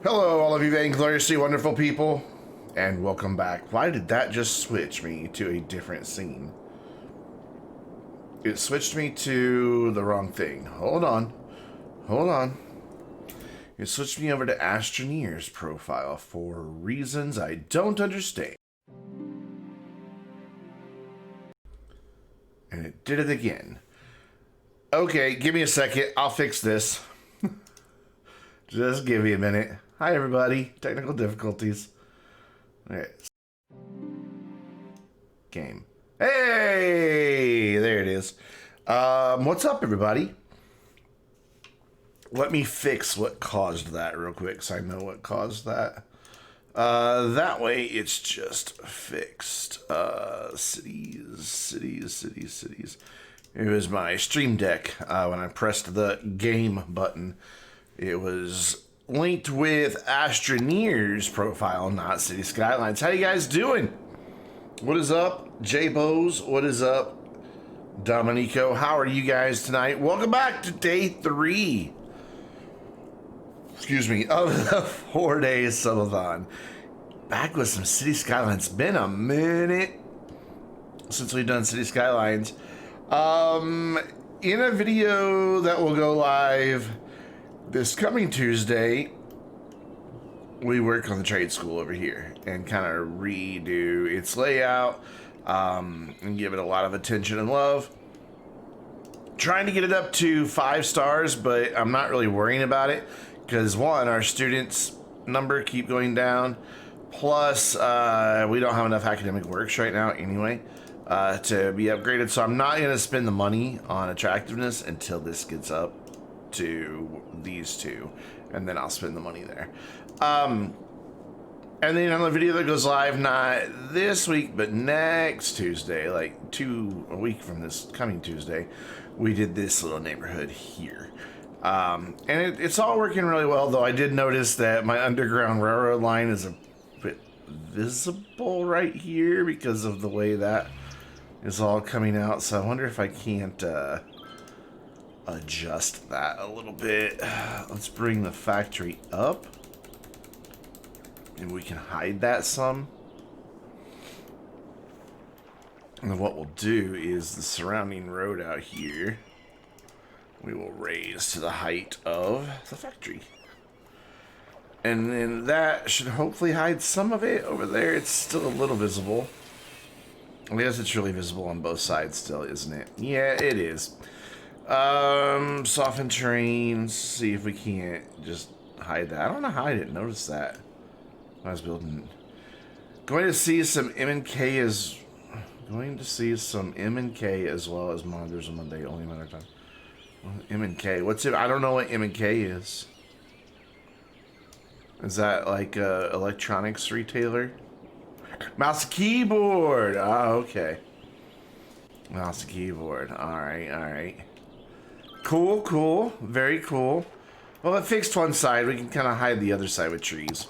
Hello, all of you Vaingloriously wonderful people, and welcome back. Why did that just switch me to a different scene? It switched me to the wrong thing. Hold on. It switched me over to Astroneer's profile for reasons I don't understand. And it did it again. Okay, give me a second. I'll fix this. Just give me a minute. Hi, everybody. Technical difficulties. Alright. Game. Hey! There it is. What's up, everybody? Let me fix what caused that real quick, so I know what caused that. That way, it's just fixed. Cities. It was my Stream Deck. When I pressed the game button, it was linked with Astroneer's profile, not City Skylines. How you guys doing? What is up, J-Bose? What is up, Dominico? How are you guys tonight? Welcome back to day 3. Excuse me, of the 4-day subathon. Back with some City Skylines. Been a minute since we've done City Skylines. In a video that will go live this coming Tuesday, we work on the trade school over here and kind of redo its layout and give it a lot of attention and love. Trying to get it up to 5 stars, but I'm not really worrying about it because, one, our students' number keep going down. Plus, we don't have enough academic works right now anyway to be upgraded. So I'm not going to spend the money on attractiveness until this gets up to these two, and then I'll spend the money there. And then on the video that goes live, not this week, but next Tuesday, like a week from this coming Tuesday, we did this little neighborhood here. And it's all working really well, though I did notice that my Underground Railroad line is a bit visible right here because of the way that is all coming out. So I wonder if I can't adjust that a little bit. Let's bring the factory up and we can hide that some. And then what we'll do is the surrounding road out here we will raise to the height of the factory, and then that should hopefully hide some of it. Over there it's still a little visible. I guess it's really visible on both sides still, isn't it? Yeah, it is. Soften terrain. See if we can't just hide that. I don't know how I didn't notice that when I was building. Going to see some M&K as well as monitors on Monday. Only a matter of time. M&K. What's it? I don't know what M&K is. Is that like a electronics retailer? Mouse and keyboard. Oh, okay. Mouse and keyboard. All right. Cool. Very cool. Well, it fixed one side. We can kind of hide the other side with trees.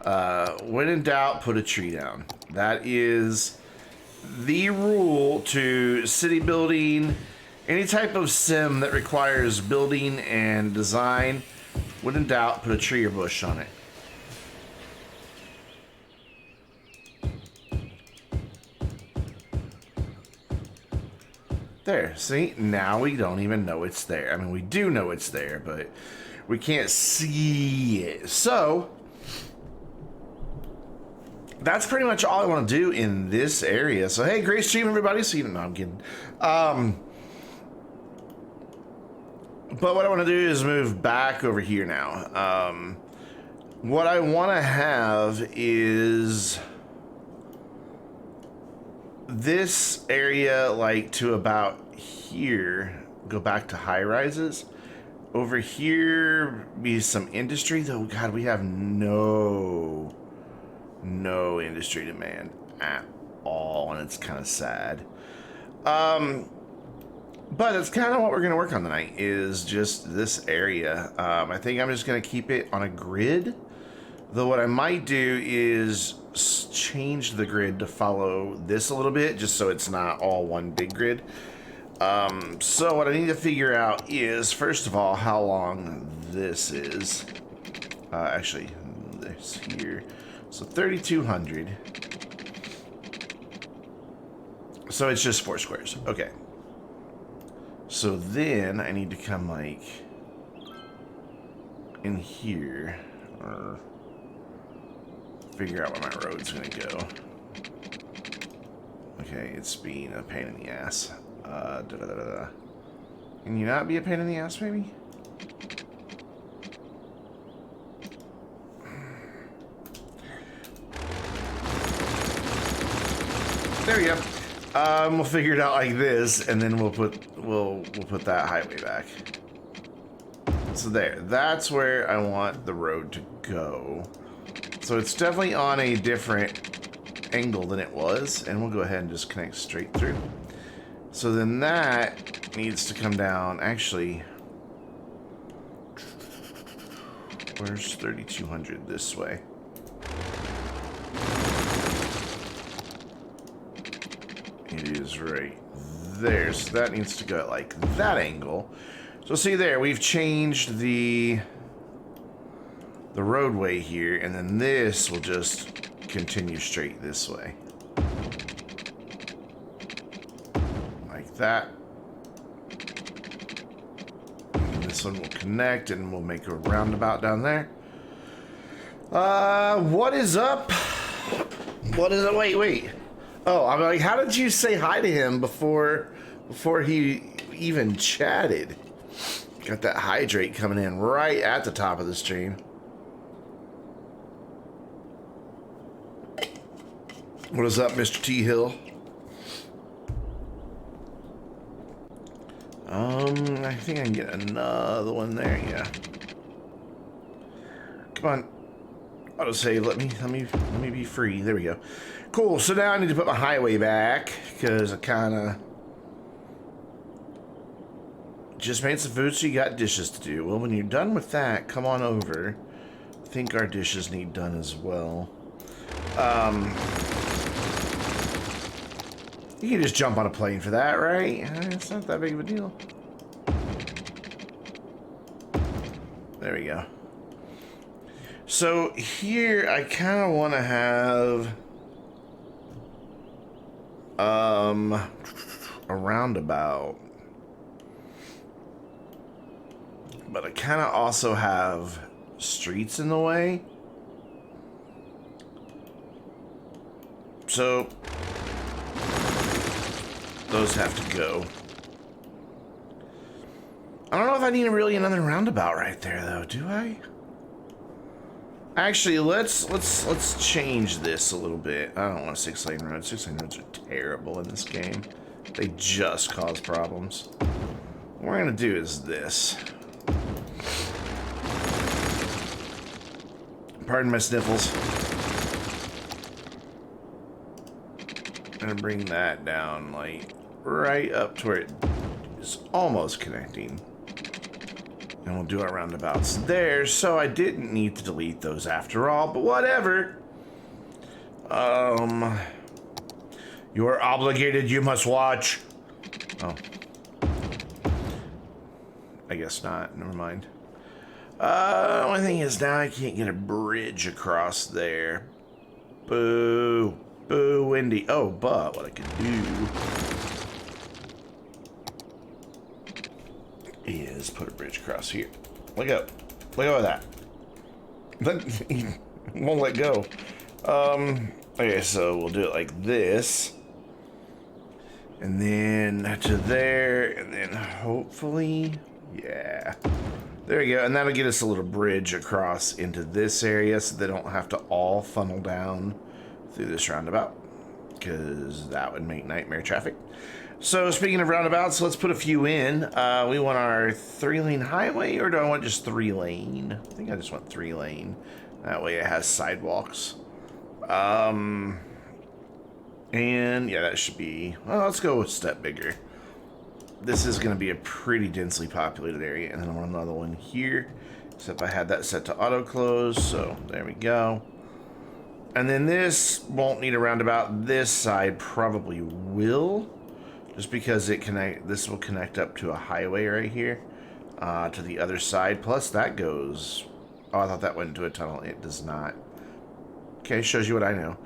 When in doubt, put a tree down. That is the rule to city building. Any type of sim that requires building and design, when in doubt, put a tree or bush on it. There, see? Now we don't even know it's there. I mean, we do know it's there, but we can't see it. So, that's pretty much all I want to do in this area. So, hey, great stream, everybody. So, no, I'm kidding. But what I want to do is move back over here now. What I want to have is this area, like, to about here, go back to high rises. Over here be some industry, though. God, we have no industry demand at all, and it's kind of sad. But that's kind of what we're going to work on tonight, is just this area. I think I'm just going to keep it on a grid. Though what I might do is change the grid to follow this a little bit, just so it's not all one big grid. So what I need to figure out is, first of all, how long this is. Actually, this here. So 3,200. So it's just 4 squares. Okay. So then I need to come like in here, or figure out where my road's gonna go. Okay, it's being a pain in the ass. Can you not be a pain in the ass, maybe? There we go. We'll figure it out like this, and then we'll put that highway back. So there, that's where I want the road to go. So it's definitely on a different angle than it was, and we'll go ahead and just connect straight through. So then that needs to come down. Actually, where's 3,200? This way. It is right there. So that needs to go at like that angle. So see there, we've changed the roadway here, and then this will just continue straight this way. Like that. And this one will connect, and we'll make a roundabout down there. What is up? What is it? Wait. Oh, I'm like, how did you say hi to him before he even chatted? Got that hydrate coming in right at the top of the stream. What is up, Mr. T Hill? I think I can get another one there. Yeah. Come on. Autosave. Let me be free. There we go. Cool. So now I need to put my highway back because I kind of just made some food, so you got dishes to do. Well, when you're done with that, come on over. I think our dishes need done as well. You can just jump on a plane for that, right? It's not that big of a deal. There we go. So here, I kind of want to have a roundabout. But I kind of also have streets in the way. So those have to go. I don't know if I need really another roundabout right there, though. Do I? Actually, let's change this a little bit. I don't want a 6-lane road. 6-lane roads are terrible in this game. They just cause problems. What we're gonna do is this. Pardon my sniffles. I'm gonna bring that down, like, right up to where it is almost connecting. And we'll do our roundabouts there, so I didn't need to delete those after all, but whatever. You're obligated, you must watch. Oh. I guess not, never mind. Only thing is now I can't get a bridge across there. Boo. Boo, Wendy. Oh, but what I can do is put a bridge across here. Let go. Let go of that. Won't let go. Okay, so we'll do it like this. And then to there, and then hopefully, yeah. There we go, and that'll get us a little bridge across into this area so they don't have to all funnel down through this roundabout, because that would make nightmare traffic. So speaking of roundabouts, let's put a few in. We want our 3-lane highway, or do I want just 3-lane? I think I just want 3-lane. That way it has sidewalks. And yeah, that should be, well, let's go a step bigger. This is going to be a pretty densely populated area, and then I want another one here, except I had that set to auto close, so there we go. And then this won't need a roundabout. This side probably will, just because this will connect up to a highway right here, to the other side. Plus that goes, oh, I thought that went into a tunnel. It does not. Okay, shows you what I know.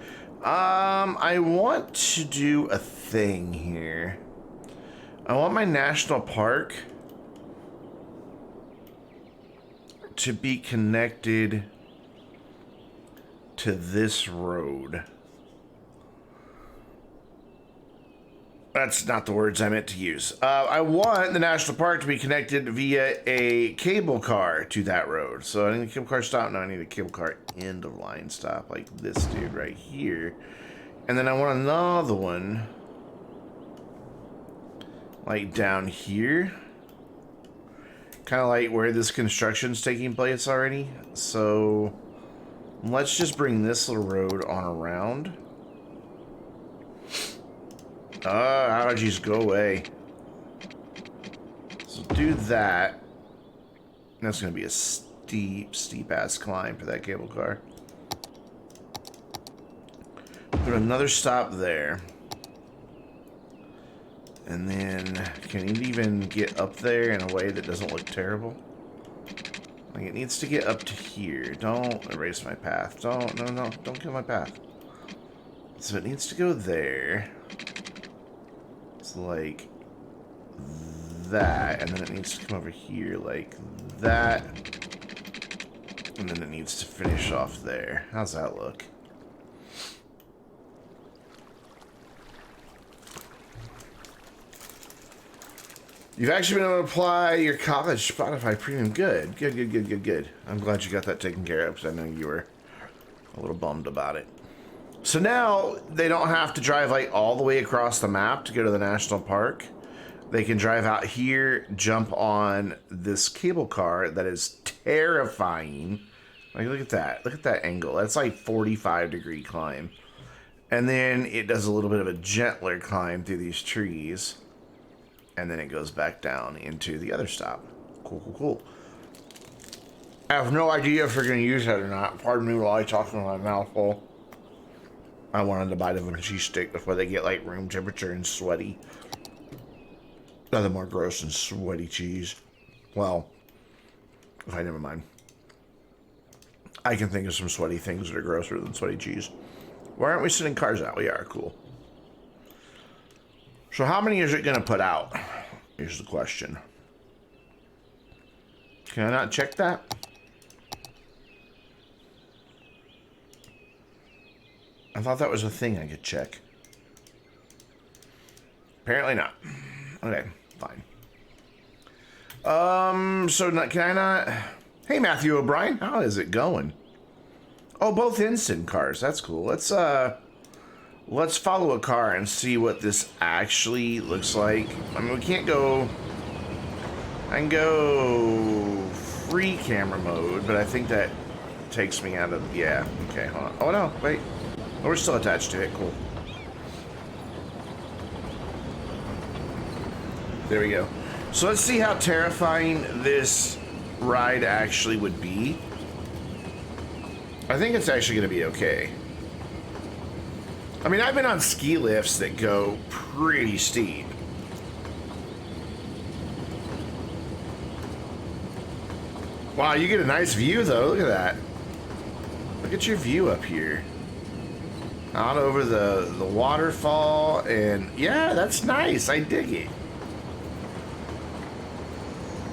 I want to do a thing here. I want my national park to be connected to this road. That's not the words I meant to use. I want the national park to be connected via a cable car to that road. So I need a cable car stop. No, I need a cable car end of line stop, like this dude right here. And then I want another one, like down here. Kind of like where this construction's taking place already. So let's just bring this little road on around. Allergies, go away. So do that. That's going to be a steep ass climb for that cable car. Put another stop there. And then, can it even get up there in a way that doesn't look terrible? Like, it needs to get up to here. Don't erase my path. Don't kill my path. So it needs to go there. It's like that, and then it needs to come over here like that, and then it needs to finish off there. How's that look? You've actually been able to apply your college Spotify premium. Good. I'm glad you got that taken care of, because I know you were a little bummed about it. So now they don't have to drive like all the way across the map to go to the national park. They can drive out here, jump on this cable car that is terrifying. Like, look at that. Look at that angle. That's like 45-degree climb. And then it does a little bit of a gentler climb through these trees. And then it goes back down into the other stop. Cool. I have no idea if they're going to use that or not. Pardon me while I talk with my mouth full. I wanted to bite of a cheese stick before they get like room temperature and sweaty. Nothing more gross than sweaty cheese. Well, okay, never mind. I can think of some sweaty things that are grosser than sweaty cheese. Why aren't we sending cars out? We are, cool. So how many is it going to put out? Here's the question. Can I not check that? I thought that was a thing I could check. Apparently not. Okay, fine. So can I not... Hey, Matthew O'Brien, how is it going? Oh, both instant cars. That's cool. Let's follow a car and see what this actually looks like. I mean, we can't go... I can go free camera mode, but I think that takes me out of... Yeah, okay, hold on. Oh, no, wait. Oh, we're still attached to it. Cool. There we go. So let's see how terrifying this ride actually would be. I think it's actually going to be okay. I mean, I've been on ski lifts that go pretty steep. Wow, you get a nice view, though. Look at that. Look at your view up here. Out over the waterfall, and yeah, that's nice. I dig it.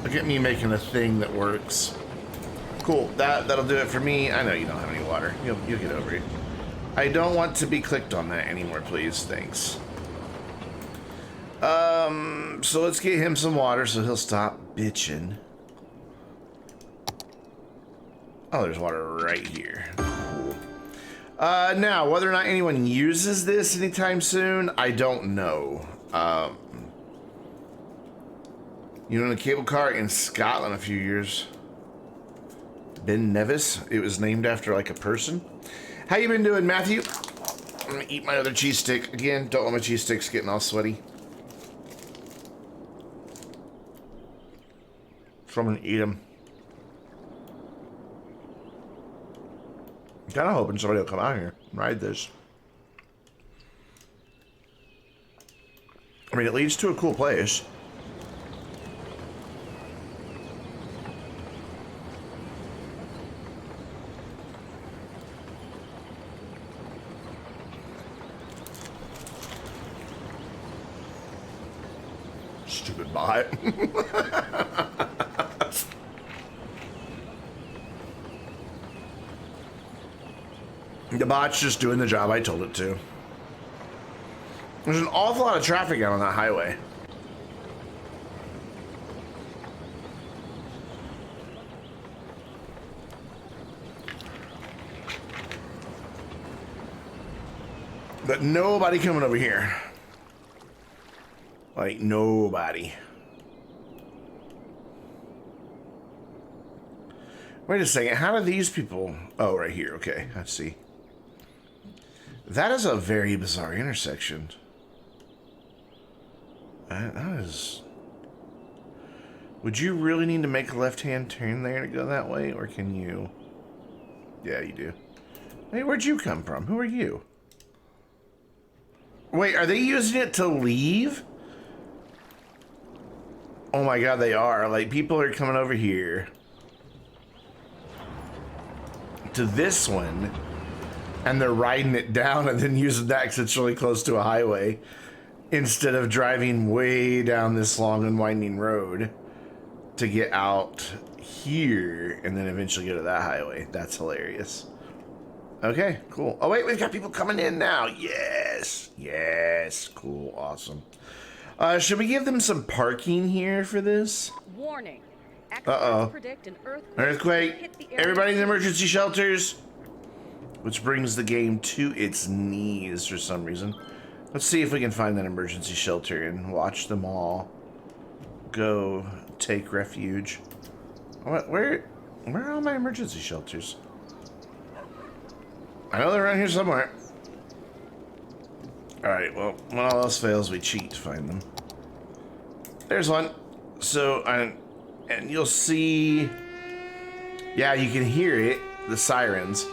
Look at me making a thing that works. Cool. That'll do it for me. I know you don't have any water. You'll get over it. I don't want to be clicked on that anymore, please. Thanks. So let's get him some water so he'll stop bitching. Oh, there's water right here. Cool. Now, whether or not anyone uses this anytime soon, I don't know. You know, in a cable car in Scotland a few years. Ben Nevis. It was named after like a person. How you been doing, Matthew? I'm gonna eat my other cheese stick. Again, don't want my cheese sticks getting all sweaty. So I'm gonna eat them. I'm kind of hoping somebody will come out here and ride this. I mean, it leads to a cool place. Stupid bot. The bot's just doing the job I told it to. There's an awful lot of traffic out on that highway. But nobody coming over here. Like, nobody. Wait a second, how do these people... Oh, right here, okay, I see. That is a very bizarre intersection. That is... Would you really need to make a left-hand turn there to go that way, or can you... Yeah, you do. Hey, where'd you come from? Who are you? Wait, are they using it to leave? Oh my god, they are. Like, people are coming over here to this one, and they're riding it down and then using that because it's really close to a highway instead of driving way down this long and winding road to get out here and then eventually go to that highway. That's hilarious. Okay, cool. Oh wait, we've got people coming in now. Yes, yes, cool, awesome. Should we give them some parking here for this? Warning. Uh-oh. Predict an Earthquake. Everybody in the emergency shelters. Which brings the game to its knees for some reason. Let's see if we can find that emergency shelter and watch them all go take refuge. What? Where are all my emergency shelters? I know they're around here somewhere. Alright, well, when all else fails, we cheat to find them. There's one. So, and you'll see... Yeah, you can hear it, the sirens.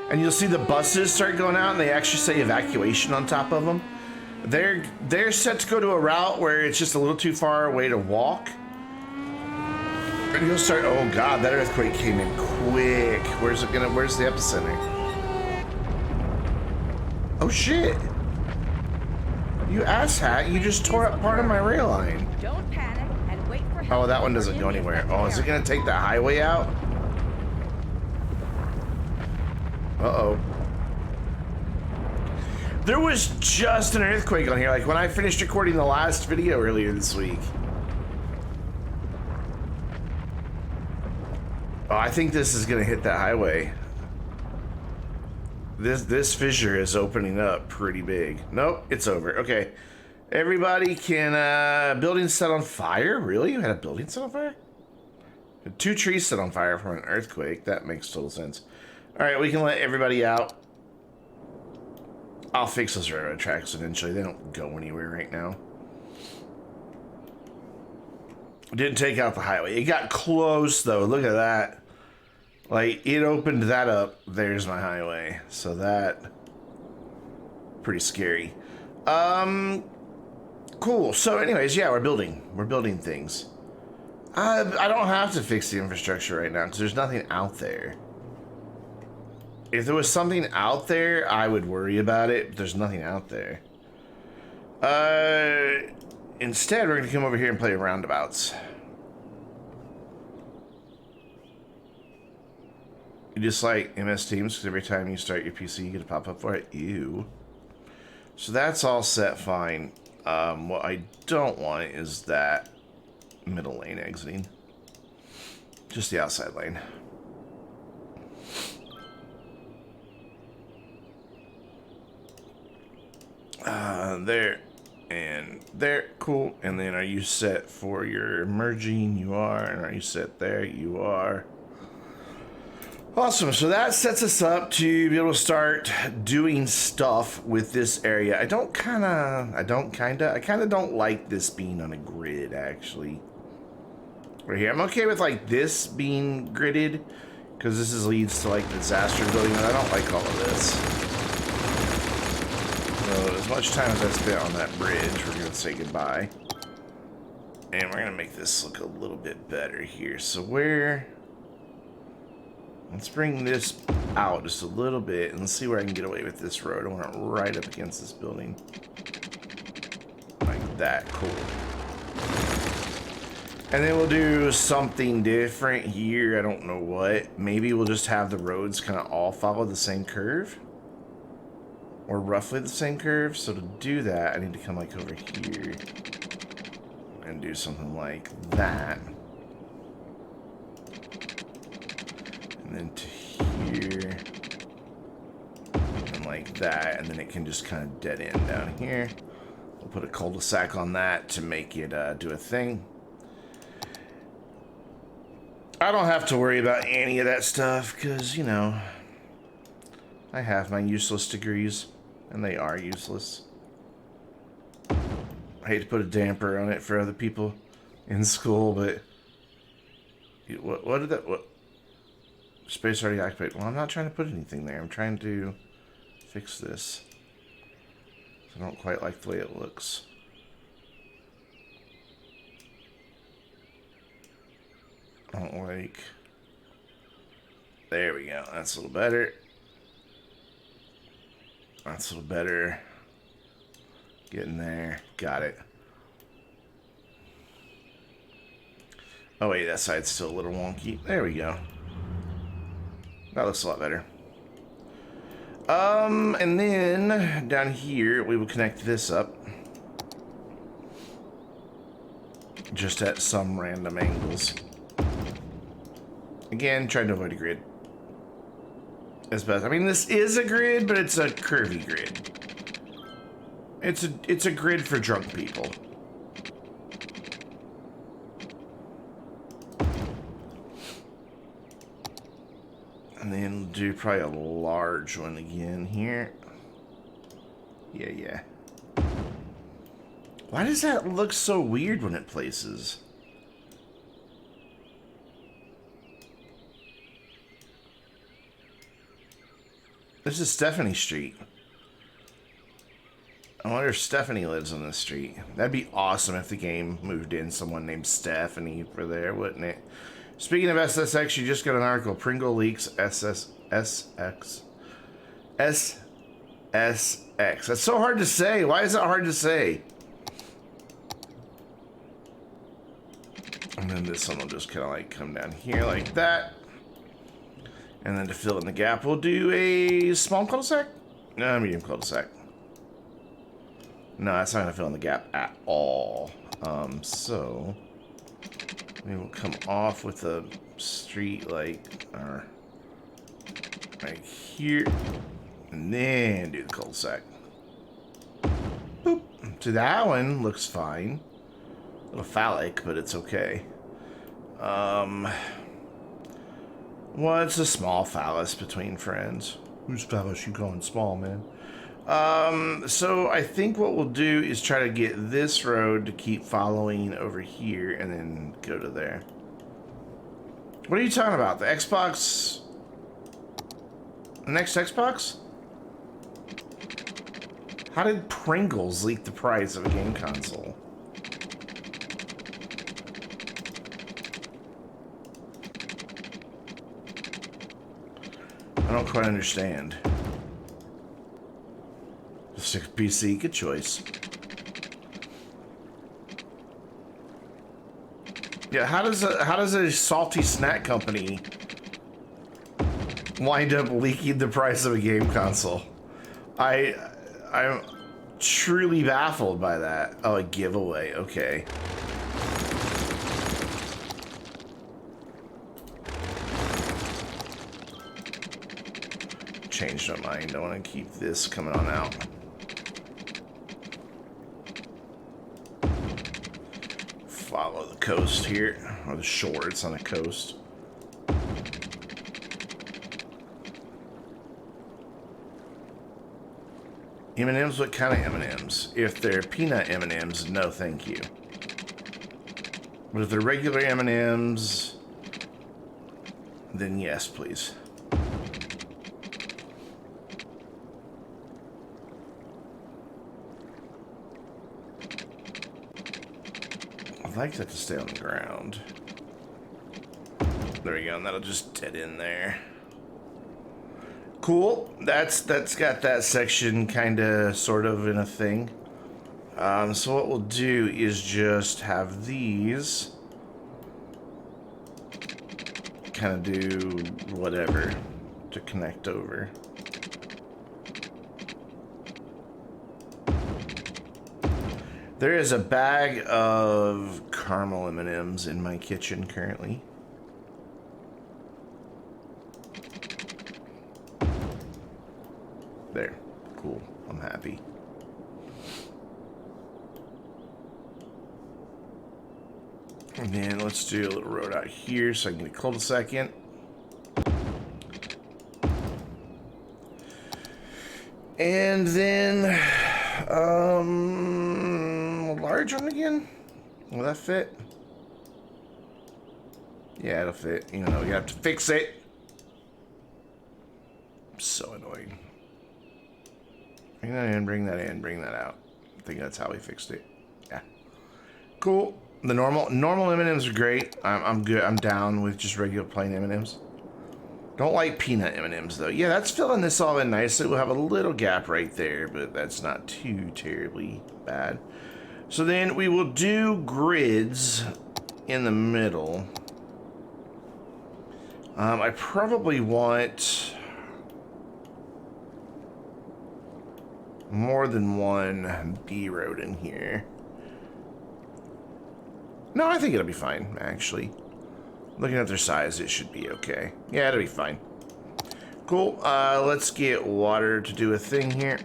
And you'll see the buses start going out, and they actually say evacuation on top of them. They're set to go to a route where it's just a little too far away to walk. And you'll start... Oh, God, that earthquake came in quick. Where's the epicenter? Oh, shit. You asshat, you just tore up part of my rail line. Don't panic and wait for help. Oh, that one doesn't go anywhere. Oh, is it gonna take the highway out? Uh-oh. There was just an earthquake on here, like when I finished recording the last video earlier this week. Oh, I think this is gonna hit that highway. This fissure is opening up pretty big. Nope, it's over. Okay. Everybody can, building set on fire? Really? You had a building set on fire? 2 trees set on fire from an earthquake. That makes total sense. Alright, we can let everybody out. I'll fix those railroad tracks eventually. They don't go anywhere right now. Didn't take out the highway. It got close, though. Look at that. Like, it opened that up. There's my highway. So that... Pretty scary. Cool. So anyways, yeah, we're building. We're building things. I don't have to fix the infrastructure right now because there's nothing out there. If there was something out there, I would worry about it, but there's nothing out there. Instead, we're going to come over here and play roundabouts. You just like MS Teams because every time you start your PC, you get a pop-up for it. Ew. So that's all set fine. What I don't want is that middle lane exiting. Just the outside lane. There and there. Cool. And then are you set for your merging? You are. And are you set there? You are. Awesome. So that sets us up to be able to start doing stuff with this area. I kind of don't like this being on a grid, actually. Right here. I'm okay with, like, this being gridded, because this leads to, like, disaster building, and I don't like all of this. So, as much time as I spent on that bridge, we're going to say goodbye. And we're going to make this look a little bit better here. So, let's bring this out just a little bit, and let's see where I can get away with this road. I want it right up against this building. Like that. Cool. And then we'll do something different here. I don't know what. Maybe we'll just have the roads kind of all follow the same curve. Or roughly the same curve. So to do that, I need to come like over here. And do something like that. And then to here. And like that. And then it can just kind of dead end down here. We'll put a cul-de-sac on that to make it do a thing. I don't have to worry about any of that stuff because, you know, I have my useless degrees, and they are useless. I hate to put a damper on it for other people in school, but what did that, what? Space already occupied. Well, I'm not trying to put anything there. I'm trying to fix this. I don't quite like the way it looks. I don't like... There we go. That's a little better. That's a little better. Getting there. Got it. Oh wait, that side's still a little wonky. There we go. That looks a lot better. And then down here we will connect this up. Just at some random angles. Again, trying to avoid a grid. As best. I mean, this is a grid, but it's a curvy grid. It's a grid for drunk people. And then do probably a large one again here. Yeah. Why does that look so weird when it places? This is Stephanie Street. I wonder if Stephanie lives on this street. That'd be awesome if the game moved in someone named Stephanie for there, wouldn't it? Speaking of SSX, you just got an article. Pringle leaks SSX. That's so hard to say. Why is it hard to say? And then this one will just kind of like come down here like that. And then to fill in the gap, we'll do a small cul-de-sac? No, medium cul-de-sac. No, that's not going to fill in the gap at all. So we will come off with a street like right here. And then do the cul-de-sac. Boop. So that one looks fine. A little phallic, but it's okay. Well, it's a small phallus between friends. Whose phallus you calling small, man? So I think what we'll do is try to get this road to keep following over here and then go to there. What are you talking about? The Xbox? The next Xbox? How did Pringles leak the price of a game console? I don't quite understand. Just a PC, good choice. Yeah, how does a salty snack company wind up leaking the price of a game console? I'm truly baffled by that. Oh, a giveaway. Okay. Changed my mind. I want to keep this coming on out. Follow the coast here, or the shore. It's on the coast. M&Ms? What kind of M&Ms? If they're peanut M&Ms, no thank you. But if they're regular M&Ms, then yes, please. I'd like that to stay on the ground. There we go, and that'll just dead in there. Cool. That's got that section kind of sort of in a thing. So what we'll do is just have these kind of do whatever to connect over. There is a bag of caramel M&Ms in my kitchen currently. There. Cool. I'm happy. And then let's do a little road out here so I can get a cul-de-sac in. And then, large one again? Will that fit? Yeah, it'll fit. Even though we have to fix it. So annoying. Bring that in, bring that in, bring that out. I think that's how we fixed it. Yeah. Cool. The normal M&Ms are great. I'm good. I'm down with just regular plain M&Ms. Don't like peanut M&Ms though. Yeah, that's filling this all in nicely. We'll have a little gap right there, but that's not too terribly bad. So then we will do grids in the middle. I probably want more than one B road in here. No, I think it'll be fine, actually. Looking at their size, it should be okay. Yeah, it'll be fine. Cool. Let's get water to do a thing here.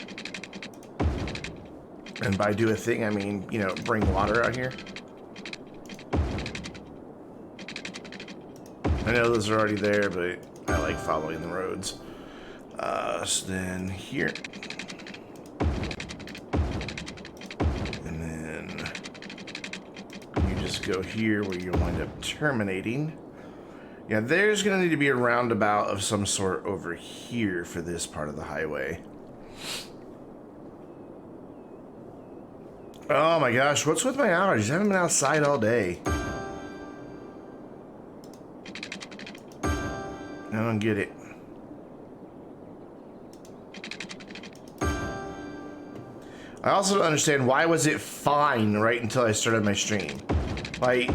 And by do a thing, I mean, you know, bring water out here. I know those are already there, but I like following the roads. So then here. And then you just go here where you wind up terminating. Yeah, there's going to need to be a roundabout of some sort over here for this part of the highway. Oh my gosh, what's with my allergies? I haven't been outside all day. I don't get it. I also don't understand, why was it fine right until I started my stream? Like,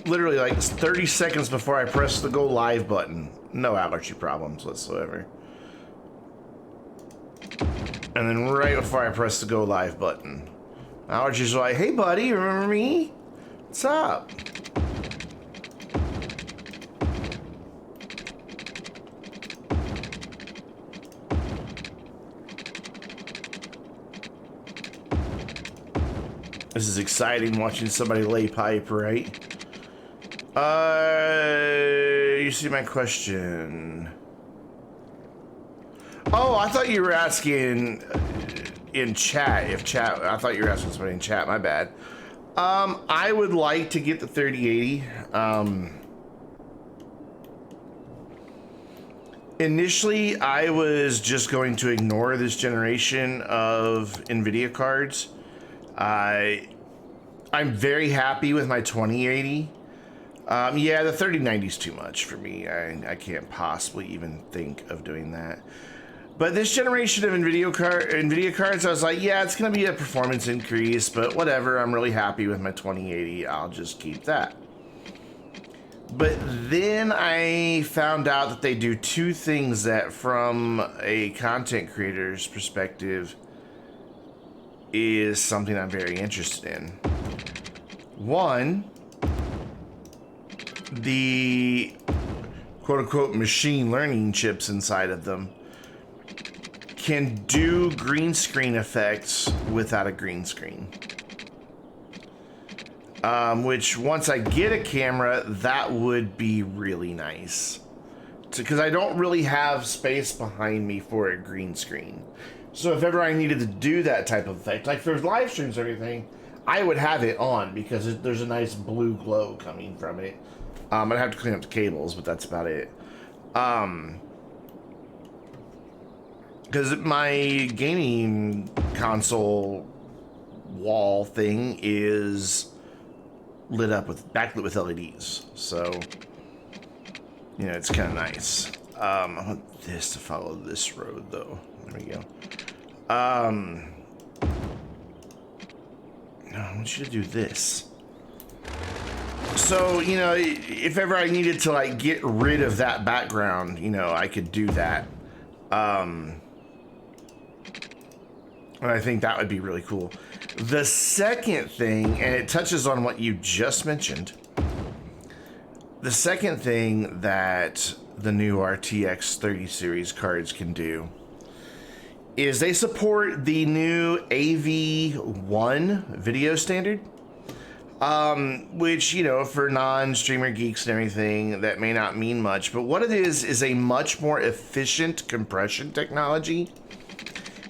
literally like 30 seconds before I pressed the go live button. No allergy problems whatsoever. And then right before I pressed the go live button, allergies are like, hey buddy, remember me? What's up? This is exciting watching somebody lay pipe, right? You see my question. Oh, I thought you were asking in chat. I thought you were asking somebody in chat, my bad. I would like to get the 3080. Initially, I was just going to ignore this generation of NVIDIA cards. I'm very happy with my 2080. Yeah, the 3090 is too much for me. I can't possibly even think of doing that. But this generation of NVIDIA cards, I was like, yeah, it's going to be a performance increase, but whatever. I'm really happy with my 2080. I'll just keep that. But then I found out that they do two things that, from a content creator's perspective, is something I'm very interested in. One, the quote-unquote machine learning chips inside of them can do green screen effects without a green screen. Which, once I get a camera, that would be really nice. Because I don't really have space behind me for a green screen. So if ever I needed to do that type of effect, like for live streams or anything, I would have it on because there's a nice blue glow coming from it. I'd have to clean up the cables, but that's about it. Because my gaming console wall thing is backlit with LEDs, so you know, it's kind of nice. I want this to follow this road though. There we go. No, I want you to do this. So, you know, if ever I needed to like get rid of that background, you know, I could do that. And I think that would be really cool. The second thing, and it touches on what you just mentioned, the second thing that the new RTX 30 series cards can do is they support the new AV1 video standard. Which, you know, for non-streamer geeks and everything, that may not mean much, but what it is a much more efficient compression technology.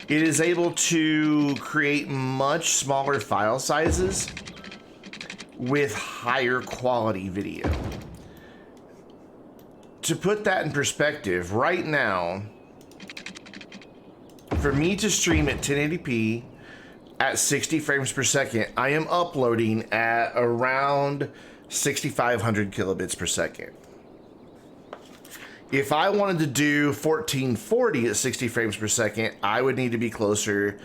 It is able to create much smaller file sizes with higher quality video. To put that in perspective, right now, for me to stream at 1080p at 60 frames per second, I am uploading at around 6,500 kilobits per second. If I wanted to do 1440 at 60 frames per second, I would need to be closer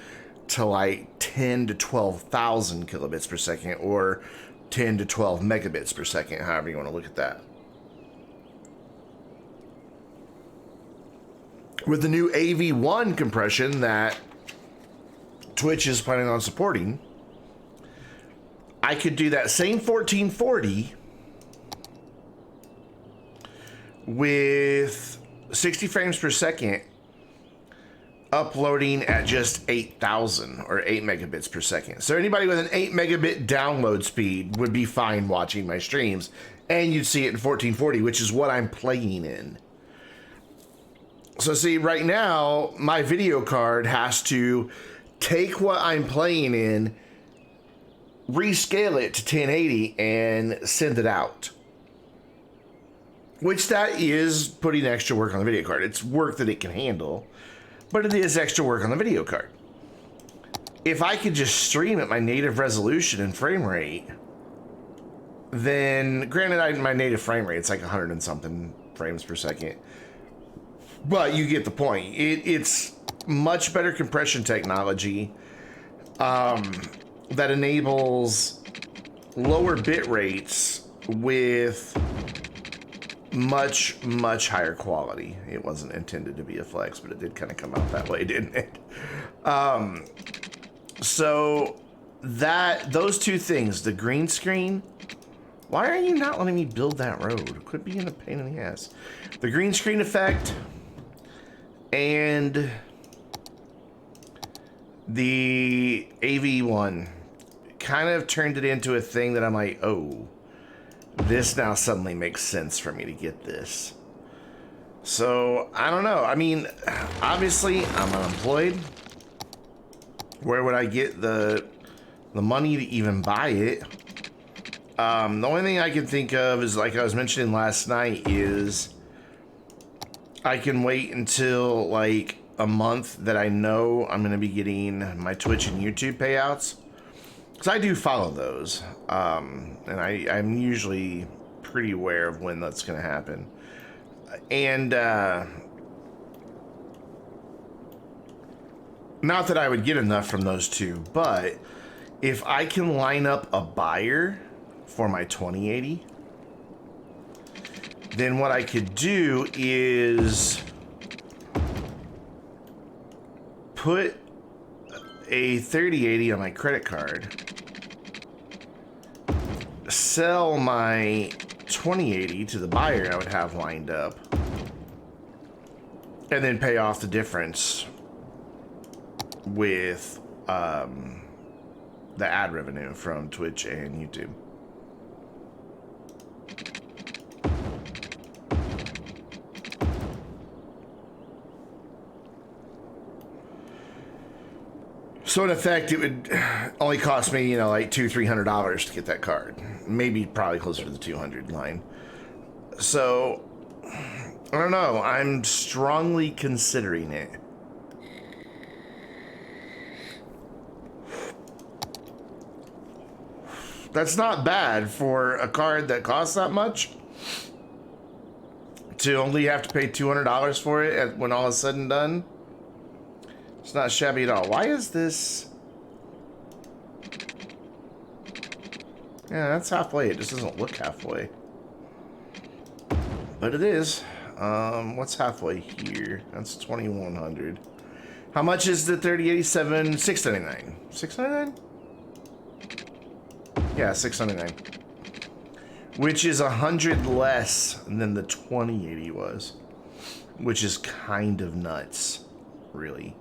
to like 10 to 12,000 kilobits per second, or 10 to 12 megabits per second, however you want to look at that. With the new AV1 compression that Twitch is planning on supporting, I could do that same 1440 with 60 frames per second, uploading at just 8,000 or 8 megabits per second. So anybody with an 8 megabit download speed would be fine watching my streams, and you'd see it in 1440, which is what I'm playing in. So see, right now, my video card has to take what I'm playing in, rescale it to 1080, and send it out. Which that is putting extra work on the video card. It's work that it can handle, but it is extra work on the video card. If I could just stream at my native resolution and frame rate, then granted, my native frame rate, it's like 100 and something frames per second. But you get the point. It's much better compression technology that enables lower bit rates with much, much higher quality. It wasn't intended to be a flex, but it did kind of come out that way, didn't it? So those two things, the green screen, why are you not letting me build that road? Quit being a pain in the ass. The green screen effect and the AV1 kind of turned it into a thing that I'm like, oh, this now suddenly makes sense for me to get this. So, I don't know. I mean, obviously, I'm unemployed. Where would I get the money to even buy it? The only thing I can think of is, like I was mentioning last night, is I can wait until like a month that I know I'm going to be getting my Twitch and YouTube payouts. Because I do follow those. And I'm usually pretty aware of when that's going to happen. And not that I would get enough from those two, but if I can line up a buyer for my 2080, then what I could do is put a 3080 on my credit card, sell my 2080 to the buyer I would have lined up, and then pay off the difference with the ad revenue from Twitch and YouTube. So in effect, it would only cost me, you know, like $200-300 to get that card. Maybe probably closer to the 200 line. So I don't know. I'm strongly considering it. That's not bad for a card that costs that much. To only have to pay $200 for it when all is said and done. It's not shabby at all. Why is this? Yeah, that's halfway. It just doesn't look halfway. But it is. What's halfway here? That's 2,100. How much is the 3087? $699. $699? Yeah, $699. Which is 100 less than the 2080 was. Which is kind of nuts, really.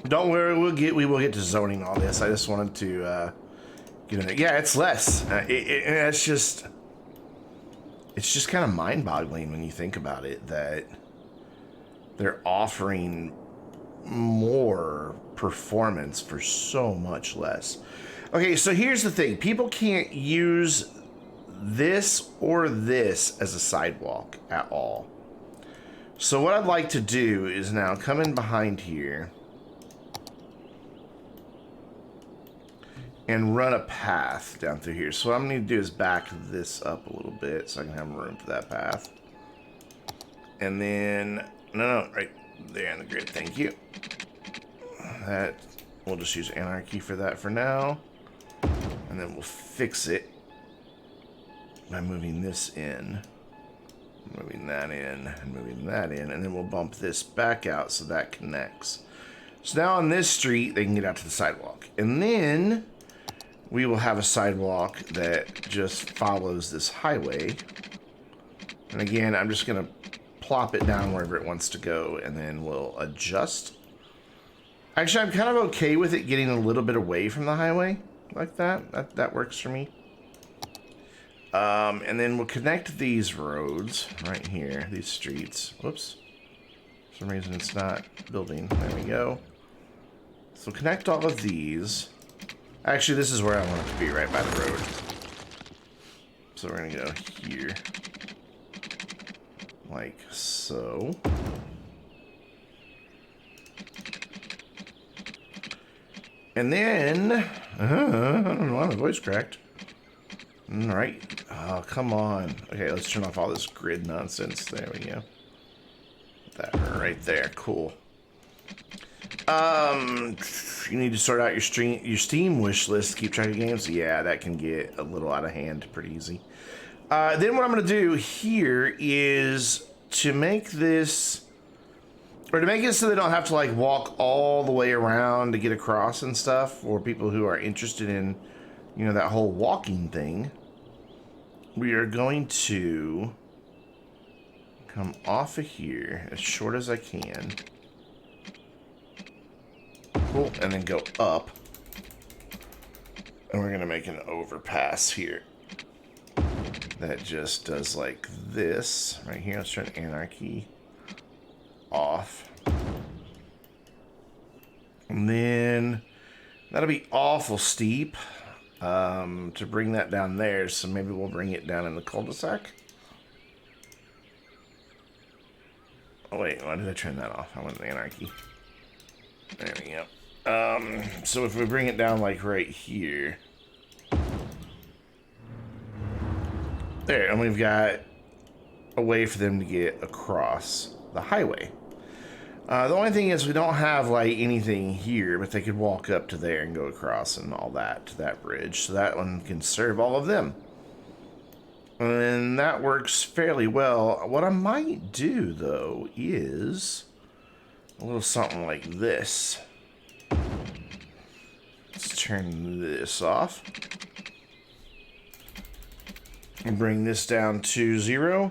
Don't worry, we will get to zoning all this. I just wanted to get in there. Yeah, it's less. It's just kind of mind-boggling when you think about it that they're offering more performance for so much less. Okay, so here's the thing. People can't use this or this as a sidewalk at all. So what I'd like to do is now come in behind here and run a path down through here. So what I'm going to do is back this up a little bit so I can have room for that path. And then, no, right there in the grid, thank you. That, we'll just use Anarchy for that for now. And then we'll fix it by moving this in, moving that in, and moving that in. And then we'll bump this back out so that connects. So now on this street, they can get out to the sidewalk. And then we will have a sidewalk that just follows this highway. And again, I'm just going to plop it down wherever it wants to go, and then we'll adjust. Actually, I'm kind of okay with it getting a little bit away from the highway like that. That works for me. And then we'll connect these roads right here, these streets. Whoops. For some reason it's not building. There we go. So connect all of these. Actually, this is where I want it to be, right by the road. So we're going to go here. Like so. And then, I don't know why my voice cracked. All right. Oh, come on. Okay, let's turn off all this grid nonsense. There we go. That right there. Cool. You need to sort out your Steam wish list. Keep track of games. Yeah, that can get a little out of hand pretty easy. Then what I'm going to do here is to make this, or to make it so they don't have to like walk all the way around to get across and stuff, for people who are interested in, you know, that whole walking thing. We are going to come off of here as short as I can. Cool, and then go up. And we're going to make an overpass here. That just does like this right here. Let's turn Anarchy off. And then that'll be awful steep to bring that down there. So maybe we'll bring it down in the cul-de-sac. Oh wait, why did I turn that off? I went to Anarchy. There we go. So if we bring it down like right here. There, and we've got a way for them to get across the highway. The only thing is we don't have like anything here, but they could walk up to there and go across and all that to that bridge. So that one can serve all of them. And that works fairly well. What I might do though is a little something like this. Let's turn this off. And bring this down to 0.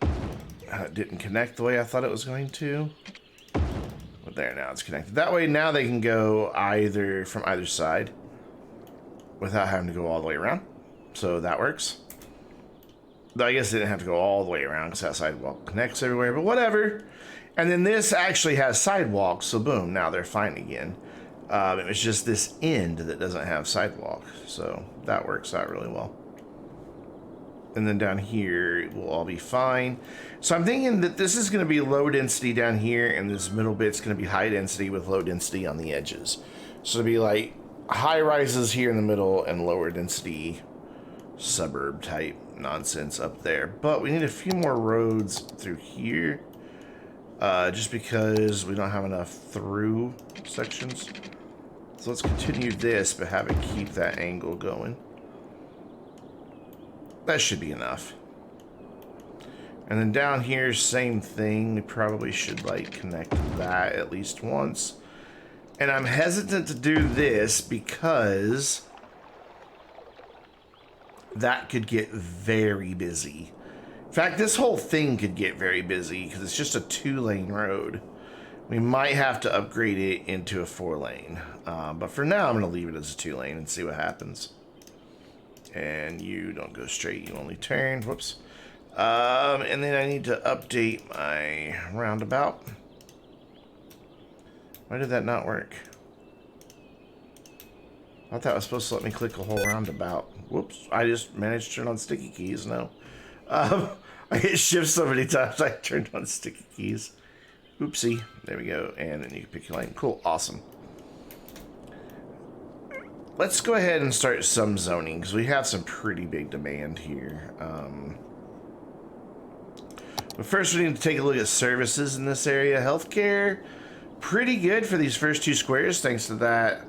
It didn't connect the way I thought it was going to. But there, now it's connected. That way now they can go from either side without having to go all the way around. So that works. Though I guess they didn't have to go all the way around because that sidewalk connects everywhere, but whatever. And then this actually has sidewalks, so boom, now they're fine again. It was just this end that doesn't have sidewalk, so that works out really well. And then down here, it will all be fine. So I'm thinking that this is going to be low density down here, and this middle bit's going to be high density with low density on the edges. So it'll be like high rises here in the middle and lower density suburb type nonsense up there. But we need a few more roads through here. Just because we don't have enough through sections. So let's continue this, but have it keep that angle going. That should be enough. And then down here, same thing. We probably should, like, connect that at least once. And I'm hesitant to do this because that could get very busy. In fact, this whole thing could get very busy because it's just a 2-lane road. We might have to upgrade it into a 4-lane. But for now, I'm going to leave it as a 2-lane and see what happens. And you don't go straight, you only turn. Whoops. And then I need to update my roundabout. Why did that not work? I thought that was supposed to let me click a whole roundabout. Whoops. I just managed to turn on sticky keys. No. I hit shift so many times I turned on sticky keys. Oopsie. There we go. And then you can pick your lane. Cool. Awesome. Let's go ahead and start some zoning because we have some pretty big demand here. But first we need to take a look at services in this area. Healthcare, pretty good for these first 2 squares thanks to that.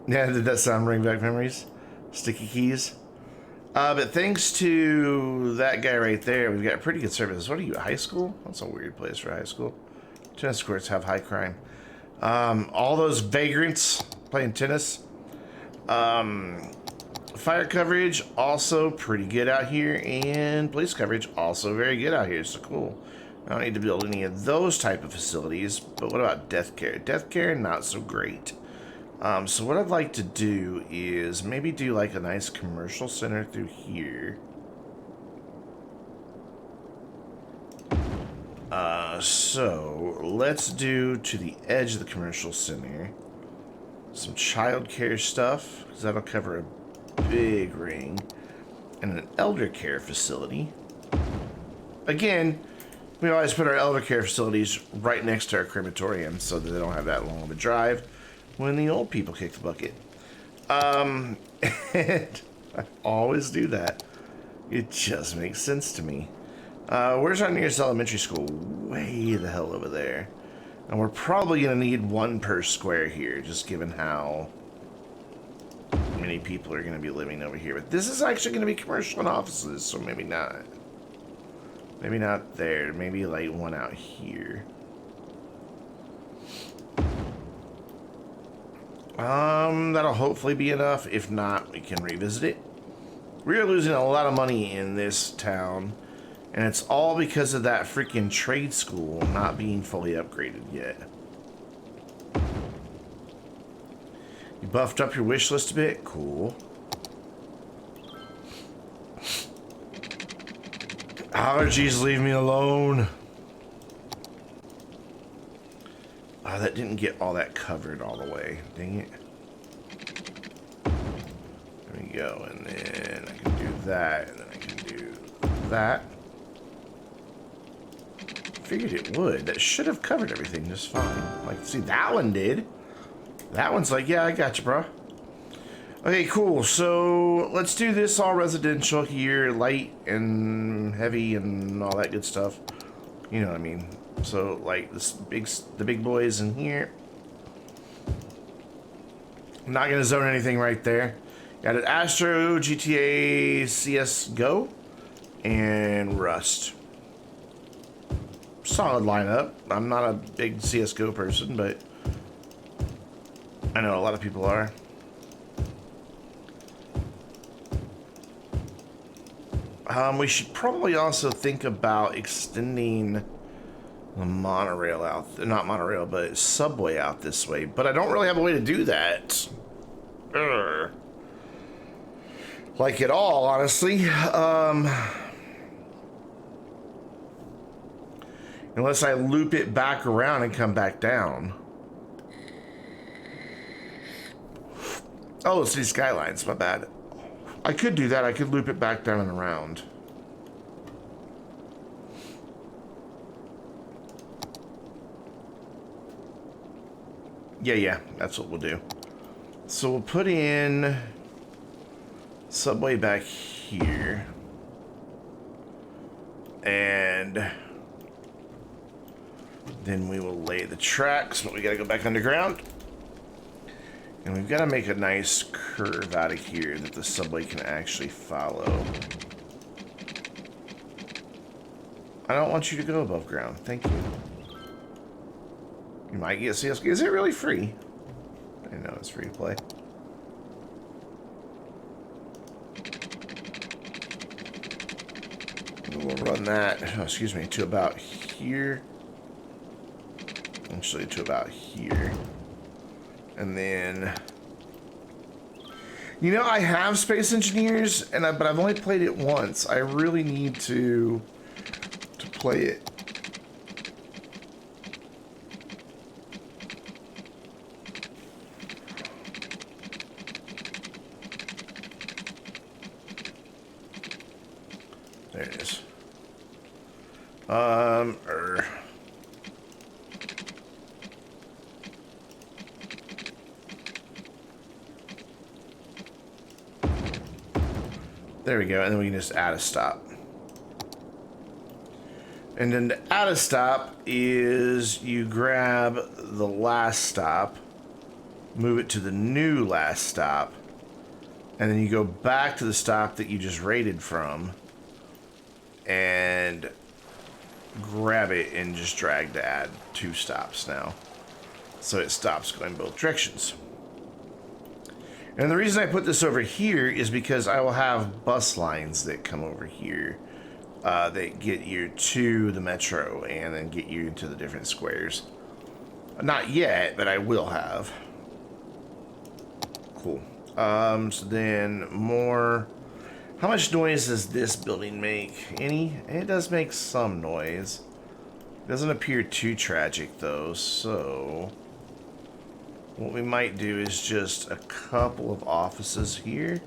Yeah, did that sound bring back memories? Sticky keys. But thanks to that guy right there, we've got pretty good services. What are you, high school? That's a weird place for high school. Tennis courts have high crime. All those vagrants playing tennis. Fire coverage, also pretty good out here. And police coverage, also very good out here. So cool. I don't need to build any of those type of facilities. But what about death care? Death care, not so great. So what I'd like to do is maybe do like a nice commercial center through here. So let's do to the edge of the commercial center some childcare stuff, because that'll cover a big ring, and an elder care facility. Again, we always put our elder care facilities right next to our crematorium so that they don't have that long of a drive when the old people kick the bucket. And I always do that. It just makes sense to me. Where's our nearest elementary school? Way the hell over there. And we're probably going to need 1 per square here, just given how many people are going to be living over here. But this is actually going to be commercial and offices, so maybe not. Maybe not there. Maybe like 1 out here. That'll hopefully be enough. If not, we can revisit it. We are losing a lot of money in this town, and it's all because of that freaking trade school not being fully upgraded yet. You buffed up your wish list a bit? Cool. Allergies, leave me alone. Oh, that didn't get all that covered all the way. Dang it. There we go. And then I can do that. And then I can do that. Figured it would. That should have covered everything just fine. Like, see, that one did. That one's like, yeah, I got you, bro. Okay, cool. So let's do this all residential here, light and heavy and all that good stuff. You know what I mean? So like the big boys in here. I'm not gonna zone anything right there. Got an Astro, GTA, CS:GO, and Rust. Solid lineup. I'm not a big CS:GO person, but I know a lot of people are. We should probably also think about extending the monorail out, not monorail, but subway out this way. But I don't really have a way to do that. Urgh. Like at all, honestly. Unless I loop it back around and come back down. Oh, it's these Skylines, my bad. I could do that. I could loop it back down and around. Yeah, that's what we'll do. So we'll put in subway back here. And then we will lay the tracks, but we gotta go back underground. And we've got to make a nice curve out of here that the subway can actually follow. I don't want you to go above ground. Thank you. You might get CS. Is it really free? I know it's free to play. We'll run that, oh, excuse me, to about here. Actually, to about here. And then, you know, I have Space Engineers, but I've only played it once. I really need to play it. There it is. There we go, and then we can just add a stop. And then to add a stop is you grab the last stop, move it to the new last stop, and then you go back to the stop that you just rated from and grab it and just drag to add 2 stops now. So it stops going both directions. And the reason I put this over here is because I will have bus lines that come over here that get you to the metro and then get you into the different squares. Not yet, but I will have. Cool. So then more. How much noise does this building make? Any? It does make some noise. It doesn't appear too tragic though, so what we might do is just a couple of offices here,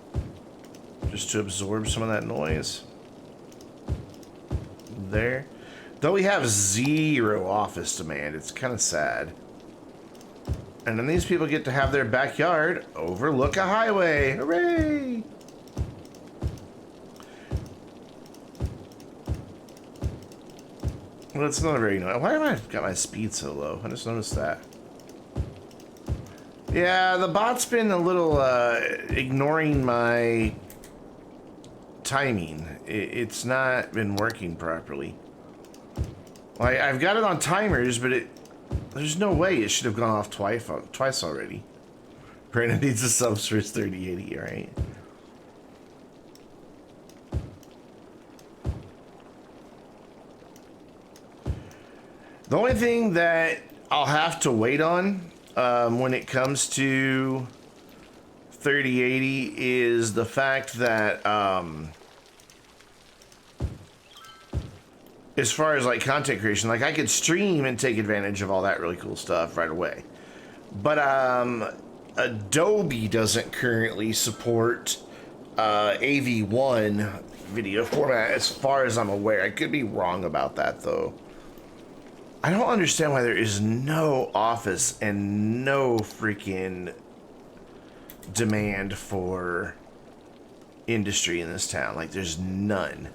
just to absorb some of that noise. There. Though we have 0 office demand, it's kind of sad. And then these people get to have their backyard overlook a highway. Hooray! Well, it's not a very nice. Why have I got my speed so low? I just noticed that. Yeah, the bot's been a little ignoring my timing. It's not been working properly. I've got it on timers, but there's no way it should have gone off twice already. Brandon needs a subs for his 3080, right? The only thing that I'll have to wait on when it comes to 3080 is the fact that as far as like content creation, like I could stream and take advantage of all that really cool stuff right away. But Adobe doesn't currently support AV1 video format as far as I'm aware. I could be wrong about that though. I don't understand why there is no office and no freaking demand for industry in this town. Like, there's none.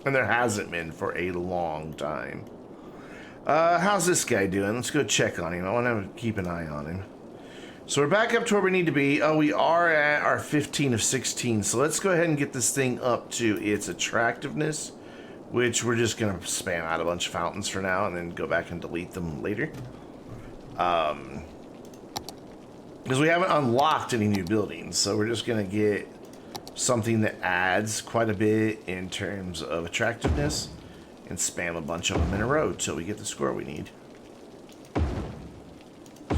And there hasn't been for a long time. How's this guy doing? Let's go check on him. I want to keep an eye on him. So we're back up to where we need to be. Oh, we are at our 15 of 16. So let's go ahead and get this thing up to its attractiveness, which we're just going to spam out a bunch of fountains for now and then go back and delete them later. Because we haven't unlocked any new buildings, so we're just going to get something that adds quite a bit in terms of attractiveness and spam a bunch of them in a row till we get the score we need. So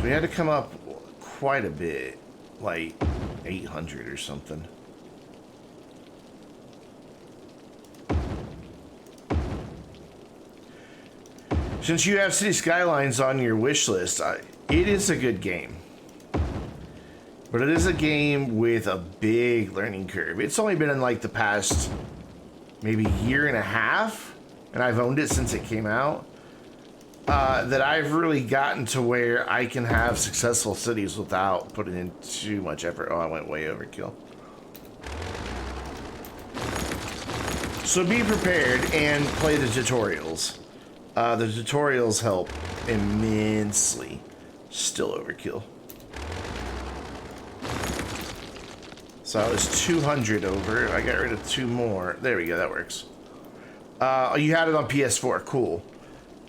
we had to come up quite a bit, like 800 or something. Since you have City Skylines on your wish list, it is a good game. But it is a game with a big learning curve. It's only been in like the past maybe year and a half, and I've owned it since it came out, that I've really gotten to where I can have successful cities without putting in too much effort. Oh, I went way overkill. So be prepared and play the tutorials. The tutorials help immensely. Still overkill. So I was 200 over. I got rid of 2 more. There we go. That works. You had it on PS4. Cool.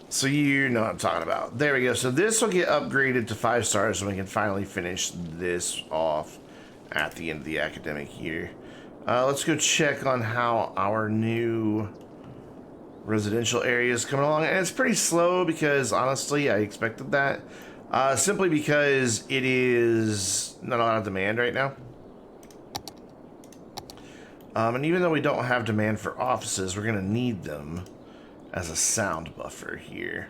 So you know what I'm talking about. There we go. So this will get upgraded to 5 stars and we can finally finish this off at the end of the academic year. Let's go check on how our new residential area is coming along. And it's pretty slow because, honestly, I expected that. Simply because it is not a lot of demand right now. And even though we don't have demand for offices, we're going to need them as a sound buffer here.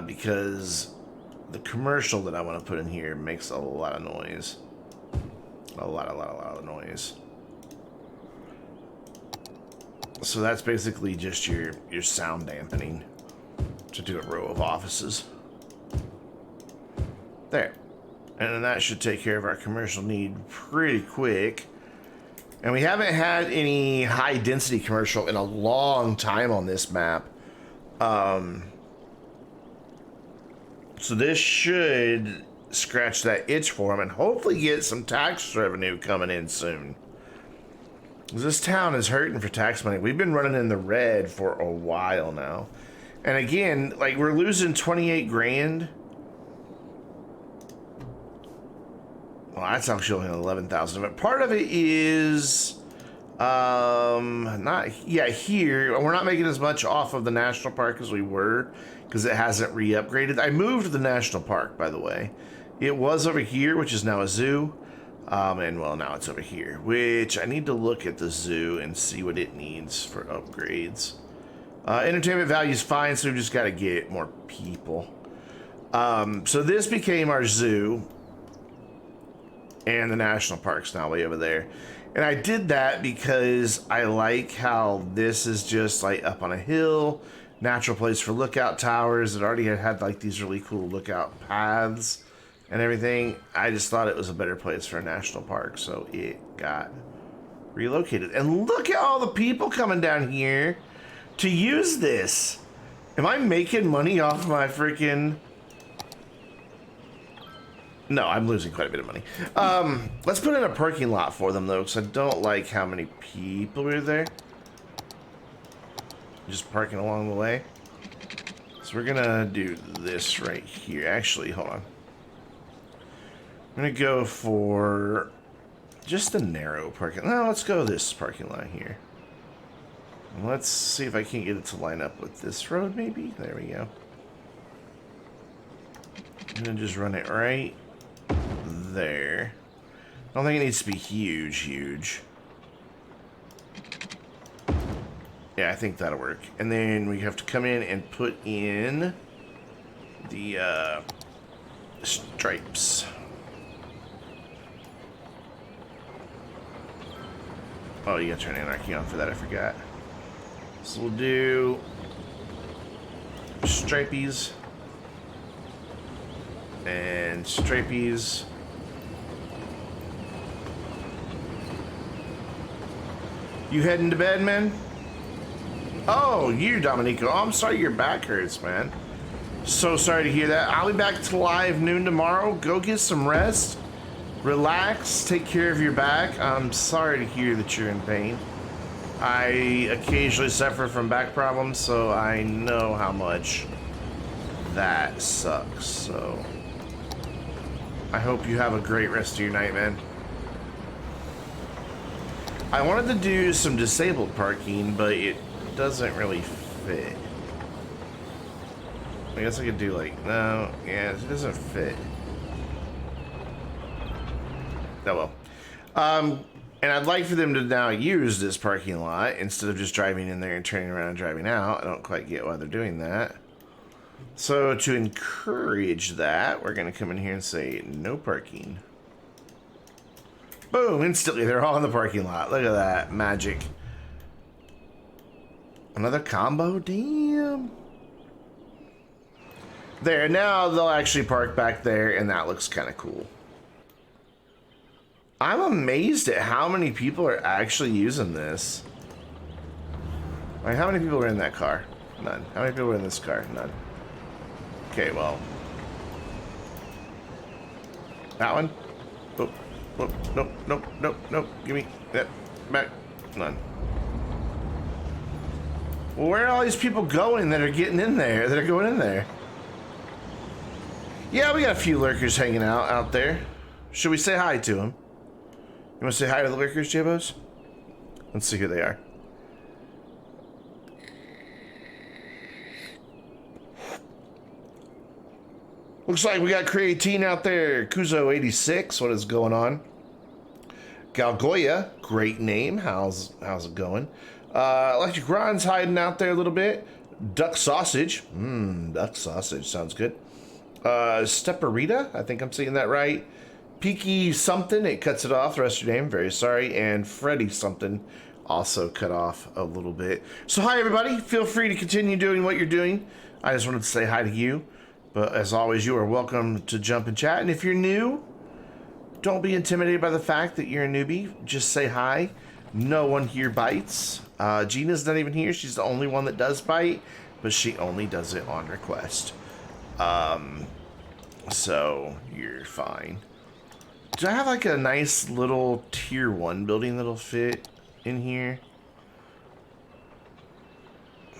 Because the commercial that I want to put in here makes a lot of noise. A lot of noise. So that's basically just your sound dampening to do a row of offices. There. And then that should take care of our commercial need pretty quick. And we haven't had any high density commercial in a long time on this map. So this should scratch that itch for them and hopefully get some tax revenue coming in soon. This town is hurting for tax money. We've been running in the red for a while now. And again, like, we're losing 28 grand. Well, that's actually only 11,000. But part of it is, here we're not making as much off of the national park as we were because it hasn't re-upgraded. I moved the national park, by the way. It was over here, which is now a zoo. And well, now it's over here, which I need to look at the zoo and see what it needs for upgrades. Entertainment value is fine, so we just got to get more people. So this became our zoo. And the national park's now way over there. And I did that because I like how this is just like up on a hill, natural place for lookout towers. It already had like these really cool lookout paths and everything. I just thought it was a better place for a national park, so it got relocated. And look at all the people coming down here to use this. Am I making money off my freaking... No, I'm losing quite a bit of money. Let's put in a parking lot for them, though, because I don't like how many people are there. Just parking along the way. So we're going to do this right here. Actually, hold on. I'm going to go for just the narrow parking. No, let's go this parking lot here. And let's see if I can get it to line up with this road, maybe. There we go. I'm going to just run it right there. I don't think it needs to be huge. Yeah, I think that'll work. And then we have to come in and put in the stripes. Oh, you gotta turn anarchy on for that, I forgot. So we'll do stripies and stripies. You heading to bed, man? Oh, you, Dominico. Oh, I'm sorry your back hurts, man. So sorry to hear that. I'll be back to live noon tomorrow. Go get some rest. Relax. Take care of your back. I'm sorry to hear that you're in pain. I occasionally suffer from back problems, so I know how much that sucks. So I hope you have a great rest of your night, man. I wanted to do some disabled parking, but it doesn't really fit. I guess I could do like, no, yeah, it doesn't fit. Oh well. And I'd like for them to now use this parking lot instead of just driving in there and turning around and driving out. I don't quite get why they're doing that. So to encourage that, we're going to come in here and say no parking. Boom, instantly they're all in the parking lot. Look at that magic. Another combo? Damn. There, now they'll actually park back there, and that looks kind of cool. I'm amazed at how many people are actually using this. Alright, how many people are in that car? None. How many people are in this car? None. Okay, well. That one? Nope. Nope. Nope. Nope. Nope. Nope. Give me that back. None. Well, where are all these people going that are getting in there? That are going in there? Yeah, we got a few lurkers hanging out there. Should we say hi to them? You want to say hi to the lurkers, Jabos? Let's see who they are. Looks like we got Creatine out there. Kuzo86, what is going on? Galgoya, great name. How's it going? Electric Ron's hiding out there a little bit. Duck Sausage. Duck Sausage sounds good. Steparita, I think I'm saying that right. Peaky something, it cuts it off. The rest of your name, very sorry. And Freddy something also cut off a little bit. So hi everybody, feel free to continue doing what you're doing. I just wanted to say hi to you. But as always, you are welcome to jump and chat. And if you're new, don't be intimidated by the fact that you're a newbie. Just say hi. No one here bites. Gina's not even here. She's the only one that does bite, but she only does it on request. So you're fine. Do I have like a nice little tier 1 building that'll fit in here?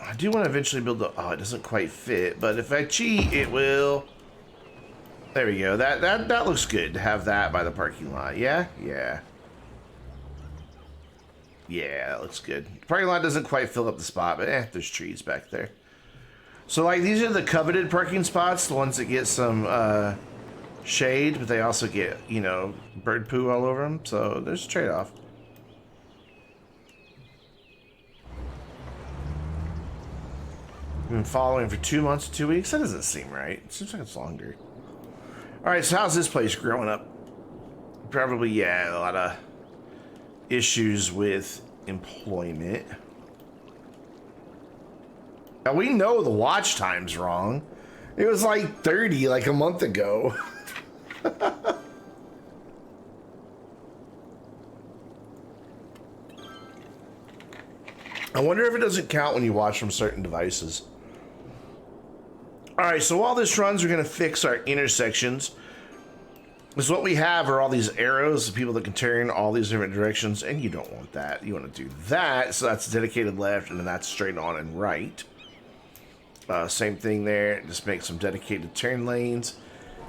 I do want to eventually build the... Oh, it doesn't quite fit, but if I cheat, it will. There we go. That looks good to have that by the parking lot. Yeah? Yeah. Yeah, that looks good. The parking lot doesn't quite fill up the spot, but there's trees back there. So, like, these are the coveted parking spots, the ones that get some shade, but they also get, you know, bird poo all over them. So, there's a trade-off. Been following for 2 months, 2 weeks? That doesn't seem right. It seems like it's longer. Alright, so how's this place growing up? Probably, yeah, a lot of issues with employment. Now, we know the watch time's wrong. It was like 30 like a month ago. I wonder if it doesn't count when you watch from certain devices. Alright, so while this runs, we're going to fix our intersections. Because what we have are all these arrows, the people that can turn all these different directions, and you don't want that. You want to do that, so that's dedicated left, and then that's straight on and right. Same thing there, just make some dedicated turn lanes.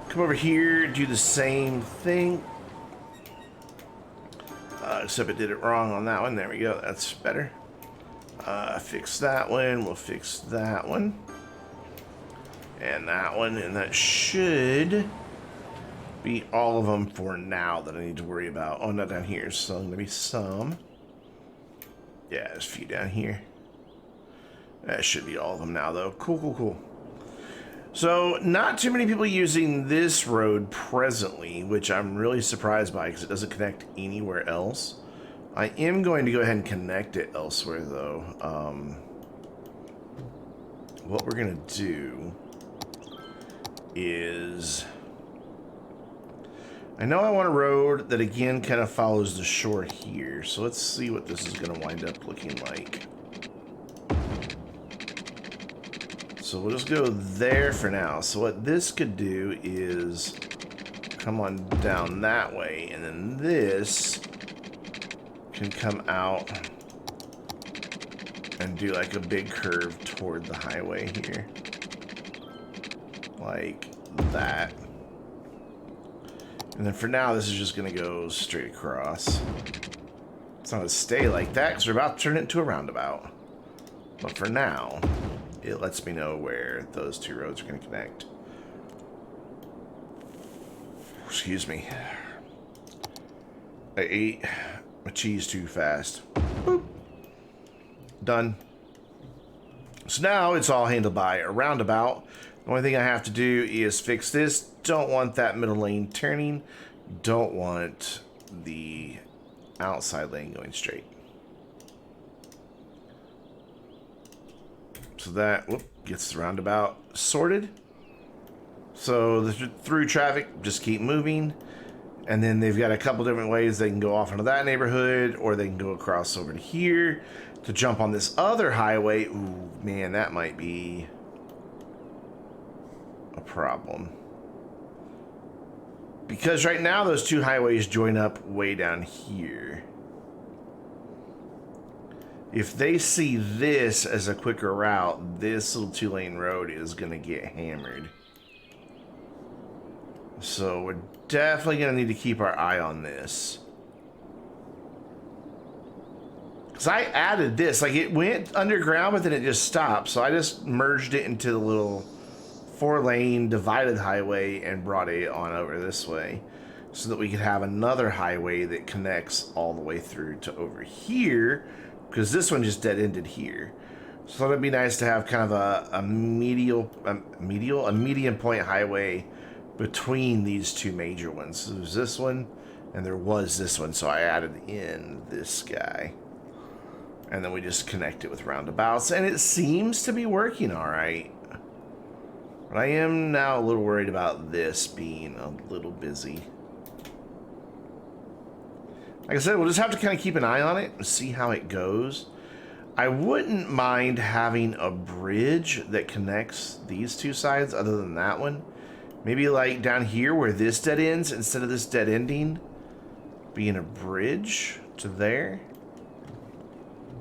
Come over here, do the same thing. Except it did it wrong on that one. There we go, that's better. Fix that one, we'll fix that one. And that one, and that should be all of them for now that I need to worry about. Oh, not down here, so maybe some. Yeah, there's a few down here. That should be all of them now, though. Cool, cool, cool. So, not too many people using this road presently, which I'm really surprised by because it doesn't connect anywhere else. I am going to go ahead and connect it elsewhere, though. What we're going to do is... I know I want a road that, again, kind of follows the shore here. So let's see what this is going to wind up looking like. So we'll just go there for now. So what this could do is come on down that way, and then this can come out and do like a big curve toward the highway here. Like that. And then for now, this is just going to go straight across. It's not going to stay like that because we're about to turn it into a roundabout. But for now, it lets me know where those two roads are going to connect. Excuse me. I ate my cheese too fast. Boop. Done. So now it's all handled by a roundabout. The only thing I have to do is fix this. Don't want that middle lane turning. Don't want the outside lane going straight. So that gets the roundabout sorted. So the through traffic just keep moving. And then they've got a couple different ways they can go off into that neighborhood, or they can go across over to here to jump on this other highway. Ooh, man, that might be a problem. Because right now those two highways join up way down here. If they see this as a quicker route, this little 2-lane road is going to get hammered. So we're definitely going to need to keep our eye on this. Because I added this. Like, it went underground, but then it just stopped. So I just merged it into the little 4-lane divided highway and brought it on over this way. So that we could have another highway that connects all the way through to over here. Because this one just dead-ended here. So it'd be nice to have kind of a medium point highway between these two major ones. So there's this one, and there was this one, so I added in this guy. And then we just connect it with roundabouts, and it seems to be working all right. But I am now a little worried about this being a little busy. Like I said, we'll just have to kind of keep an eye on it and see how it goes. I wouldn't mind having a bridge that connects these two sides other than that one. Maybe like down here where this dead ends, instead of this dead ending being a bridge to there.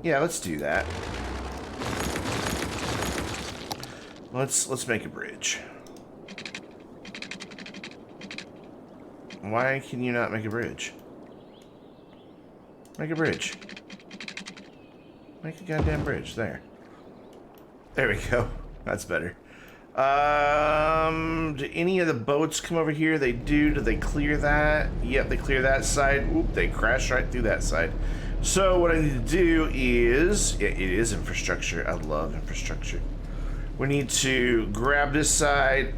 Yeah, let's do that. Let's make a bridge. Why can you not make a bridge? Make a bridge. Make a goddamn bridge. There. There we go. That's better. Do any of the boats come over here? They do. Do they clear that? Yep, they clear that side. Oop, they crash right through that side. So what I need to do is... Yeah, it is infrastructure. I love infrastructure. We need to grab this side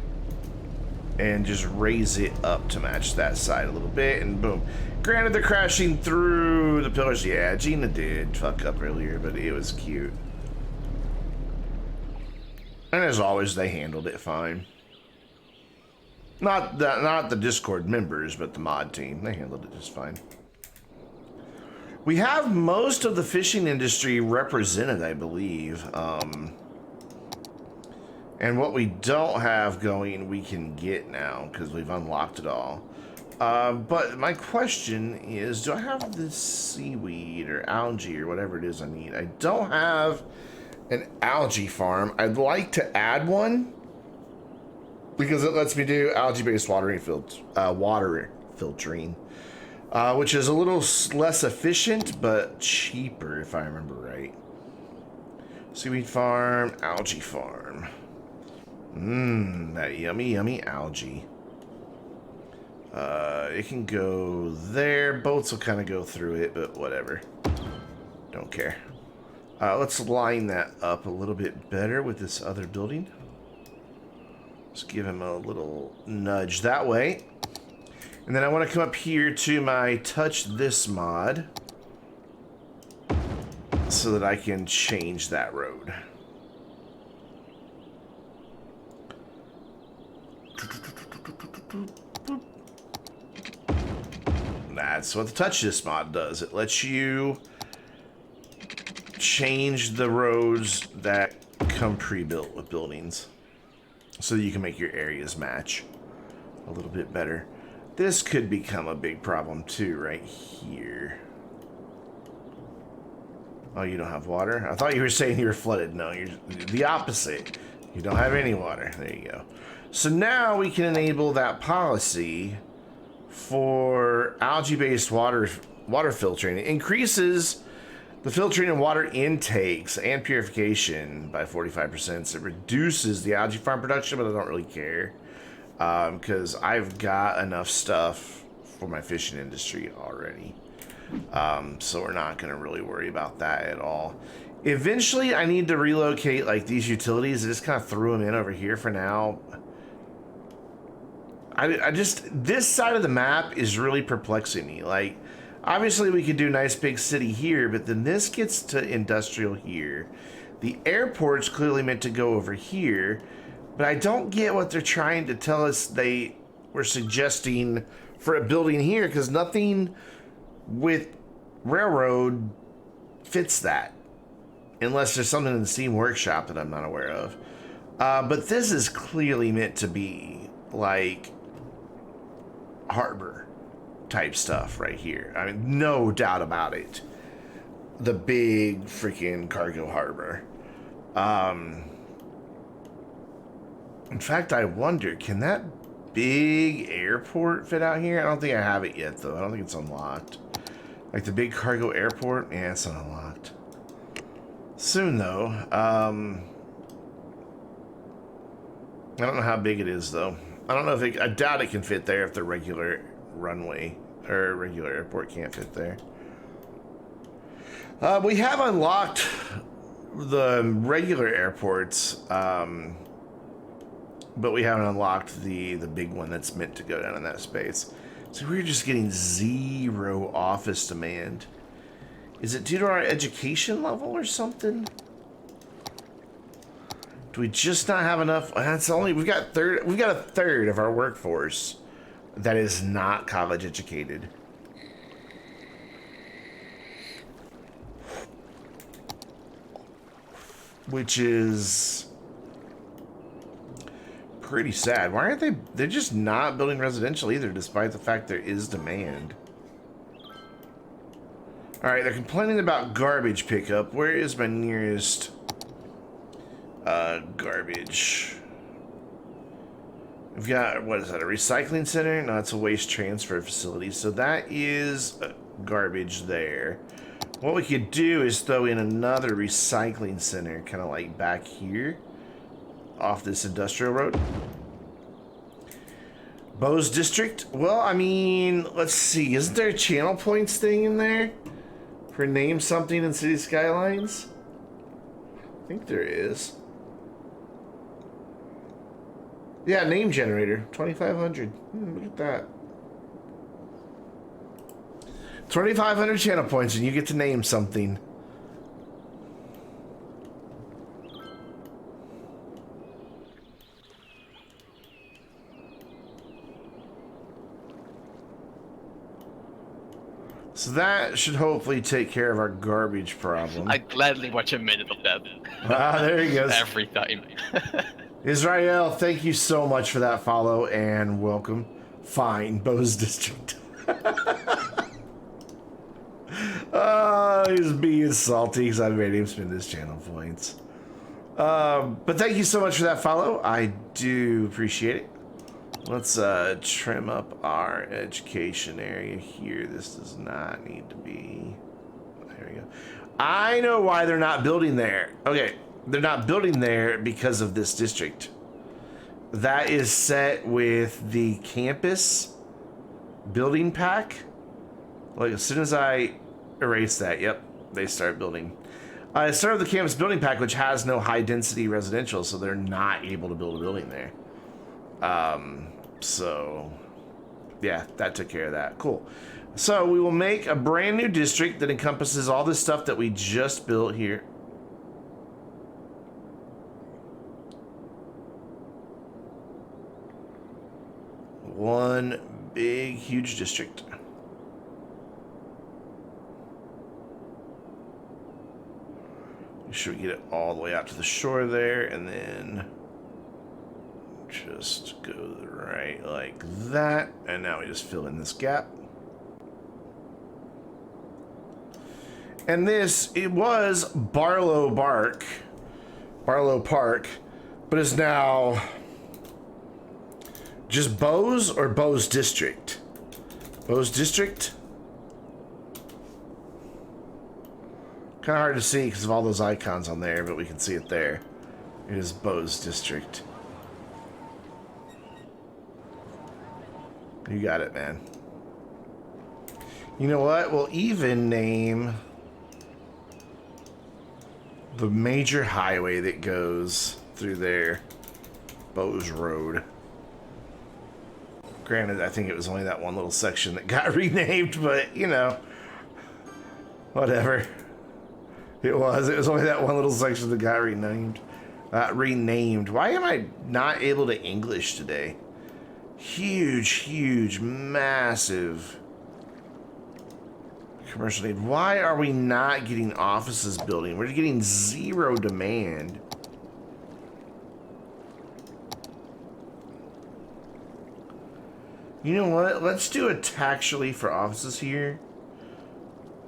and just raise it up to match that side a little bit, and boom. Granted, they're crashing through the pillars. Yeah, Gina did fuck up earlier, but it was cute. And as always, they handled it fine. Not the Discord members, but the mod team. They handled it just fine. We have most of the fishing industry represented, I believe. And what we don't have going, we can get now, because we've unlocked it all. But my question is, do I have this seaweed or algae or whatever it is I need? I don't have an algae farm. I'd like to add one because it lets me do algae-based water filtering, which is a little less efficient but cheaper, if I remember right. Seaweed farm, algae farm. That yummy, yummy algae. It can go there. Boats will kind of go through it, but whatever. Don't care. Let's line that up a little bit better with this other building. Let's give him a little nudge that way. And then I want to come up here to my touch this mod so that I can change that road. That's what the touch this mod does. It lets you change the roads that come pre-built with buildings so that you can make your areas match a little bit better. This could become a big problem too right here. Oh, you don't have water? I thought you were saying you were flooded. No, you're the opposite. You don't have any water. There you go. So now we can enable that policy for algae-based water filtering. It increases the filtering and water intakes and purification by 45%. So it reduces the algae farm production, but I don't really care because I've got enough stuff for my fishing industry already. So we're not going to really worry about that at all. Eventually, I need to relocate like these utilities. I just kind of threw them in over here for now. I just, this side of the map is really perplexing me. Like, obviously we could do nice big city here, but then this gets to industrial here. The airport's clearly meant to go over here, but I don't get what they're trying to tell us they were suggesting for a building here because nothing with railroad fits that. Unless there's something in the Steam Workshop that I'm not aware of. But this is clearly meant to be like harbor type stuff right here. I mean, no doubt about it. The big freaking cargo harbor. In fact, I wonder, can that big airport fit out here? I don't think I have it yet, though. I don't think it's unlocked. Like the big cargo airport? Yeah, it's not unlocked. Soon, though. I don't know how big it is, though. I don't know if it... I doubt it can fit there if the regular runway or regular airport can't fit there. We have unlocked the regular airports, but we haven't unlocked the big one that's meant to go down in that space. So we're just getting 0 office demand. Is it due to our education level or something? Do we just not have enough? That's only we've got a third of our workforce that is not college educated. Which is pretty sad. Why aren't they? They're just not building residential either, despite the fact there is demand. All right, they're complaining about garbage pickup. Where is my nearest garbage? We've got, what is that, a recycling center? No, it's a waste transfer facility. So that is garbage there. What we could do is throw in another recycling center, kind of like back here, off this industrial road. Bose District? Well, I mean, let's see. Isn't there a channel points thing in there? For name something in City Skylines? I think there is. Yeah, name generator. 2,500. Look at that. 2,500 channel points and you get to name something. So that should hopefully take care of our garbage problem. I'd gladly watch a minute of that. Ah, there he goes. Every time. Israel, thank you so much for that follow and welcome. Fine, Bose District. He's being salty because I made him spend his channel points. But thank you so much for that follow. I do appreciate it. Let's trim up our education area here. This does not need to be. There we go. I know why they're not building there. Okay, they're not building there because of this district. That is set with the campus building pack. Like as soon as I erase that, yep, they start building. It started with the campus building pack, which has no high density residential, so they're not able to build a building there. So yeah, that took care of that. Cool. So we will make a brand new district that encompasses all this stuff that we just built here. One big, huge district. Make sure we get it all the way out to the shore there, and then just go to the right like that. And now we just fill in this gap. And this, it was Barlow Park, but is now just Bose or Bose District? Bose District? Kind of hard to see because of all those icons on there, but we can see it there. It is Bose District. You got it, man. You know what? We'll even name the major highway that goes through there Bose Road. Granted, I think it was only that one little section that got renamed, but, you know, whatever. It was only that one little section that got renamed. Why am I not able to English today? Huge, massive commercial need. Why are we not getting offices building? We're getting zero demand. You know what? Let's do a tax relief for offices here.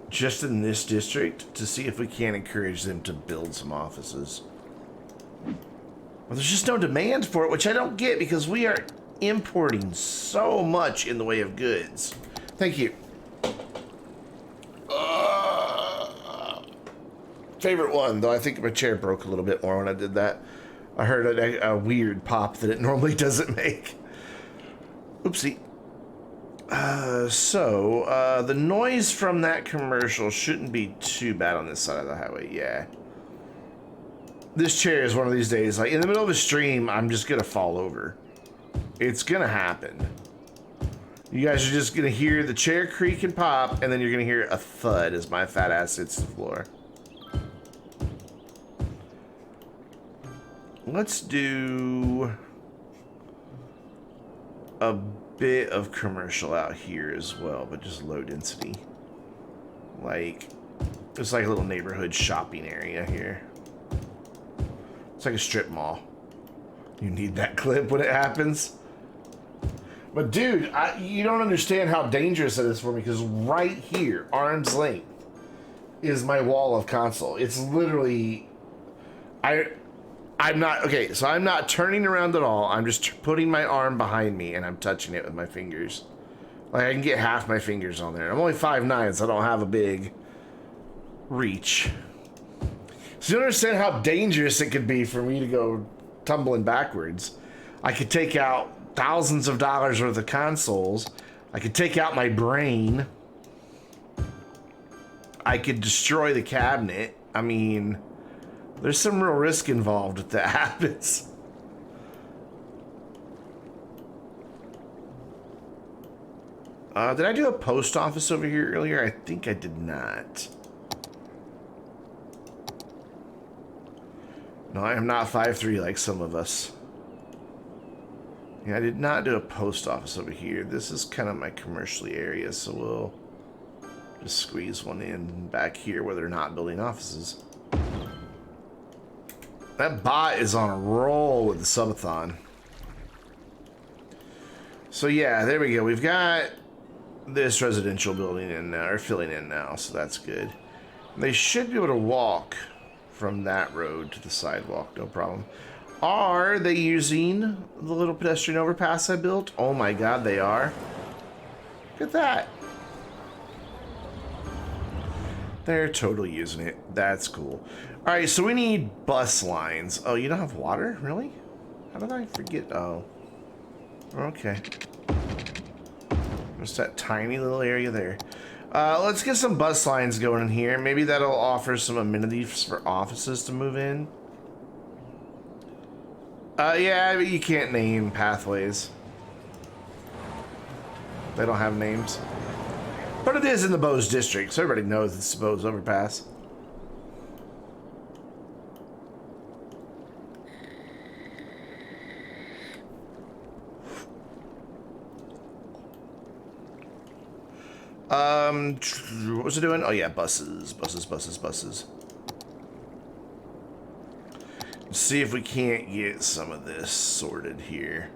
Just in this district to see if we can encourage them to build some offices. Well, there's just no demand for it, which I don't get because we are importing so much in the way of goods. Thank you. Favorite one, though I think my chair broke a little bit more when I did that. I heard a weird pop that it normally doesn't make. Oopsie. The noise from that commercial shouldn't be too bad on this side of the highway, yeah. This chair is one of these days, like in the middle of a stream, I'm just gonna fall over. It's gonna happen. You guys are just gonna hear the chair creak and pop, and then you're gonna hear a thud as my fat ass hits the floor. Let's do a bit of commercial out here as well, but just low density. Like, it's like a little neighborhood shopping area here. It's like a strip mall. You need that clip when it happens. But dude, you don't understand how dangerous it is for me, because right here, arm's length, is my wall of console. It's literally... I'm not... Okay, so I'm not turning around at all. I'm just putting my arm behind me, and I'm touching it with my fingers. Like, I can get half my fingers on there. I'm only 5'9", so I don't have a big reach. So you understand how dangerous it could be for me to go tumbling backwards. I could take out thousands of dollars worth of consoles. I could take out my brain. I could destroy the cabinet. I mean, there's some real risk involved if that happens. Did I do a post office over here earlier? I think I did not. No, I am not 5'3" like some of us. Yeah, I did not do a post office over here. This is kind of my commercially area, so we'll just squeeze one in back here where they're not building offices. That bot is on a roll with the subathon. So yeah, there we go. We've got this residential building in now, or filling in now, so that's good. They should be able to walk from that road to the sidewalk, no problem. Are they using the little pedestrian overpass I built? Oh my god, they are. Look at that. They're totally using it. That's cool. Alright, so we need bus lines. Oh, you don't have water? Really? How did I forget? Oh. Okay. Just that tiny little area there. Let's get some bus lines going in here. Maybe that'll offer some amenities for offices to move in. Yeah, but you can't name pathways. They don't have names. But it is in the Bose district, so everybody knows it's the Bose overpass. What was it doing? Oh yeah, buses. Let's see if we can't get some of this sorted here.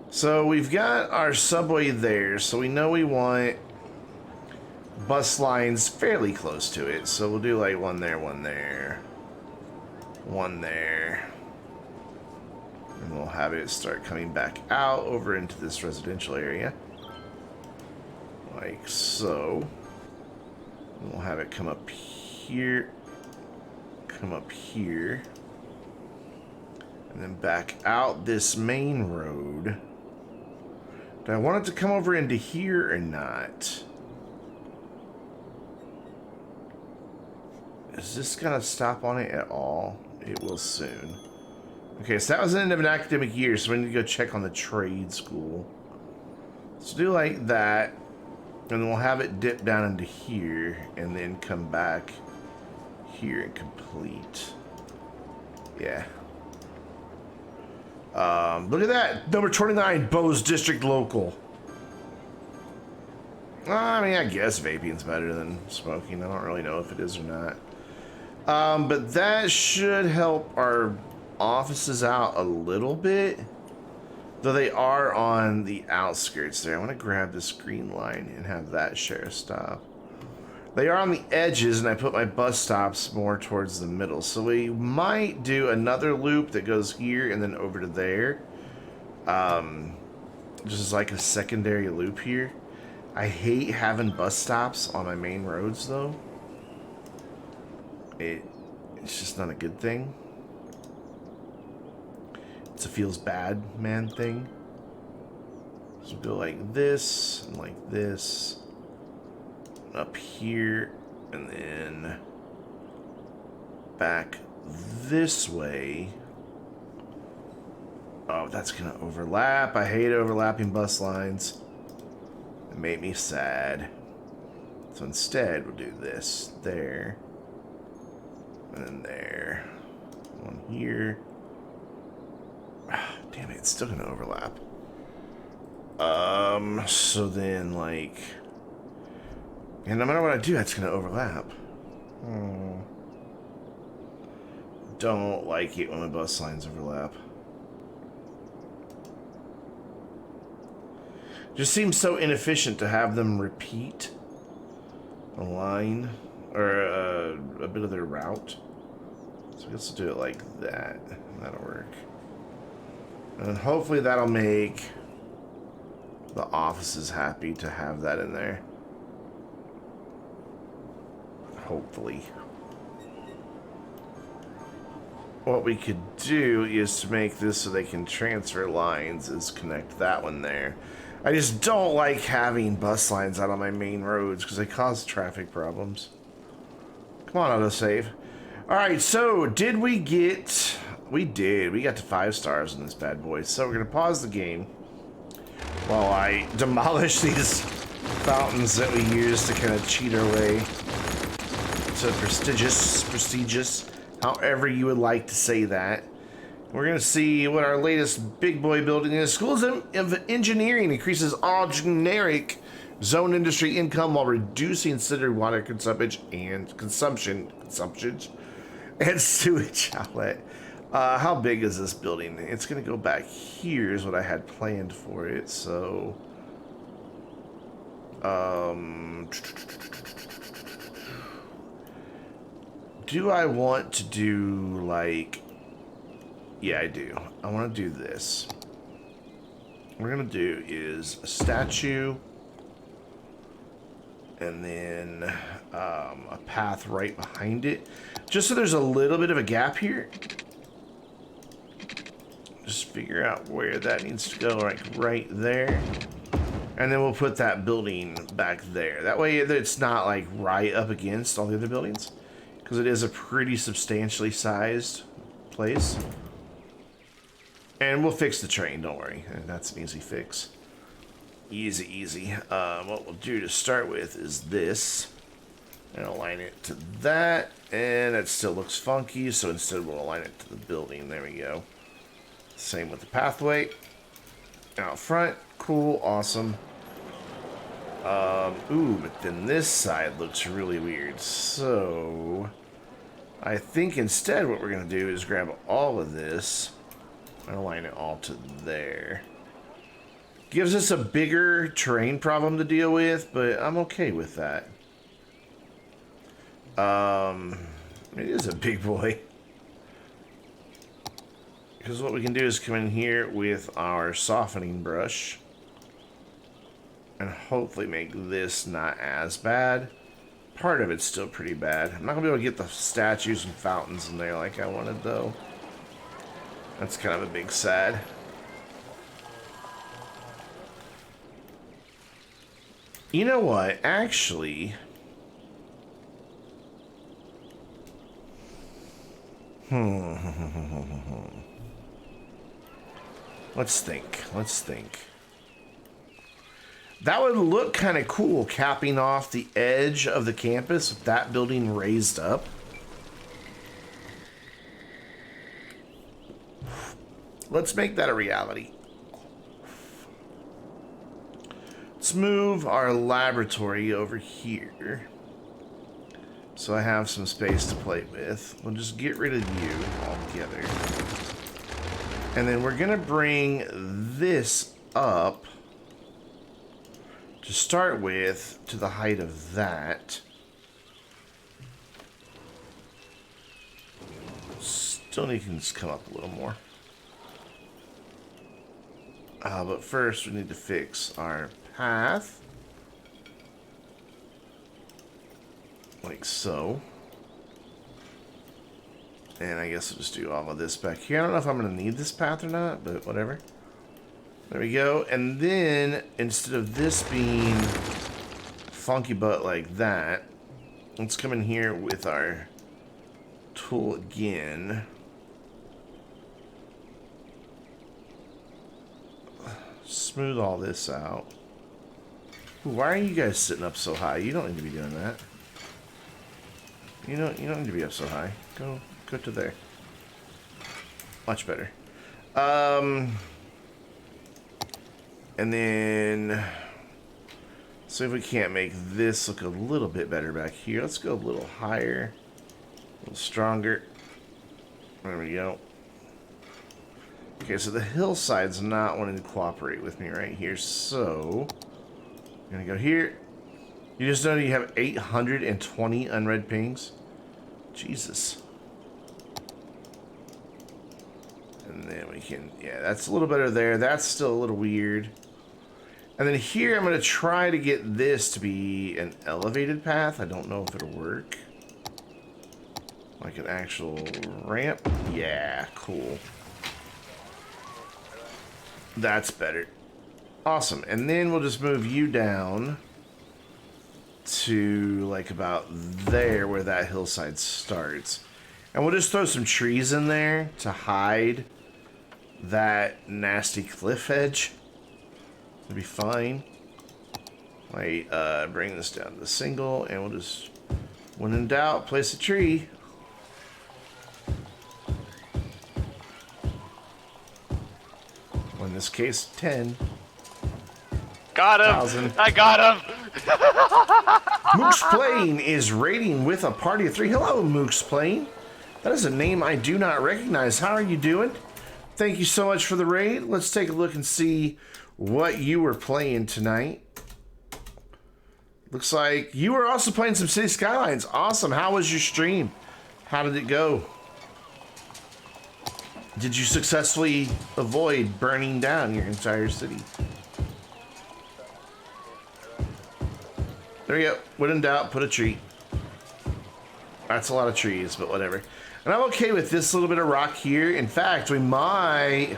So we've got our subway there, so we know we want bus lines fairly close to it. So we'll do like one there, one there, one there. And we'll have it start coming back out over into this residential area. Like so. And we'll have it come up here, come up here, and then back out this main road. Do I want it to come over into here or not? Is this gonna stop on it at all? It will soon. Okay, so that was the end of an academic year, so we need to go check on the trade school. So do like that. And then we'll have it dip down into here and then come back here and complete. Yeah. Look at that. Number 29, Bose District Local. I mean, I guess vaping's better than smoking. I don't really know if it is or not. But that should help our offices out a little bit. Though they are on the outskirts there. I want to grab this green line and have that share stop. They are on the edges, and I put my bus stops more towards the middle. So we might do another loop that goes here and then over to there. Just as like a secondary loop here. I hate having bus stops on my main roads, though. It's just not a good thing. It's a feels bad man thing. So we'll go like this and like this. Up here and then back this way. Oh, that's gonna overlap. I hate overlapping bus lines. It made me sad. So instead we'll do this there. And then there. One here. Damn it, it's still gonna overlap. So then like, and no matter what I do, that's gonna overlap. Don't like it when the bus lines overlap. Just seems so inefficient to have them repeat a line or a bit of their route. So I guess we'll do it like that. That'll work. And then hopefully that'll make the offices happy to have that in there. Hopefully. What we could do is to make this so they can transfer lines is connect that one there. I just don't like having bus lines out on my main roads because they cause traffic problems. Come on, autosave. Alright, so did we get... We did. We got to 5 stars in this bad boy. So we're going to pause the game while I demolish these fountains that we use to kind of cheat our way to prestigious, however you would like to say that. We're going to see what our latest big boy building is. Schools of Engineering increases all generic zone industry income while reducing city water consumption and sewage outlet. How big is this building? It's going to go back here is what I had planned for it. So, do I want to do like, yeah, I do. I want to do this. What we're going to do is a statue and then a path right behind it. Just so there's a little bit of a gap here. Just figure out where that needs to go, like right there. And then we'll put that building back there. That way it's not like right up against all the other buildings. Because it is a pretty substantially sized place. And we'll fix the train, don't worry. That's an easy fix. Easy, easy. What we'll do to start with is this. And align it to that. And it still looks funky, so instead we'll align it to the building. There we go. Same with the pathway. Out front. Cool, awesome. Ooh, but then this side looks really weird. So, I think instead what we're going to do is grab all of this and align it all to there. Gives us a bigger terrain problem to deal with, but I'm okay with that. It is a big boy. Because what we can do is come in here with our softening brush and hopefully make this not as bad. Part of it's still pretty bad. I'm not going to be able to get the statues and fountains in there like I wanted, though. That's kind of a big sad. You know what? Actually... Let's think. Let's think. That would look kind of cool, capping off the edge of the campus with that building raised up. let's make that a reality. Let's move our laboratory over here. So I have some space to play with. We'll just get rid of you altogether. And then we're gonna bring this up to start with to the height of that. Still need to just come up a little more. But first we need to fix our path. Like so. And I guess I'll just do all of this back here. I don't know if I'm going to need this path or not, but whatever. There we go. And then, instead of this being funky butt like that, let's come in here with our tool again. Smooth all this out. Ooh, why are you guys sitting up so high? You don't need to be doing that. You don't need to be up so high. Go to there. Much better. And then see if we can't make this look a little bit better back here. Let's go a little higher, a little stronger. There we go. Okay, so the hillside's not wanting to cooperate with me right here, so I'm gonna go here. You just know you have 820 unread pings. Jesus. And then we can, yeah, that's a little better there. That's still a little weird. And then here, I'm going to try to get this to be an elevated path. I don't know if it'll work. Like an actual ramp. Yeah, cool. That's better. Awesome. And then we'll just move you down to like about there where that hillside starts. And we'll just throw some trees in there to hide that nasty cliff edge. It'll be fine. Wait, bring this down to single, and we'll just, when in doubt, place a tree. Well, in this case, 10. Got him! 1,000. I got him! Mook's Plane is raiding with a party of 3. Hello, Mook's Plane. That is a name I do not recognize. How are you doing? Thank you so much for the raid. Let's take a look and see what you were playing tonight. Looks like you were also playing some City Skylines. Awesome. How was your stream? How did it go? Did you successfully avoid burning down your entire city? There you go. When in doubt, put a tree. That's a lot of trees, but whatever. And I'm okay with this little bit of rock here. In fact, we might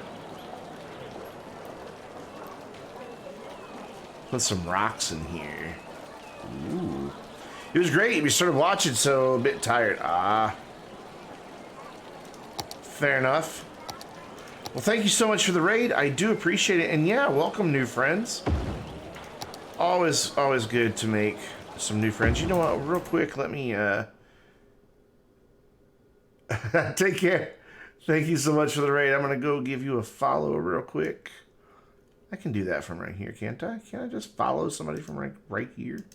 put some rocks in here. Ooh. It was great. We started watching, so a bit tired. Fair enough. Well, thank you so much for the raid. I do appreciate it. And yeah, welcome, new friends. Always good to make some new friends. You know what? Real quick, let me take care. Thank you so much for the raid. I'm gonna go give you a follow real quick. I can do that from right here, can't I? Can I just follow somebody from right here?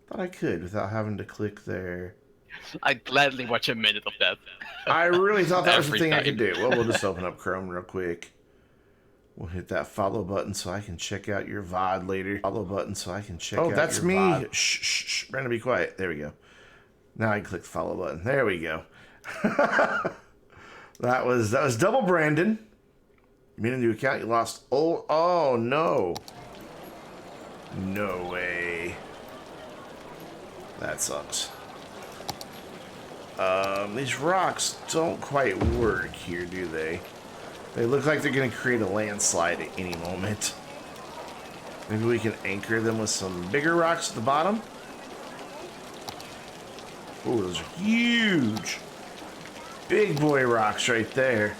Thought I could without having to click there. I'd gladly watch a minute of that. I really thought that was the Every thing I time. could do. Well, we'll just open up Chrome real quick. We'll hit that follow button so I can check out your VOD later. Follow button so I can check out your VOD. Oh, that's me. VOD. Shh. Brandon, be quiet. There we go. Now I can click the follow button. There we go. that was double Brandon. You made a new account. You lost. Oh no. No way. That sucks. These rocks don't quite work here, do they? They look like they're going to create a landslide at any moment. Maybe we can anchor them with some bigger rocks at the bottom. Oh, those are huge. Big boy rocks right there.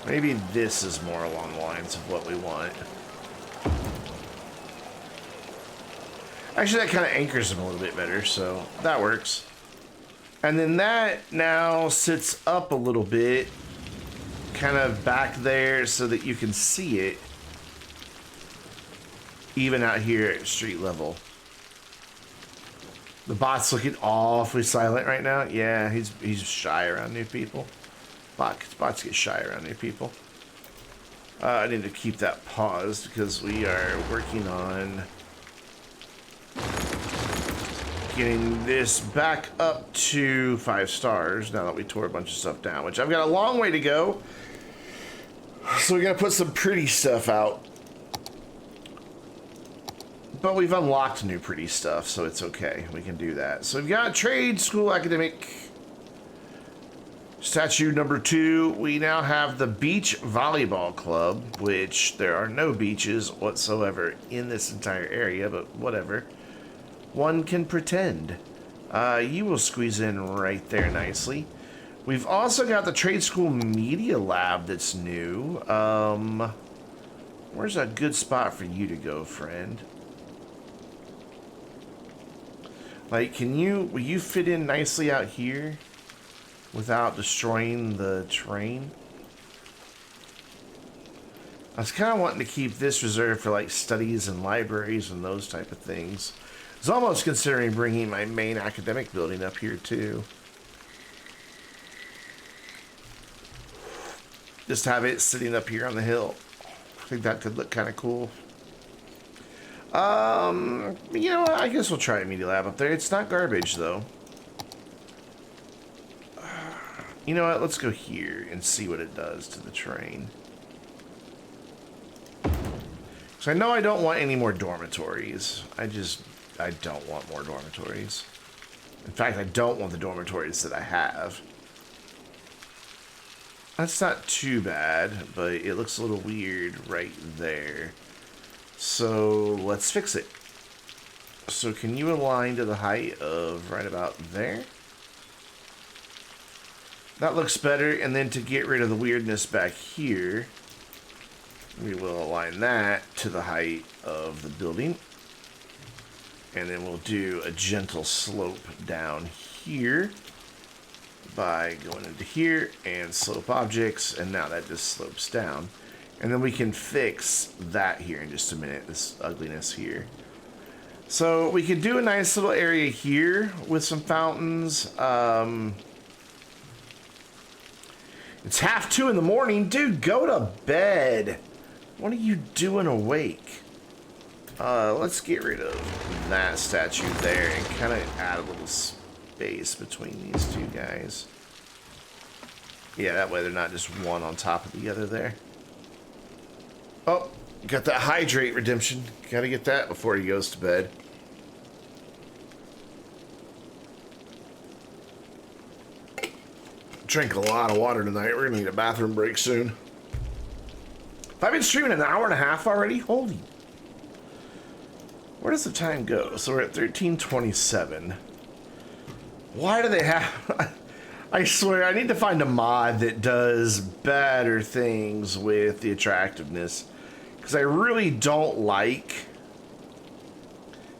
Maybe this is more along the lines of what we want. Actually, that kind of anchors them a little bit better, so that works. And then that now sits up a little bit, kind of back there so that you can see it, even out here at street level. The bot's looking awfully silent right now. Yeah, he's shy around new people. Bots get shy around new people. I need to keep that paused because we are working on getting this back up to 5 stars now that we tore a bunch of stuff down, which I've got a long way to go. So we gotta put some pretty stuff out. But we've unlocked new pretty stuff, so it's okay. We can do that. So we've got trade, school, academic, statue number 2. We now have the beach volleyball club, which there are no beaches whatsoever in this entire area, but whatever. One can pretend. You will squeeze in right there nicely. We've also got the trade school media lab that's new. Where's a good spot for you to go, friend? Like, will you fit in nicely out here without destroying the train? I was kind of wanting to keep this reserved for like studies and libraries and those type of things. I was almost considering bringing my main academic building up here too. Just have it sitting up here on the hill. I think that could look kind of cool. You know what? I guess we'll try a media lab up there. It's not garbage, though. You know what? Let's go here and see what it does to the train. So I know I don't want any more dormitories. I don't want more dormitories. In fact, I don't want the dormitories that I have. That's not too bad, but it looks a little weird right there. So let's fix it. So can you align to the height of right about there? That looks better. And then to get rid of the weirdness back here, we will align that to the height of the building. And then we'll do a gentle slope down here by going into here and slope objects. And now that just slopes down. And then we can fix that here in just a minute, this ugliness here. So we could do a nice little area here with some fountains. It's 1:30 in the morning. Dude, go to bed. What are you doing awake? Let's get rid of that statue there and kind of add a little space between these two guys. Yeah, that way they're not just one on top of the other there. Oh, got that hydrate redemption. Gotta get that before he goes to bed. Drink a lot of water tonight. We're gonna need a bathroom break soon. Have I been streaming an hour and a half already? Holy. Where does the time go? So we're at 13:27. Why do they have... I swear, I need to find a mod that does better things with the attractiveness. Because I really don't like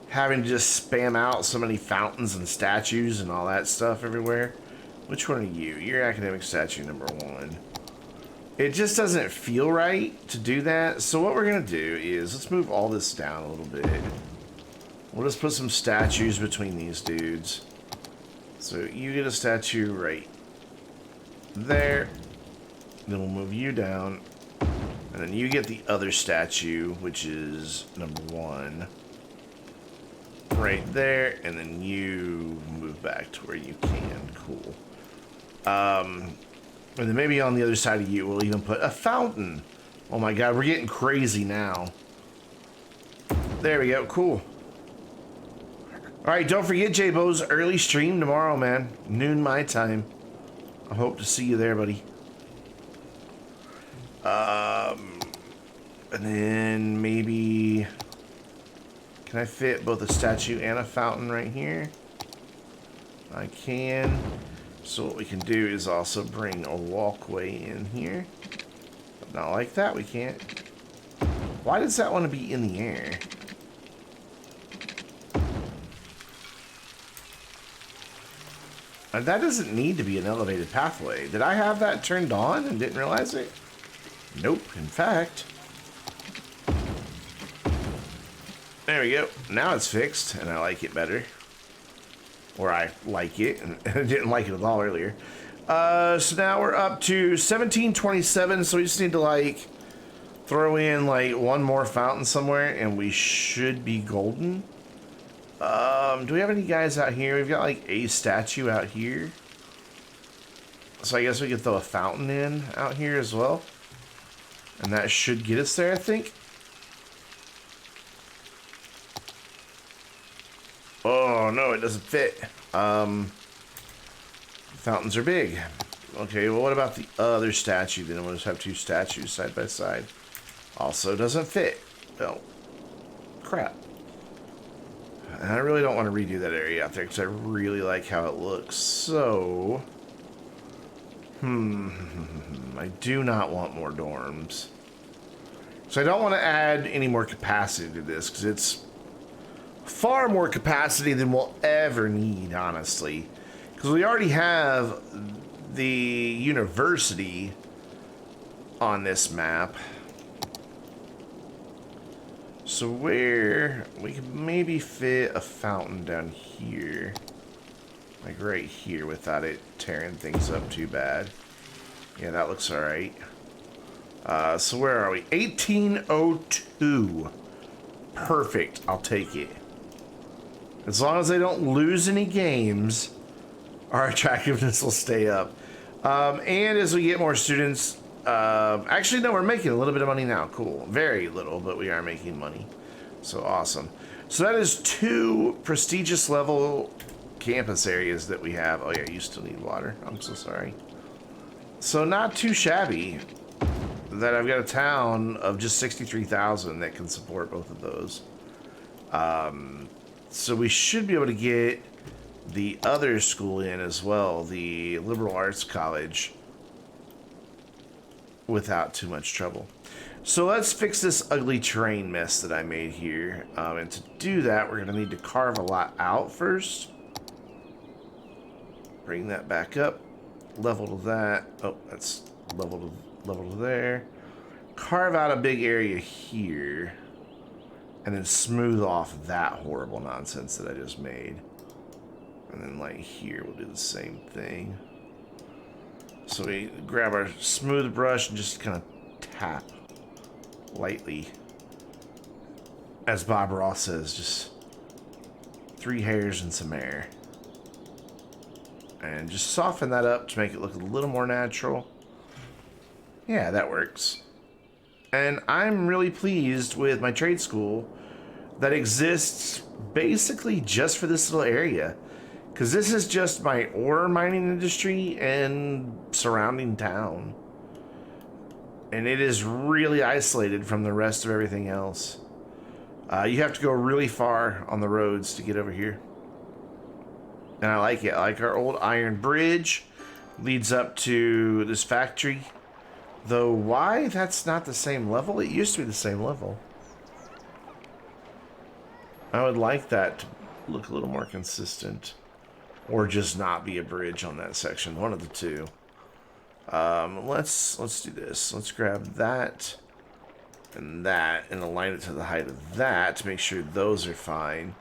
having to just spam out so many fountains and statues and all that stuff everywhere. Which one are you? You're academic statue number 1. It just doesn't feel right to do that. So what we're going to do is, let's move all this down a little bit. We'll just put some statues between these dudes. So you get a statue right there. Then we'll move you down. And then you get the other statue, which is number 1. Right there. And then you move back to where you can. Cool. And then maybe on the other side of you, we'll even put a fountain. Oh my god, we're getting crazy now. There we go. Cool. Alright, don't forget, J-Bo's early stream tomorrow, man. Noon my time. I hope to see you there, buddy. And then maybe... Can I fit both a statue and a fountain right here? I can. So what we can do is also bring a walkway in here. But not like that, we can't. Why does that want to be in the air? And that doesn't need to be an elevated pathway. Did I have that turned on and didn't realize it? Nope. In fact, there we go. Now it's fixed, and I like it better. Or I like it, and I didn't like it at all earlier. So now we're up to 1727, so we just need to, like, throw in, like, one more fountain somewhere, and we should be golden. Do we have any guys out here? We've got, like, a statue out here. So I guess we could throw a fountain in out here as well. And that should get us there, I think. Oh, no, it doesn't fit. Fountains are big. Okay, well, what about the other statue? Then we'll just have two statues side by side. Also doesn't fit. Well, crap. And I really don't want to redo that area out there because I really like how it looks. So, I do not want more dorms. So I don't want to add any more capacity to this because it's far more capacity than we'll ever need, honestly. Because we already have the university on this map. So where we could maybe fit a fountain down here. Like right here without it tearing things up too bad. Yeah, that looks alright. So where are we? 1802. Perfect. I'll take it. As long as they don't lose any games, our attractiveness will stay up. And as we get more students, actually, no, we're making a little bit of money now. Cool. Very little, but we are making money. So awesome. So that is 2 prestigious level campus areas that we have. Oh yeah, you still need water. I'm so sorry. So not too shabby that I've got a town of just 63,000 that can support both of those. So we should be able to get the other school in as well, the Liberal Arts College, without too much trouble. So let's fix this ugly terrain mess that I made here. And to do that, we're going to need to carve a lot out first. Bring that back up. Level to that. Oh, that's level to there. Carve out a big area here. And then smooth off that horrible nonsense that I just made. And then like here, we'll do the same thing. So we grab our smooth brush and just kind of tap lightly. As Bob Ross says, just 3 hairs and some air. And just soften that up to make it look a little more natural. Yeah, that works. And I'm really pleased with my trade school that exists basically just for this little area. Because this is just my ore mining industry and surrounding town. And it is really isolated from the rest of everything else. You have to go really far on the roads to get over here. And I like it. I like our old iron bridge. Leads up to this factory. Though why that's not the same level? It used to be the same level. I would like that to look a little more consistent. Or just not be a bridge on that section. One of the two. Let's do this. Let's grab that and align it to the height of that to make sure those are fine.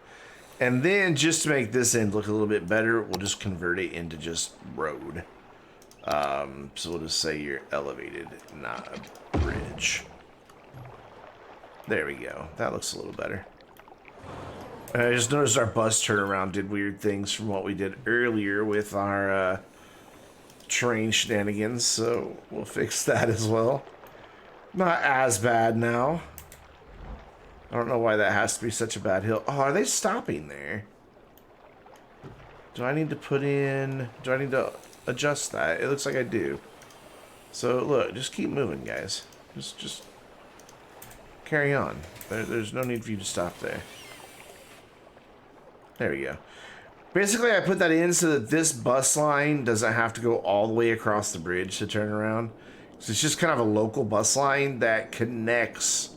And then just to make this end look a little bit better, we'll just convert it into just road. So we'll just say you're elevated, not a bridge. There we go. That looks a little better. And I just noticed our bus turnaround did weird things from what we did earlier with our train shenanigans, so we'll fix that as well. Not as bad now. I don't know why that has to be such a bad hill. Oh, are they stopping there? Do I need to adjust that? It looks like I do. So look, just keep moving, guys. Just carry on. There's no need for you to stop there. There we go. Basically, I put that in so that this bus line doesn't have to go all the way across the bridge to turn around. So it's just kind of a local bus line that connects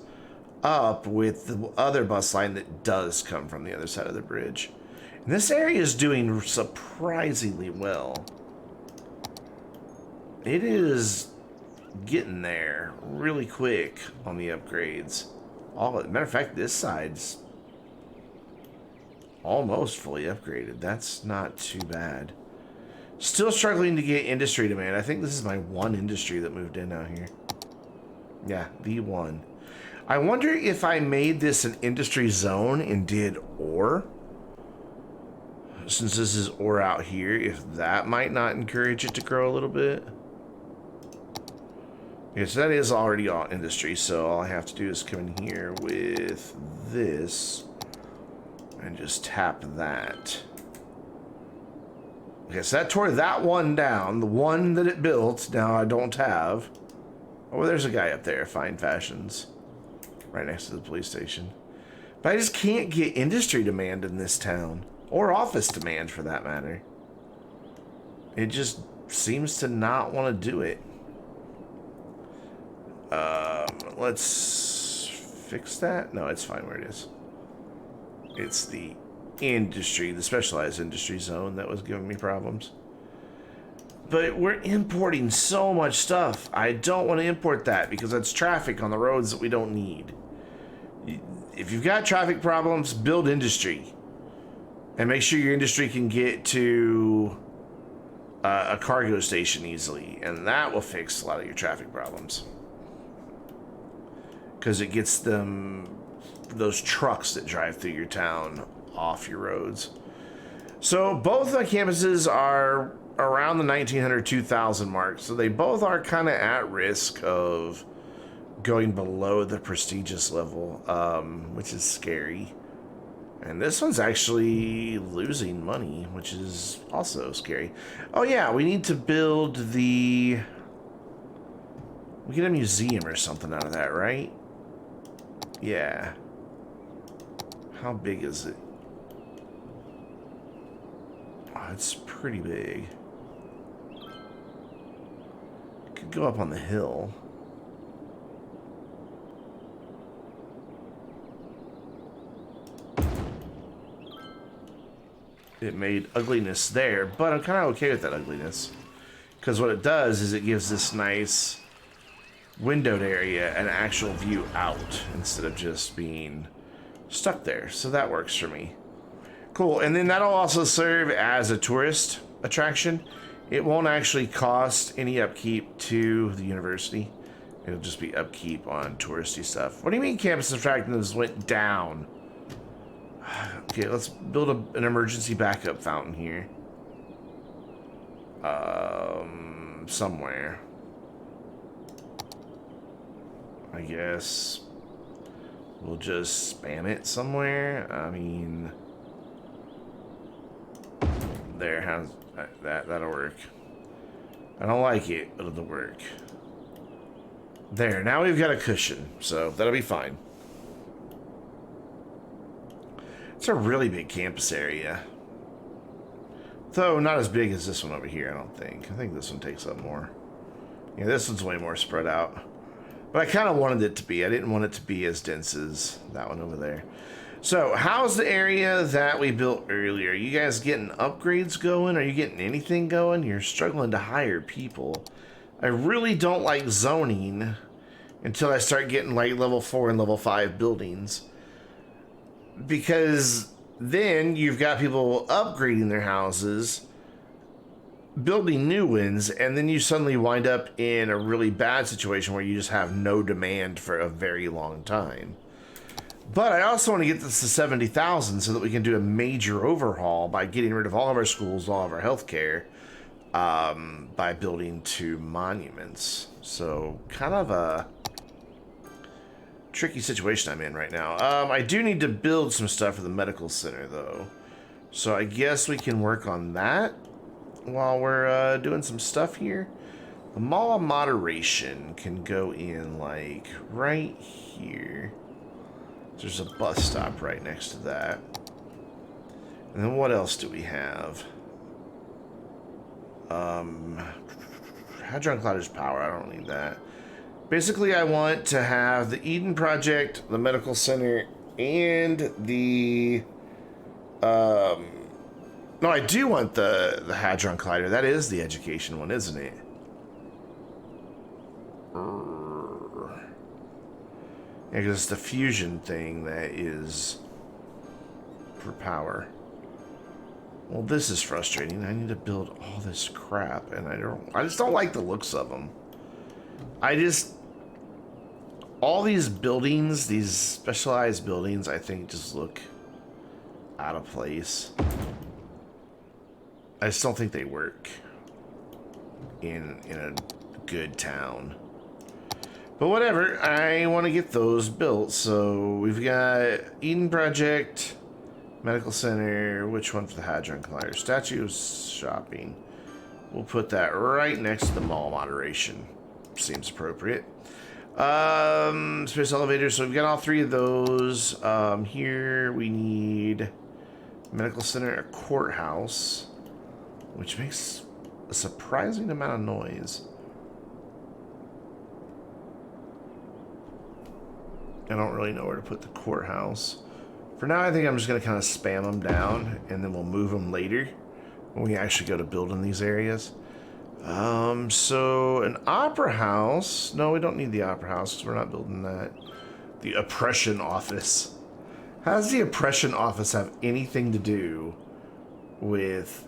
up with the other bus line that does come from the other side of the bridge. And this area is doing surprisingly well. It is getting there really quick on the upgrades. Matter of fact, this side's almost fully upgraded. That's not too bad. Still struggling to get industry demand. I think this is my one industry that moved in out here. Yeah, the one. I wonder if I made this an industry zone and did ore. Since this is ore out here, if that might not encourage it to grow a little bit. Yes, that is already all industry, so all I have to do is come in here with this and just tap that. Okay, so that tore that one down. The one that it built, now I don't have. Oh, there's a guy up there, Fine Fashions. Right next to the police station. But I just can't get industry demand in this town. Or office demand, for that matter. It just seems to not want to do it. Let's fix that. No, it's fine where it is. It's the industry, the specialized industry zone that was giving me problems. But we're importing so much stuff. I don't want to import that because that's traffic on the roads that we don't need. If you've got traffic problems, build industry. And make sure your industry can get to a cargo station easily. And that will fix a lot of your traffic problems. Because it gets those trucks that drive through your town off your roads. So both my campuses are around the 1900, 2000 mark. So they both are kind of at risk of going below the prestigious level, which is scary. And this one's actually losing money, which is also scary. Oh yeah, we need to build we get a museum or something out of that, right? Yeah. How big is it? Oh, it's pretty big. Could go up on the hill. It made ugliness there, but I'm kind of okay with that ugliness. Because what it does is it gives this nice windowed area an actual view out instead of just being stuck there. So that works for me. Cool, and then that'll also serve as a tourist attraction. It won't actually cost any upkeep to the university. It'll just be upkeep on touristy stuff. What do you mean campus attractiveness went down? Okay, let's build an emergency backup fountain here. Somewhere. I guess we'll just spam it somewhere. I mean, there, how's that'll work. I don't like it, but it'll work. There, now we've got a cushion, so that'll be fine. It's a really big campus area. Though not as big as this one over here, I don't think. I think this one takes up more. Yeah, this one's way more spread out. But I kind of wanted it to be. I didn't want it to be as dense as that one over there. So, how's the area that we built earlier? Are you guys getting upgrades going? Are you getting anything going? You're struggling to hire people. I really don't like zoning until I start getting like level 4 and level 5 buildings. Because then you've got people upgrading their houses, building new ones, and then you suddenly wind up in a really bad situation where you just have no demand for a very long time. But I also want to get this to 70,000 so that we can do a major overhaul by getting rid of all of our schools, all of our healthcare, by building 2 monuments. So kind of a tricky situation I'm in right now. I do need to build some stuff for the medical center though. So I guess we can work on that while we're doing some stuff here. The Mall of Moderation can go in like right here. There's a bus stop right next to that. And then what else do we have? Hadron Collider's power, I don't need that. Basically, I want to have the Eden Project, the medical center, and the No, I do want the Hadron Collider. That is the education one, isn't it? Yeah, because it's the fusion thing that is for power. Well, this is frustrating. I need to build all this crap, and I just don't like the looks of them. All these buildings, these specialized buildings, I think just look out of place. I just don't think they work in a good town. But whatever, I want to get those built. So we've got Eden Project, Medical Center, which one for the Hadron Collider? Statue Shopping. We'll put that right next to the mall moderation. Seems appropriate. Space elevator, so we've got all three of those. Here we need Medical Center, a courthouse, which makes a surprising amount of noise. I don't really know where to put the courthouse. For now, I think I'm just going to kind of spam them down, and then we'll move them later when we actually go to building these areas. So an opera house. No, we don't need the opera house because we're not building that. The oppression office. How does the oppression office have anything to do with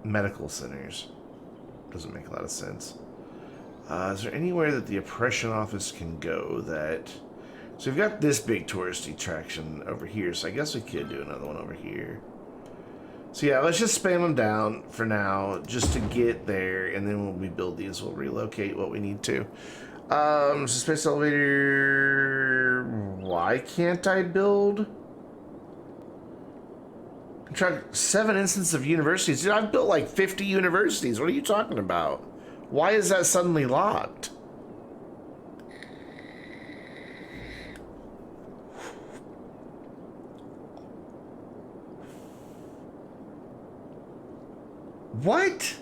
medical centers? Doesn't make a lot of sense. Is there anywhere that the oppression office can go that... So we've got this big touristy attraction over here, so I guess we could do another one over here. So yeah, let's just spam them down for now, just to get there, and then when we build these, we'll relocate what we need to. So space elevator... Why can't I build? Try 7 instances of universities. Dude, I've built like 50 universities. What are you talking about? Why is that suddenly locked? What?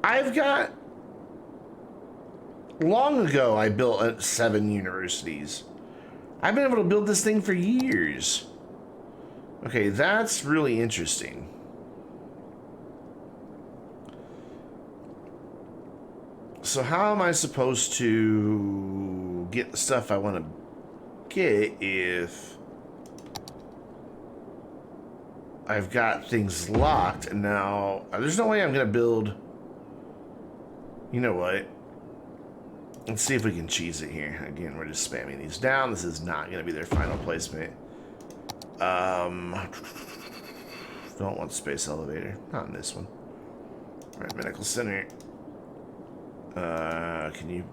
I've got... Long ago, I built 7 universities. I've been able to build this thing for years. Okay, that's really interesting. So how am I supposed to get the stuff I want to get if I've got things locked and now there's no way I'm going to build... You know what? Let's see if we can cheese it here. Again, we're just spamming these down. This is not going to be their final placement. Don't want space elevator. Not in this one. All right, medical center. Can you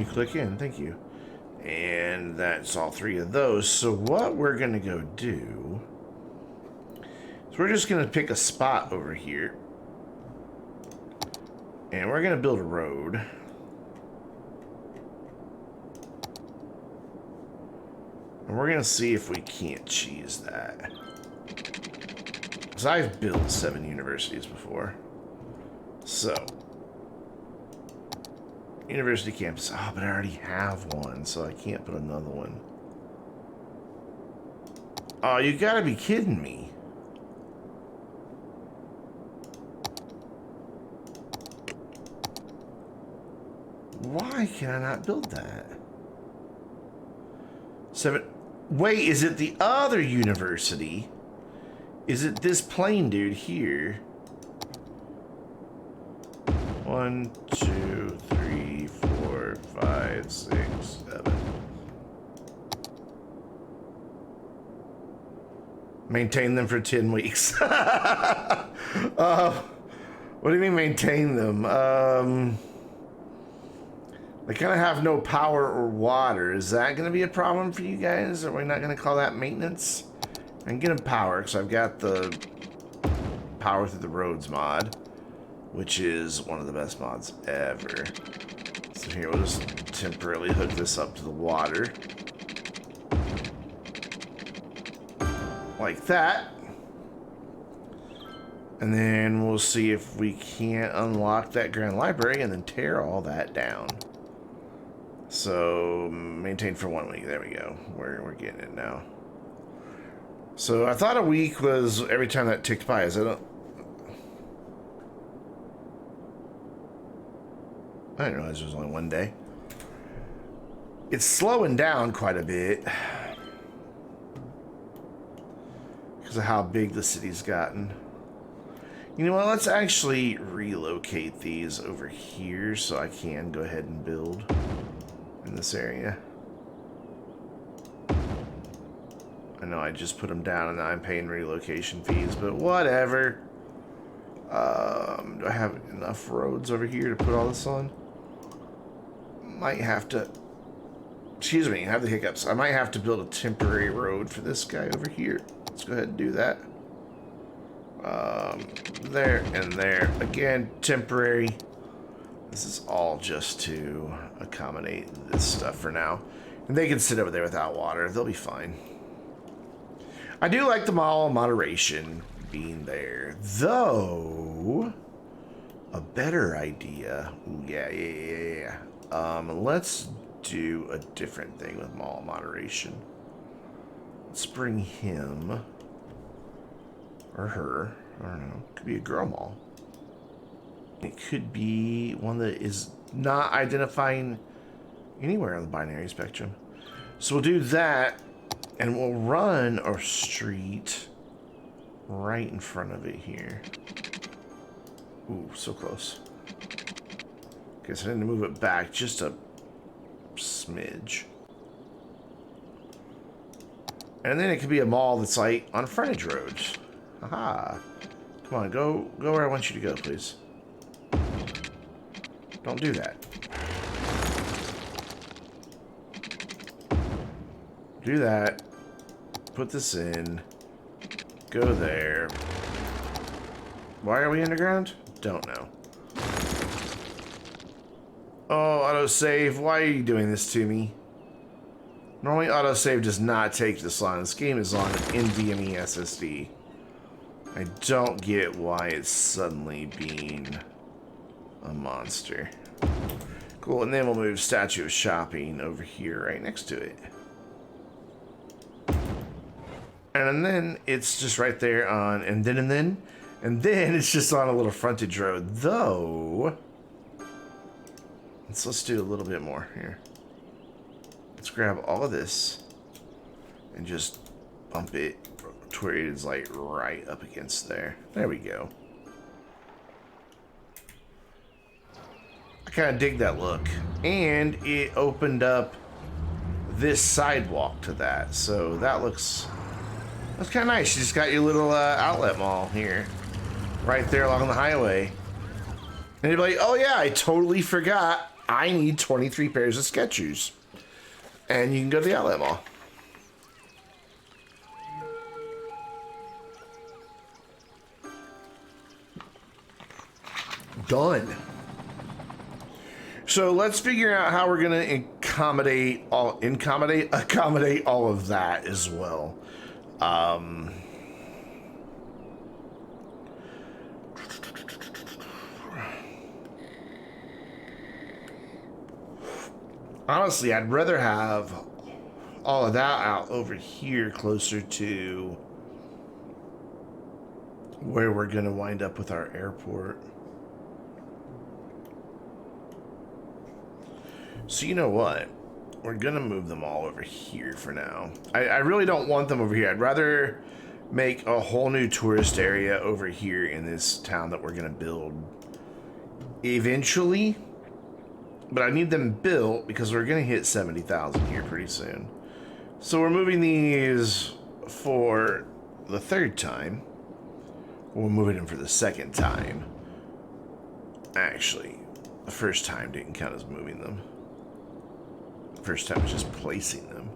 click in? Thank you. And that's all 3 of those. So what we're gonna go do is we're just gonna pick a spot over here, and we're gonna build a road. And we're gonna see if we can't cheese that. Because I've built 7 universities before. So University campus. Oh, but I already have one, so I can't put another one. Oh, you gotta be kidding me. Why can I not build that? 7. Wait, is it the other university? Is it this plane dude here? 1, 2, 3, 4, 5, 6, 7. Maintain them for 10 weeks. What do you mean maintain them? They kind of have no power or water. Is that going to be a problem for you guys? Are we not going to call that maintenance? I can get them power because I've got the power through the roads mod, which is one of the best mods ever. So here, we'll just temporarily hook this up to the water. Like that. And then we'll see if we can't unlock that grand library and then tear all that down. So, maintain for 1 week. There we go. We're getting it now. So, I thought a week was every time that ticked by. Is it a... I didn't realize it was only 1 day. It's slowing down quite a bit because of how big the city's gotten. You know what? Let's actually relocate these over here so I can go ahead and build in this area. I know I just put them down and now I'm paying relocation fees, but whatever. Do I have enough roads over here to put all this on? Might have to... Excuse me, I have the hiccups. I might have to build a temporary road for this guy over here. Let's go ahead and do that. There and there. Again, temporary. This is all just to accommodate this stuff for now. And they can sit over there without water. They'll be fine. I do like the mall moderation being there. Though, a better idea. Ooh, yeah. Let's do a different thing with mall moderation. Let's bring him or her. I don't know. Could be a girl mall. It could be one that is not identifying anywhere on the binary spectrum. So we'll do that, and we'll run our street right in front of it here. Ooh, so close. Guess I need to move it back just a smidge. And then it could be a mall that's like on frontage roads. Aha. Come on, go where I want you to go, please. Don't do that. Do that. Put this in. Go there. Why are we underground? Don't know. Oh, autosave. Why are you doing this to me? Normally, autosave does not take this long. This game is on an NVMe SSD. I don't get why it's suddenly being a monster. Cool, and then we'll move Statue of Shopping over here right next to it. And then it's just right there on, and then it's just on a little frontage road, though. Let's do a little bit more here. Let's grab all of this and just bump it to where it is like right up against there. There we go. I kind of dig that look. And it opened up this sidewalk to that. So that's kind of nice. You just got your little outlet mall here. Right there along the highway. And you'd be like, oh yeah, I totally forgot. I need 23 pairs of Skechers. And you can go to the outlet mall. Done. So let's figure out how we're gonna accommodate all of that as well. Honestly, I'd rather have all of that out over here closer to where we're gonna wind up with our airport. So you know what? We're gonna move them all over here for now. I really don't want them over here. I'd rather make a whole new tourist area over here in this town that we're gonna build eventually. But I need them built because we're gonna hit 70,000 here pretty soon. So we're moving these for the third time. We're moving them for the second time. Actually, the first time didn't count as moving them. First time was just placing them.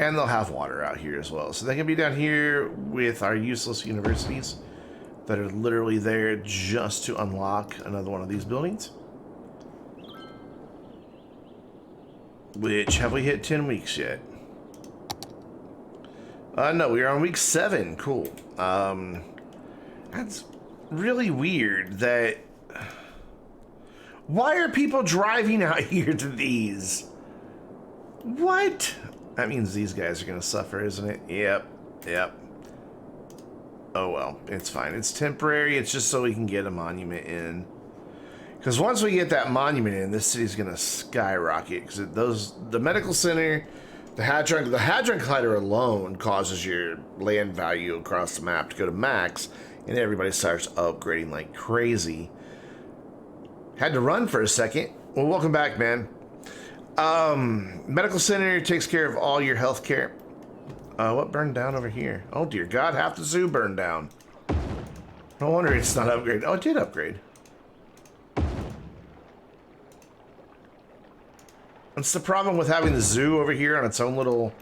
And they'll have water out here as well. So they can be down here with our useless universities that are literally there just to unlock another one of these buildings. Which, have we hit 10 weeks yet? No, we are on week 7. Cool. That's really weird that Why are people driving out here to these? What? That means these guys are going to suffer, isn't it? Yep. Yep. Oh, well. It's fine. It's temporary. It's just so we can get a monument in. Because once we get that monument in, this city's going to skyrocket. Because the medical center, the Hadron Collider alone causes your land value across the map to go to max. And everybody starts upgrading like crazy. Had to run for a second. Well, welcome back, man. Medical center takes care of all your health care. What burned down over here? Oh, dear God, half the zoo burned down. No wonder it's not upgraded. Oh, it did upgrade. That's the problem with having the zoo over here on its own little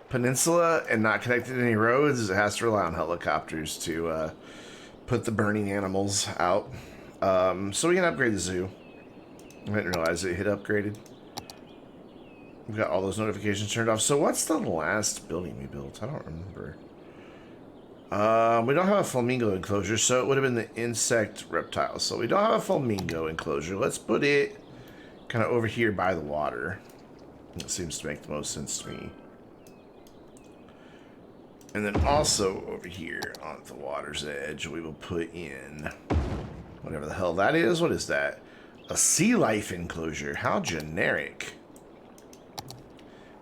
peninsula and not connected to any roads, is it has to rely on helicopters to put the burning animals out. So we can upgrade the zoo. I didn't realize it hit upgraded. We've got all those notifications turned off. So what's the last building we built? I don't remember. We don't have a flamingo enclosure, so it would have been the insect reptile. So we don't have a flamingo enclosure. Let's put it kind of over here by the water. It seems to make the most sense to me. And then also over here on the water's edge, we will put in whatever the hell that is. What is that? A sea life enclosure. How generic.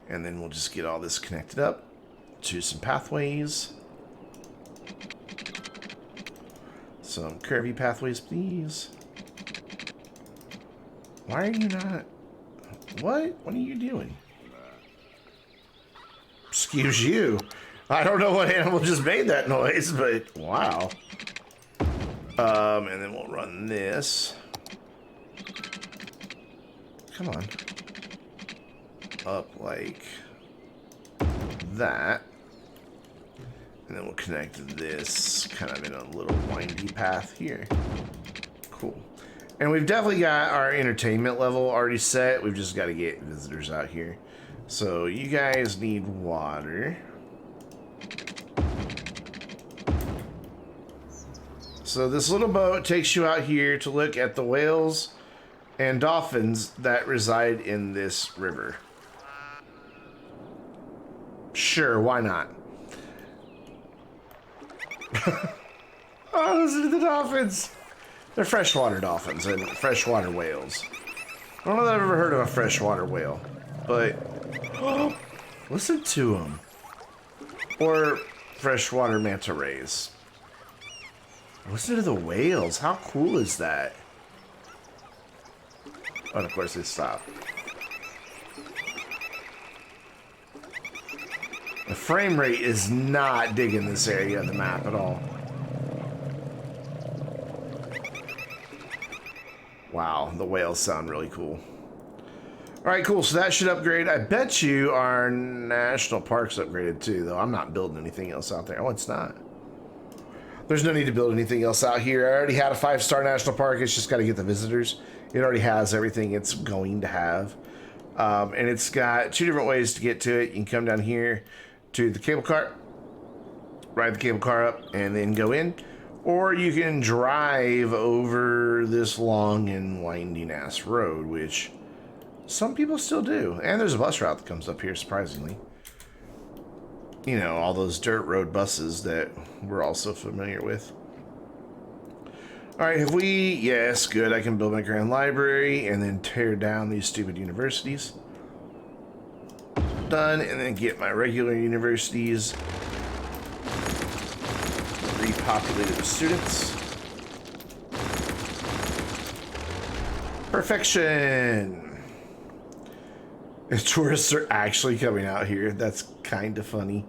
And then we'll just get all this connected up to some pathways. Some curvy pathways, please. Why are you not... What? What are you doing? Excuse you. I don't know what animal just made that noise, but wow. And then we'll run this. Come on. Up like that. And then we'll connect this kind of in a little windy path here. Cool. And we've definitely got our entertainment level already set. We've just got to get visitors out here. So you guys need water. So this little boat takes you out here to look at the whales and dolphins that reside in this river. Sure, why not? Oh, listen to the dolphins. They're freshwater dolphins and freshwater whales. I don't know that I've ever heard of a freshwater whale, but oh, listen to them. Or freshwater manta rays. Listen to the whales. How cool is that? Oh, and of course they stop. The frame rate is not digging this area of the map at all. Wow, the whales sound really cool. Alright, cool. So that should upgrade. I bet you our national park's upgraded too, though. I'm not building anything else out there. Oh, it's not. There's no need to build anything else out here. I already had a 5-star national park. It's just got to get the visitors. It already has everything it's going to have. And it's got 2 different ways to get to it. You can come down here to the cable car, ride the cable car up, and then go in. Or you can drive over this long and winding ass road, which some people still do. And there's a bus route that comes up here, surprisingly. You know, all those dirt road buses that we're also familiar with. Alright, have we... Yes, good. I can build my grand library and then tear down these stupid universities. Done, and then get my regular universities repopulated with students. Perfection! The tourists are actually coming out here. That's kind of funny.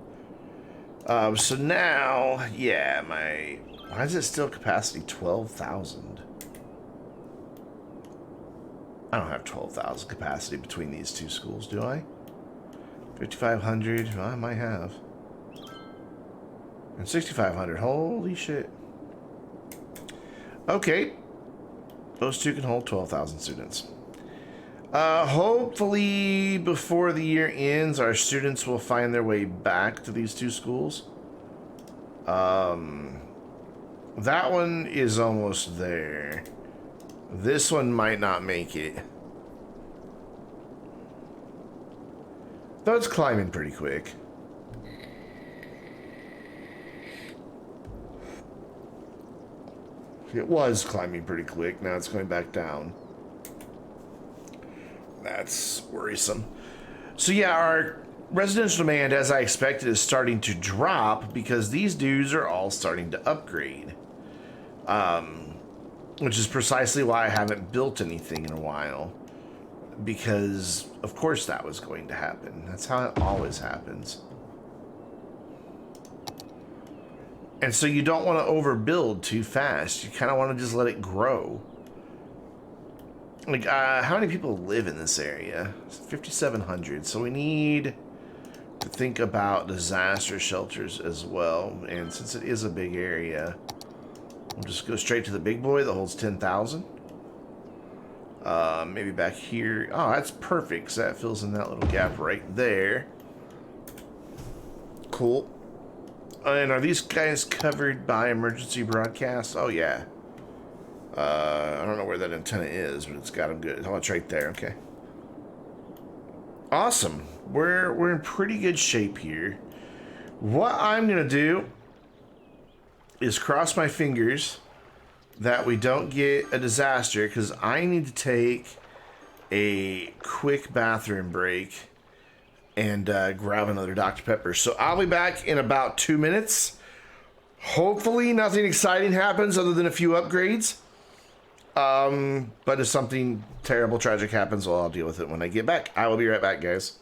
So now, yeah, why is it still capacity 12,000? I don't have 12,000 capacity between these two schools, do I? 5,500, well, I might have. And 6,500, holy shit. Okay. Those two can hold 12,000 students. Hopefully before the year ends, our students will find their way back to these two schools. That one is almost there. This one might not make it. Though it's climbing pretty quick. It was climbing pretty quick. Now it's going back down. That's worrisome. So yeah, our residential demand, as I expected, is starting to drop because these dudes are all starting to upgrade. Which is precisely why I haven't built anything in a while. Because, of course, that was going to happen. That's how it always happens. And so you don't want to overbuild too fast. You kind of want to just let it grow. Like, how many people live in this area? 5,700. So we need to think about disaster shelters as well. And since it is a big area, we'll just go straight to the big boy that holds 10,000. Maybe back here. Oh, that's perfect, because that fills in that little gap right there. Cool. And are these guys covered by emergency broadcast? Oh, yeah. I don't know where that antenna is, but it's got them good. Oh, it's right there. Okay. Awesome. We're in pretty good shape here. What I'm going to do is cross my fingers that we don't get a disaster, because I need to take a quick bathroom break and grab another Dr. Pepper. So I'll be back in about 2 minutes. Hopefully nothing exciting happens other than a few upgrades. But if something terrible, tragic happens, well, I'll deal with it when I get back. I will be right back, guys.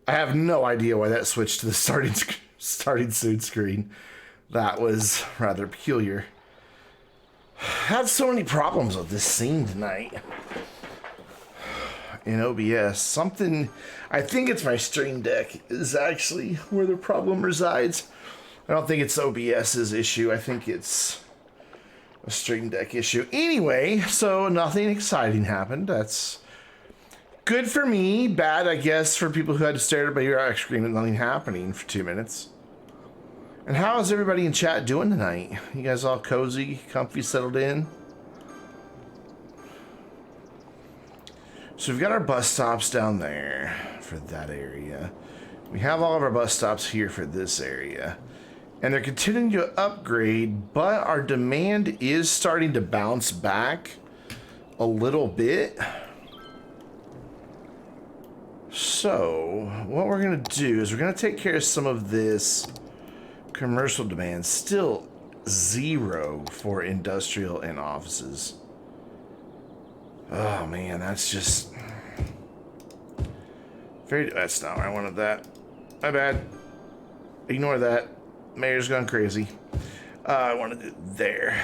I have no idea why that switched to the starting soon screen. That was rather peculiar. Had so many problems with this scene tonight. In OBS, something, I think it's my Stream Deck is actually where the problem resides. I don't think it's OBS's issue. I think it's a Stream Deck issue. Anyway, so nothing exciting happened. That's good for me. Bad, I guess, for people who had to stare at my ear screen with nothing happening for 2 minutes. And how is everybody in chat doing tonight? You guys all cozy, comfy, settled in? So we've got our bus stops down there for that area. We have all of our bus stops here for this area. And they're continuing to upgrade, but our demand is starting to bounce back a little bit. So what we're going to do is we're going to take care of some of this commercial demand. Still 0 for industrial and offices. Oh man, that's just very. That's not where I wanted that. My bad. Ignore that. Mayor's gone crazy. I wanted it there.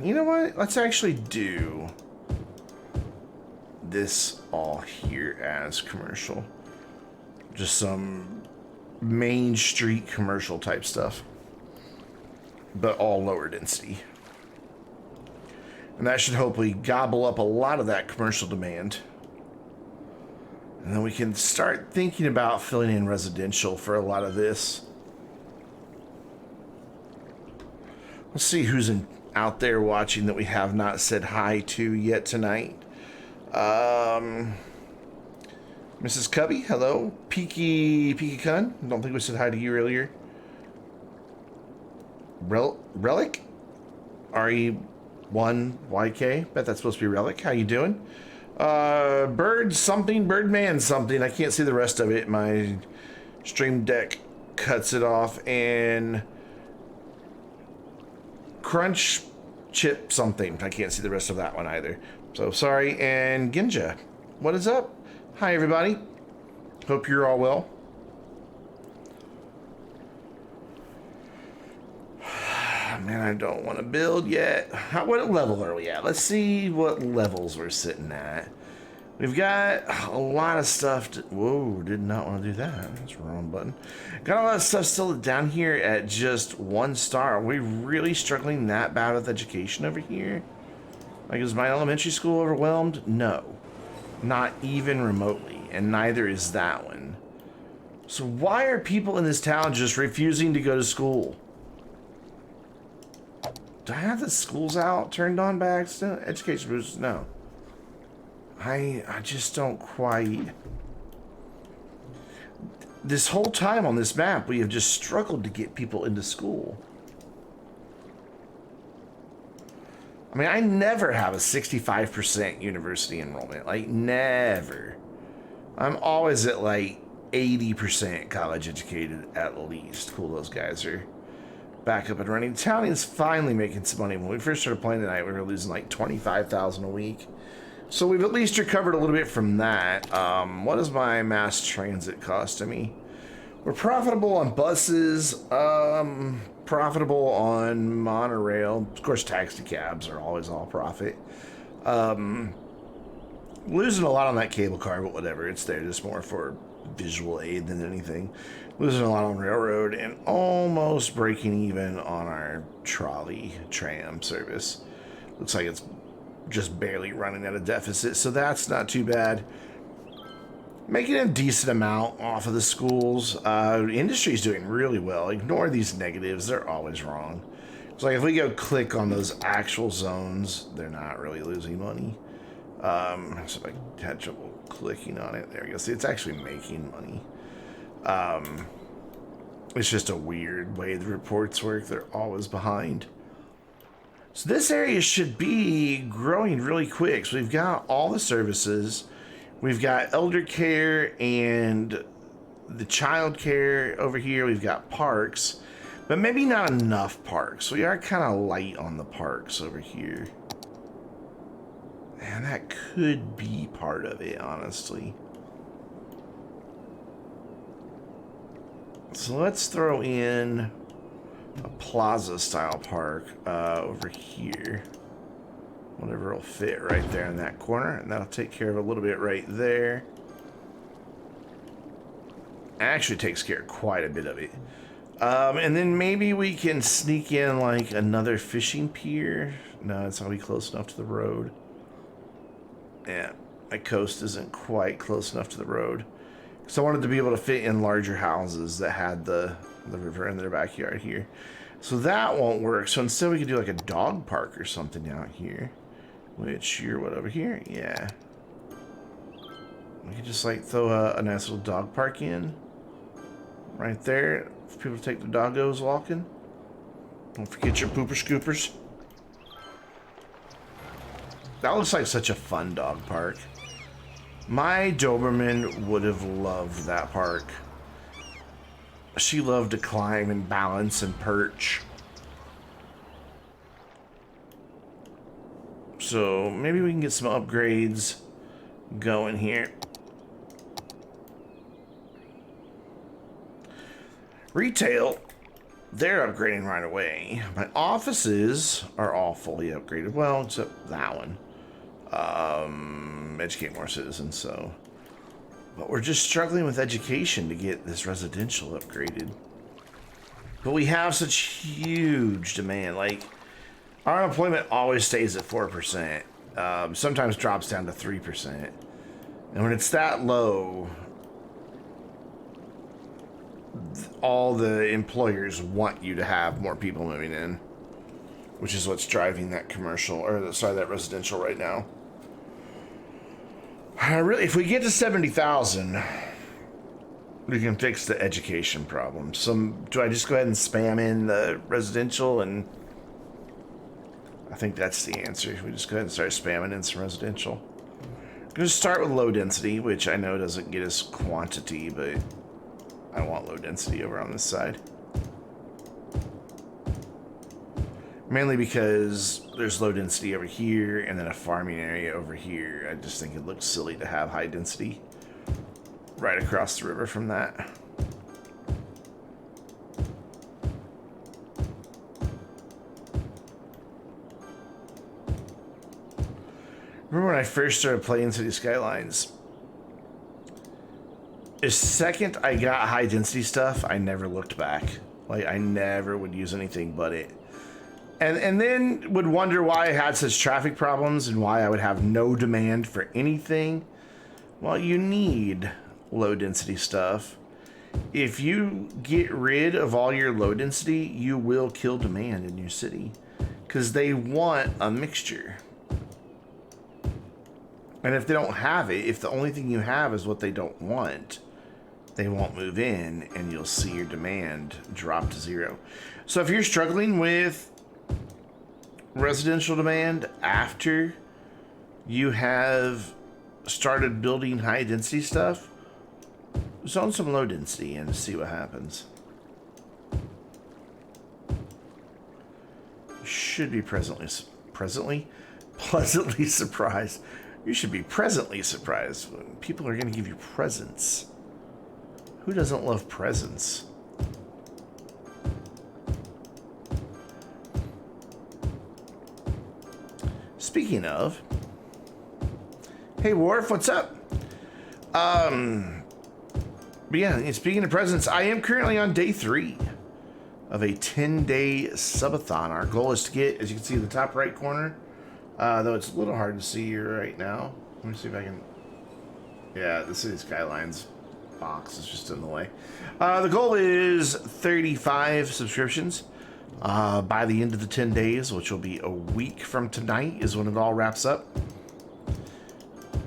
You know what? Let's actually do this all here as commercial. Just some main street commercial type stuff, but all lower density. And that should hopefully gobble up a lot of that commercial demand. And then we can start thinking about filling in residential for a lot of this. Let's see who's out there watching that we have not said hi to yet tonight. Mrs. Cubby, hello. Peaky Kun, don't think we said hi to you earlier. Relic? RE1YK, bet that's supposed to be Relic. How you doing? Birdman something. I can't see the rest of it. My Stream Deck cuts it off. And Crunch Chip something. I can't see the rest of that one either. So sorry. And Ginja, what is up? Hi everybody. Hope you're all well. Man, I don't want to build yet. What level are we at? Let's see what levels we're sitting at. We've got a lot of stuff to... Whoa, did not want to do that. That's the wrong button. Got a lot of stuff still down here at just 1 star. Are we really struggling that bad with education over here? Like, is my elementary school overwhelmed? No. Not even remotely. And neither is that one. So why are people in this town just refusing to go to school? Do I have the schools out turned on by accident? Education boost? No. I just don't quite... This whole time on this map, we have just struggled to get people into school. I mean, I never have a 65% university enrollment. Like, never. I'm always at, like, 80% college educated at least. Cool, those guys are back up and running. Town is finally making some money. When we first started playing tonight, we were losing like $25,000 a week. So we've at least recovered a little bit from that. What does my mass transit cost to me? We're profitable on buses, profitable on monorail. Of course, taxi cabs are always all profit. Losing a lot on that cable car, but whatever. It's there just more for visual aid than anything. Losing a lot on railroad and almost breaking even on our trolley tram service. Looks like it's just barely running at a deficit, so that's not too bad. Making a decent amount off of the schools. Industry's doing really well. Ignore these negatives, they're always wrong. It's like if we go click on those actual zones, they're not really losing money. So if I had trouble clicking on it, there you go. See, it's actually making money. It's just a weird way the reports work. They're always behind. So this area should be growing really quick. So we've got all the services. We've got elder care and the child care over here. We've got parks, but maybe not enough parks. We are kind of light on the parks over here. And that could be part of it, honestly. So let's throw in a plaza style park over here. Whatever will fit right there in that corner. And that'll take care of a little bit right there. Actually takes care of quite a bit of it. And then maybe we can sneak in like another fishing pier. No, it's already close enough to the road. Yeah, my coast isn't quite close enough to the road. So I wanted to be able to fit in larger houses that had the river in their backyard here. So that won't work. So instead we could do like a dog park or something out here. Which, you're what, over here? Yeah. We could just like throw a nice little dog park in. Right there. For people to take their doggos walking. Don't forget your pooper scoopers. That looks like such a fun dog park. My Doberman would have loved that park. She loved to climb and balance and perch. So maybe we can get some upgrades going here. Retail, they're upgrading right away. My offices are all fully upgraded. Well, except that one. Educate more citizens, so. But we're just struggling with education to get this residential upgraded. But we have such huge demand. Like, our unemployment always stays at 4%. Sometimes drops down to 3%. And when it's that low, all the employers want you to have more people moving in, which is what's driving that commercial, or sorry, that residential right now. Really, if we get to 70,000, we can fix the education problem. Do I just go ahead and spam in the residential? And I think that's the answer. We just go ahead and start spamming in some residential. I'm going to start with low density, which I know doesn't get us quantity, but I want low density over on this side. Mainly because there's low density over here and then a farming area over here. I just think it looks silly to have high density right across the river from that. Remember when I first started playing City Skylines? The second I got high density stuff, I never looked back. Like, I never would use anything but it. And then would wonder why I had such traffic problems and why I would have no demand for anything. Well, you need low density stuff. If you get rid of all your low density, you will kill demand in your city. Because they want a mixture. And if they don't have it, if the only thing you have is what they don't want, they won't move in and you'll see your demand drop to zero. So if you're struggling with residential demand after you have started building high density stuff, zone some low density and see what happens. You should be pleasantly surprised. You should be presently surprised when people are going to give you presents. Who doesn't love presents? Speaking of, hey Worf, what's up? But yeah, speaking of presents, I am currently on day 3 of a 10-day subathon. Our goal is to get, as you can see in the top right corner, though it's a little hard to see right now. Let me see if I can. Yeah, the City Skylines box is just in the way. The goal is 35 subscriptions. By the end of the 10 days, which will be a week from tonight, is when it all wraps up.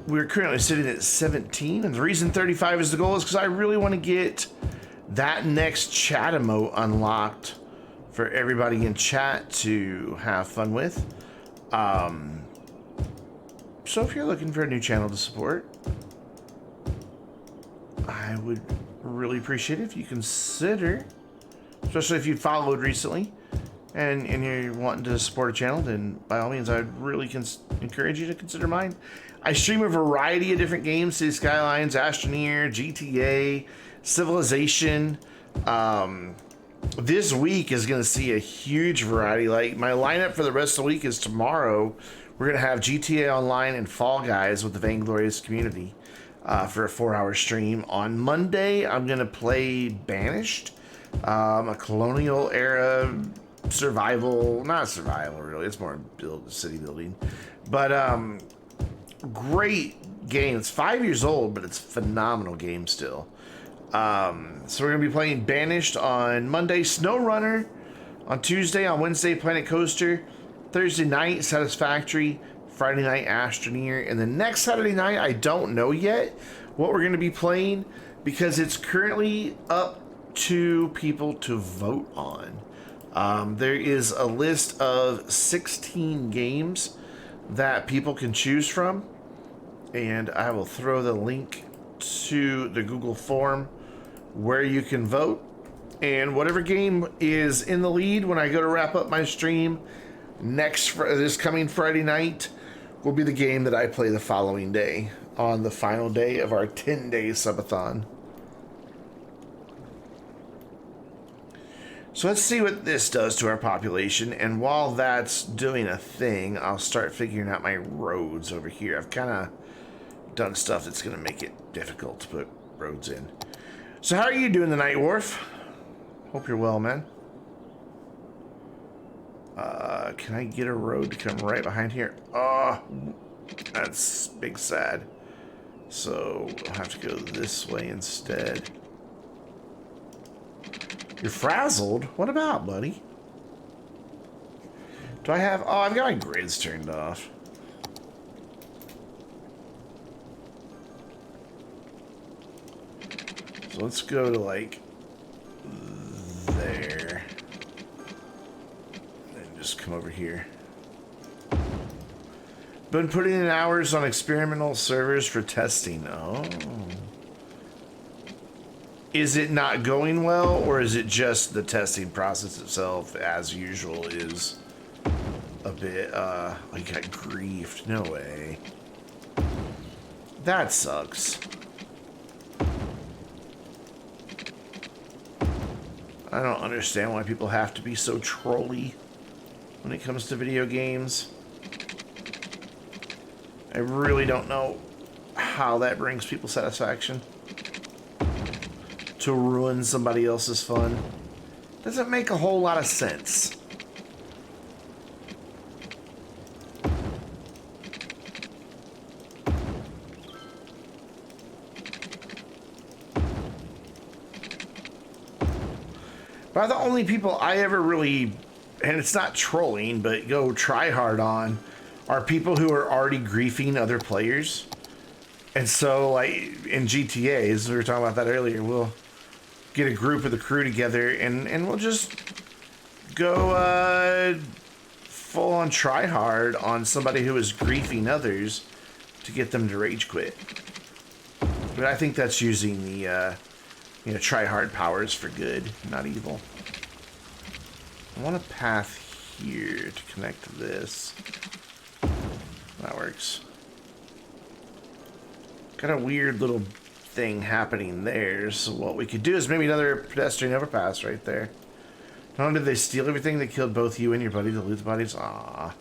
We're currently sitting at 17, and the reason 35 is the goal is because I really want to get that next chat emote unlocked for everybody in chat to have fun with. So if you're looking for a new channel to support, I would really appreciate it if you consider, especially if you followed recently, and you're wanting to support a channel, then by all means, I'd really encourage you to consider mine. I stream a variety of different games: City Skylines, Astroneer, GTA, Civilization. This week is going to see a huge variety. Like, my lineup for the rest of the week is tomorrow. We're going to have GTA Online and Fall Guys with the Vainglorious community for a 4-hour stream. On Monday, I'm going to play Banished. A colonial era survival, not survival really, it's more city building. But great game. It's 5 years old, but it's a phenomenal game still. So we're gonna be playing Banished on Monday, SnowRunner on Tuesday, on Wednesday, Planet Coaster, Thursday night, Satisfactory, Friday night, Astroneer, and the next Saturday night, I don't know yet what we're gonna be playing because it's currently up to people to vote on. There is a list of 16 games that people can choose from, and I will throw the link to the Google form where you can vote, and whatever game is in the lead when I go to wrap up my stream this coming Friday night will be the game that I play the following day on the final day of our 10-day subathon. So let's see what this does to our population, and while that's doing a thing, I'll start figuring out my roads over here. I've kind of done stuff that's going to make it difficult to put roads in. So how are you doing tonight, Wharf? Hope you're well, man. Can I get a road to come right behind here? Oh, that's big sad. So I'll have to go this way instead. You're frazzled? What about, buddy? Do I have... Oh, I've got my grids turned off. So let's go to, like, there. And just come over here. Been putting in hours on experimental servers for testing. Oh. Is it not going well, or is it just the testing process itself, as usual, is a bit, I got griefed. No way. That sucks. I don't understand why people have to be so trolly when it comes to video games. I really don't know how that brings people satisfaction. To ruin somebody else's fun doesn't make a whole lot of sense. But the only people I ever really, and it's not trolling, but go try hard on, are people who are already griefing other players. And so, like, in GTAs, we were talking about that earlier, we'll get a group of the crew together and we'll just go full on try hard on somebody who is griefing others to get them to rage quit. But I think that's using the try hard powers for good, not evil. I want a path here to connect to this. That works. Got a weird little thing happening there, so what we could do is maybe another pedestrian overpass right there. Not only did they steal everything, they killed both you and your buddy to loot the bodies. Aww.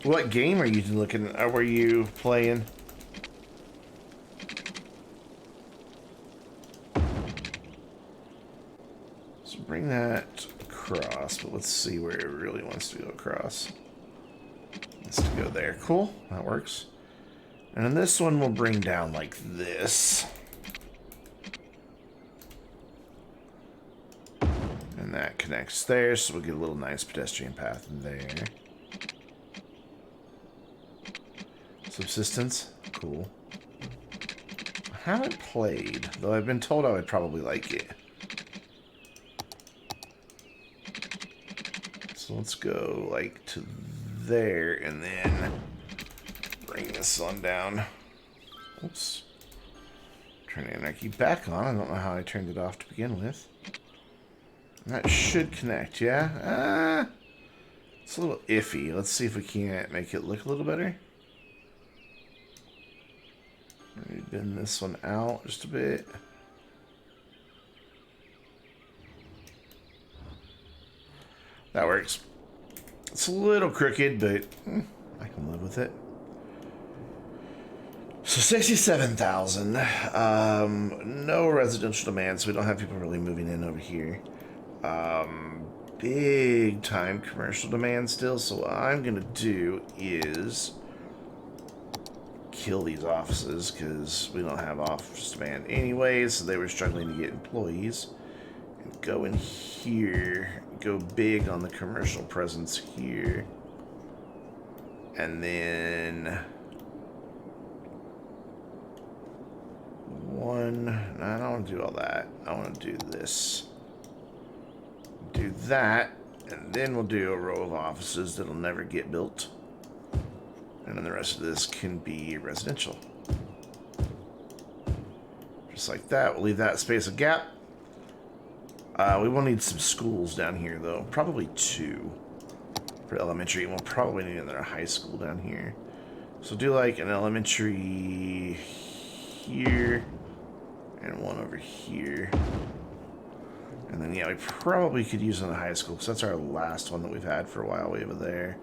What game are you looking? Were you playing? So bring that across, but let's see where it really wants to go across. Let's go there. Cool, that works. And then this one will bring down like this. And that connects there, so we'll get a little nice pedestrian path in there. Subsistence, cool. I haven't played, though I've been told I would probably like it. So let's go like to there and then bring this one down. Oops. Turn anarchy back on. I don't know how I turned it off to begin with. That should connect, yeah? It's a little iffy. Let's see if we can't make it look a little better. Maybe bend this one out just a bit. That works. It's a little crooked, but I can live with it. So 67,000. No residential demand, so we don't have people really moving in over here. Big time commercial demand still, so what I'm gonna do is kill these offices because we don't have office demand anyway, so they were struggling to get employees. And go in here, go big on the commercial presence here. And then I don't want to do all that. I want to do this. Do that, and then we'll do a row of offices that'll never get built. And then the rest of this can be residential. Just like that. We'll leave that space a gap. We will need some schools down here, though. Probably 2 for elementary, and we'll probably need another high school down here. So do like an elementary here and one over here. And then, yeah, we probably could use another high school because that's our last one that we've had for a while way over there.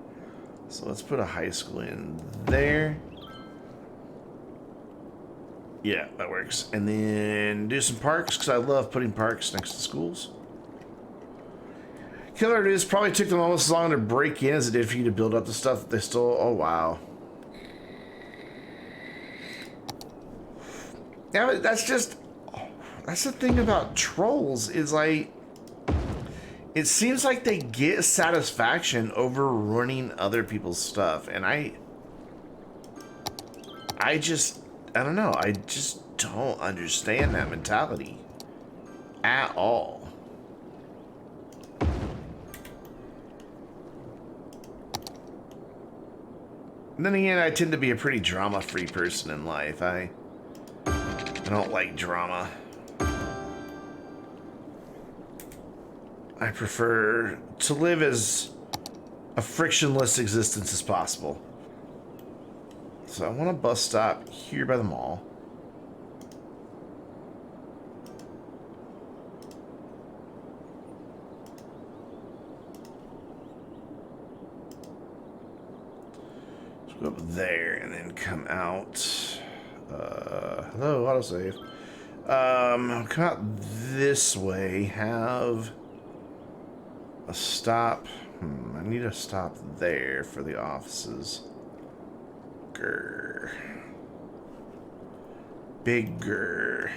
So let's put a high school in there. Yeah, that works. And then do some parks because I love putting parks next to schools. Killer it is. Probably took them almost as long to break in as it did for you to build up the stuff that they stole. Oh, wow. Yeah, that's just... That's the thing about trolls, is like, it seems like they get satisfaction over ruining other people's stuff, and I don't know, I just don't understand that mentality at all. And then again, I tend to be a pretty drama-free person in life. I don't like drama. I prefer to live as a frictionless existence as possible. So I want a bus stop here by the mall. Let's go up there and then come out. Hello, autosave. Come out this way. Have a stop. I need a stop there for the offices. Grr. Bigger.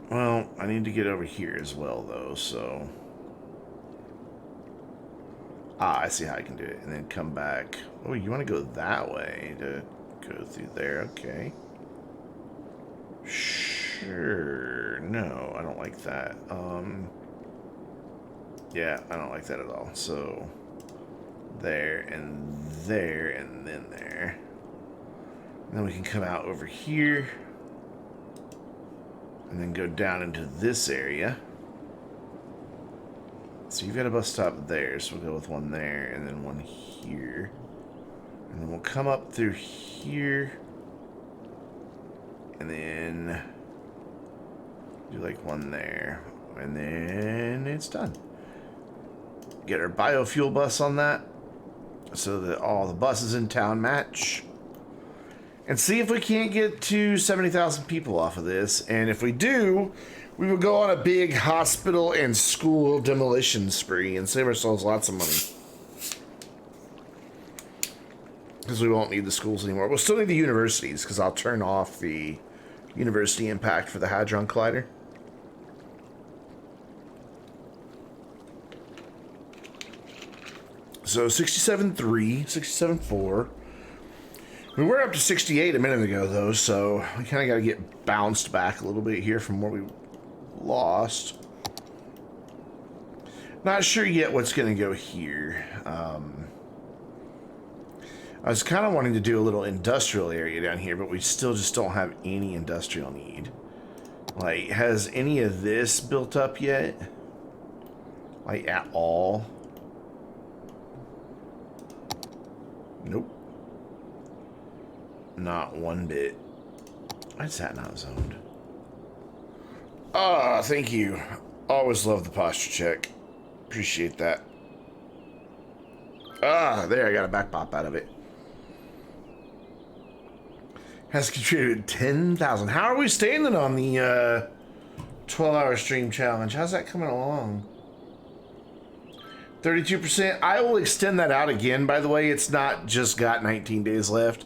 Well, I need to get over here as well, though, so... Ah, I see how I can do it. And then come back. Oh, you want to go that way to go through there. Okay. Sure. No, I don't like that. Yeah, I don't like that at all. So, there, and then there. And then we can come out over here. And then go down into this area. So you've got a bus stop there, so we'll go with one there, and then one here. And then we'll come up through here. And then do like one there. And then it's done. Get our biofuel bus on that so that all the buses in town match. And see if we can't get to 70,000 people off of this. And if we do, we will go on a big hospital and school demolition spree and save ourselves lots of money. Because we won't need the schools anymore. We'll still need the universities because I'll turn off the university impact for the Hadron Collider. So 67.3, 67.4. We were up to 68 a minute ago, though, so we kind of got to get bounced back a little bit here from where we lost. Not sure yet what's going to go here. I was kind of wanting to do a little industrial area down here, but we still just don't have any industrial need. Like, has any of this built up yet? Like, at all? Nope. Not one bit. Why is that not zoned? Ah, thank you. Always love the posture check. Appreciate that. Ah, there, I got a back pop out of it. has contributed 10,000. How are we standing on the 12-hour stream challenge? How's that coming along? 32%. I will extend that out again, by the way. It's not just got 19 days left.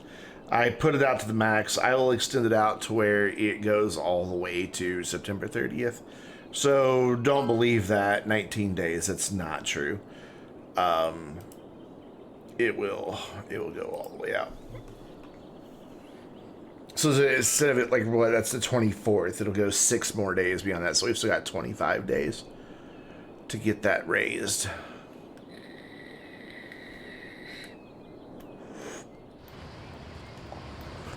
I put it out to the max. I will extend it out to where it goes all the way to September 30th. So don't believe that 19 days. That's not true. It will go all the way out. So instead of it, like, what, that's the 24th, it'll go 6 more days beyond that. So we've still got 25 days to get that raised.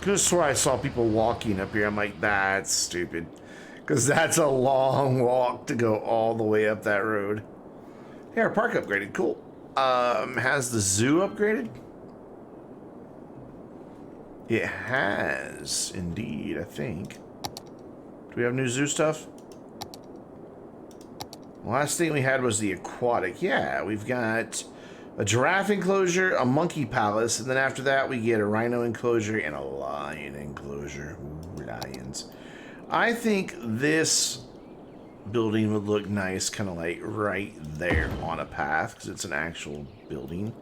Could have swore I saw people walking up here. I'm like, that's stupid. Because that's a long walk to go all the way up that road. Hey, our park upgraded. Cool. Has the zoo upgraded? It has, indeed, I think. Do we have new zoo stuff? Last thing we had was the aquatic. Yeah, we've got a giraffe enclosure, a monkey palace, and then after that we get a rhino enclosure and a lion enclosure. Ooh, lions. I think this building would look nice kind of like right there on a path because it's an actual building.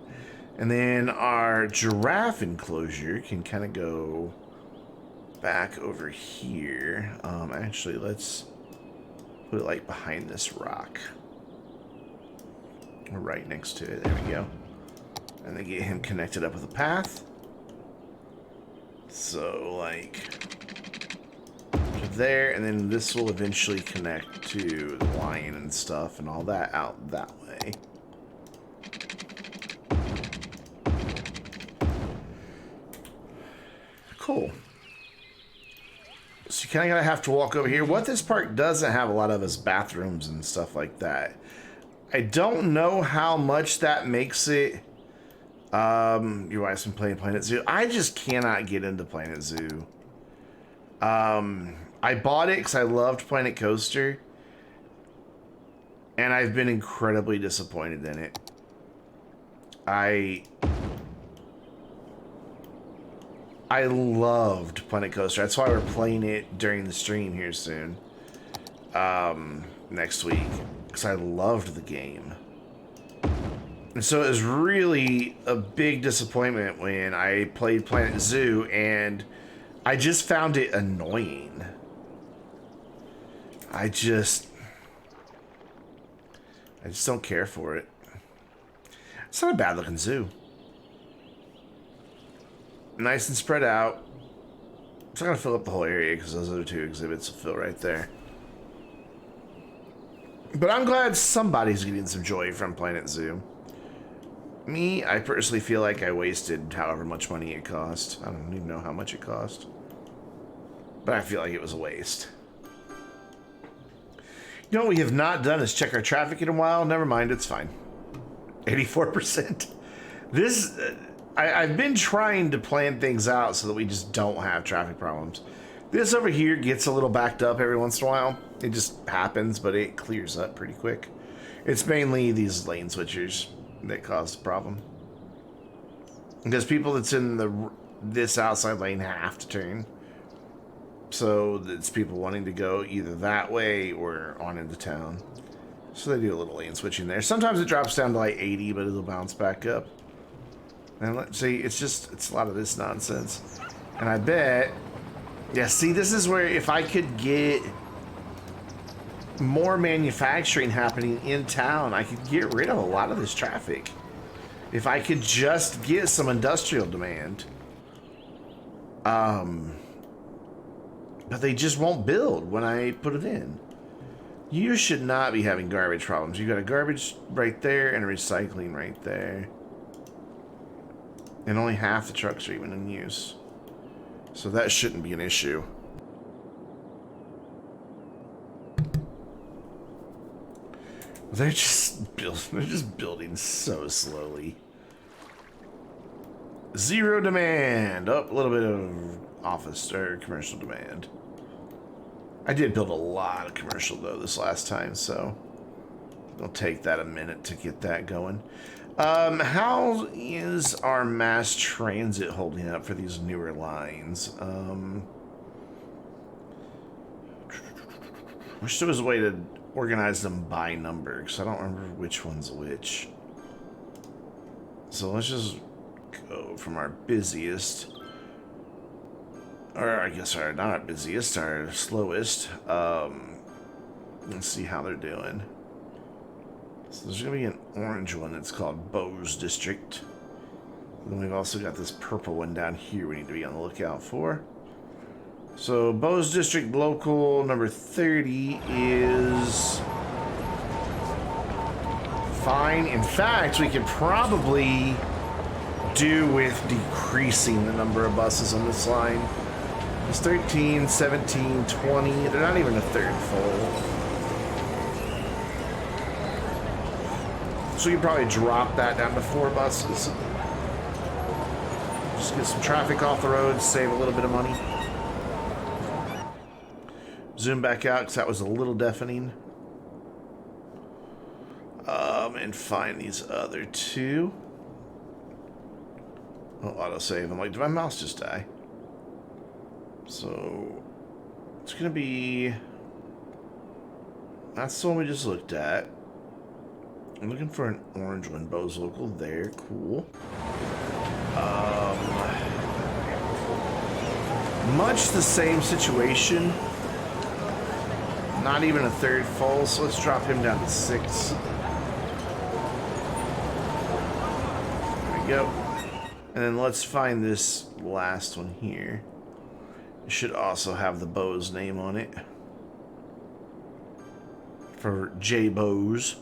And then our giraffe enclosure can kind of go back over here. Actually, let's put it like behind this rock. Or right next to it. There we go. And then get him connected up with a path. So, like, there, and then this will eventually connect to the lion and stuff and all that out that way. Cool. So you kind of gotta have to walk over here. What this park doesn't have a lot of is bathrooms and stuff like that. I don't know how much that makes it. Your wife's been playing Planet Zoo. I just cannot get into Planet Zoo. I bought it because I loved Planet Coaster, and I've been incredibly disappointed in it. I loved Planet Coaster. That's why we're playing it during the stream here soon. Next week. Because I loved the game. And so it was really a big disappointment when I played Planet Zoo and I just found it annoying. I just don't care for it. It's not a bad looking zoo. Nice and spread out. It's not gonna fill up the whole area because those other two exhibits will fill right there. But I'm glad somebody's getting some joy from Planet Zoo. Me, I personally feel like I wasted however much money it cost. I don't even know how much it cost. But I feel like it was a waste. You know what we have not done is check our traffic in a while. Never mind, it's fine. 84%. This, I've been trying to plan things out so that we just don't have traffic problems. This over here gets a little backed up every once in a while. It just happens, but it clears up pretty quick. It's mainly these lane switchers that cause the problem. Because people that's in this outside lane have to turn. So it's people wanting to go either that way or on into town. So they do a little lane switching there. Sometimes it drops down to like 80, but it'll bounce back up. And let's see, it's a lot of this nonsense. And I bet, yeah, see, this is where if I could get more manufacturing happening in town, I could get rid of a lot of this traffic. If I could just get some industrial demand. But they just won't build when I put it in. You should not be having garbage problems. You got a garbage right there and a recycling right there. And only half the trucks are even in use. So that shouldn't be an issue. They're just building so slowly. Zero demand. Oh, a little bit of office or commercial demand. I did build a lot of commercial though this last time, so It'll take that a minute to get that going. How is our mass transit holding up for these newer lines? Wish there was a way to organize them by number, because I don't remember which one's which. So let's just go from our busiest, or I guess not our busiest, our slowest. Let's see how they're doing. So there's going to be an orange one that's called Bose District. And then we've also got this purple one down here we need to be on the lookout for. So Bose District local number 30 is fine. In fact, we could probably do with decreasing the number of buses on this line. It's 13, 17, 20. They're not even a third full. So you probably drop that down to 4 buses. Just get some traffic off the road, save a little bit of money. Zoom back out because that was a little deafening. And find these other 2. Oh, autosave. I'm like, did my mouse just die? So it's gonna be, that's the one we just looked at. I'm looking for an orange one. Bose local there. Cool. Much the same situation. Not even a third full, so let's drop him down to 6. There we go. And then let's find this last one here. It should also have the Bose name on it. For J. Bose.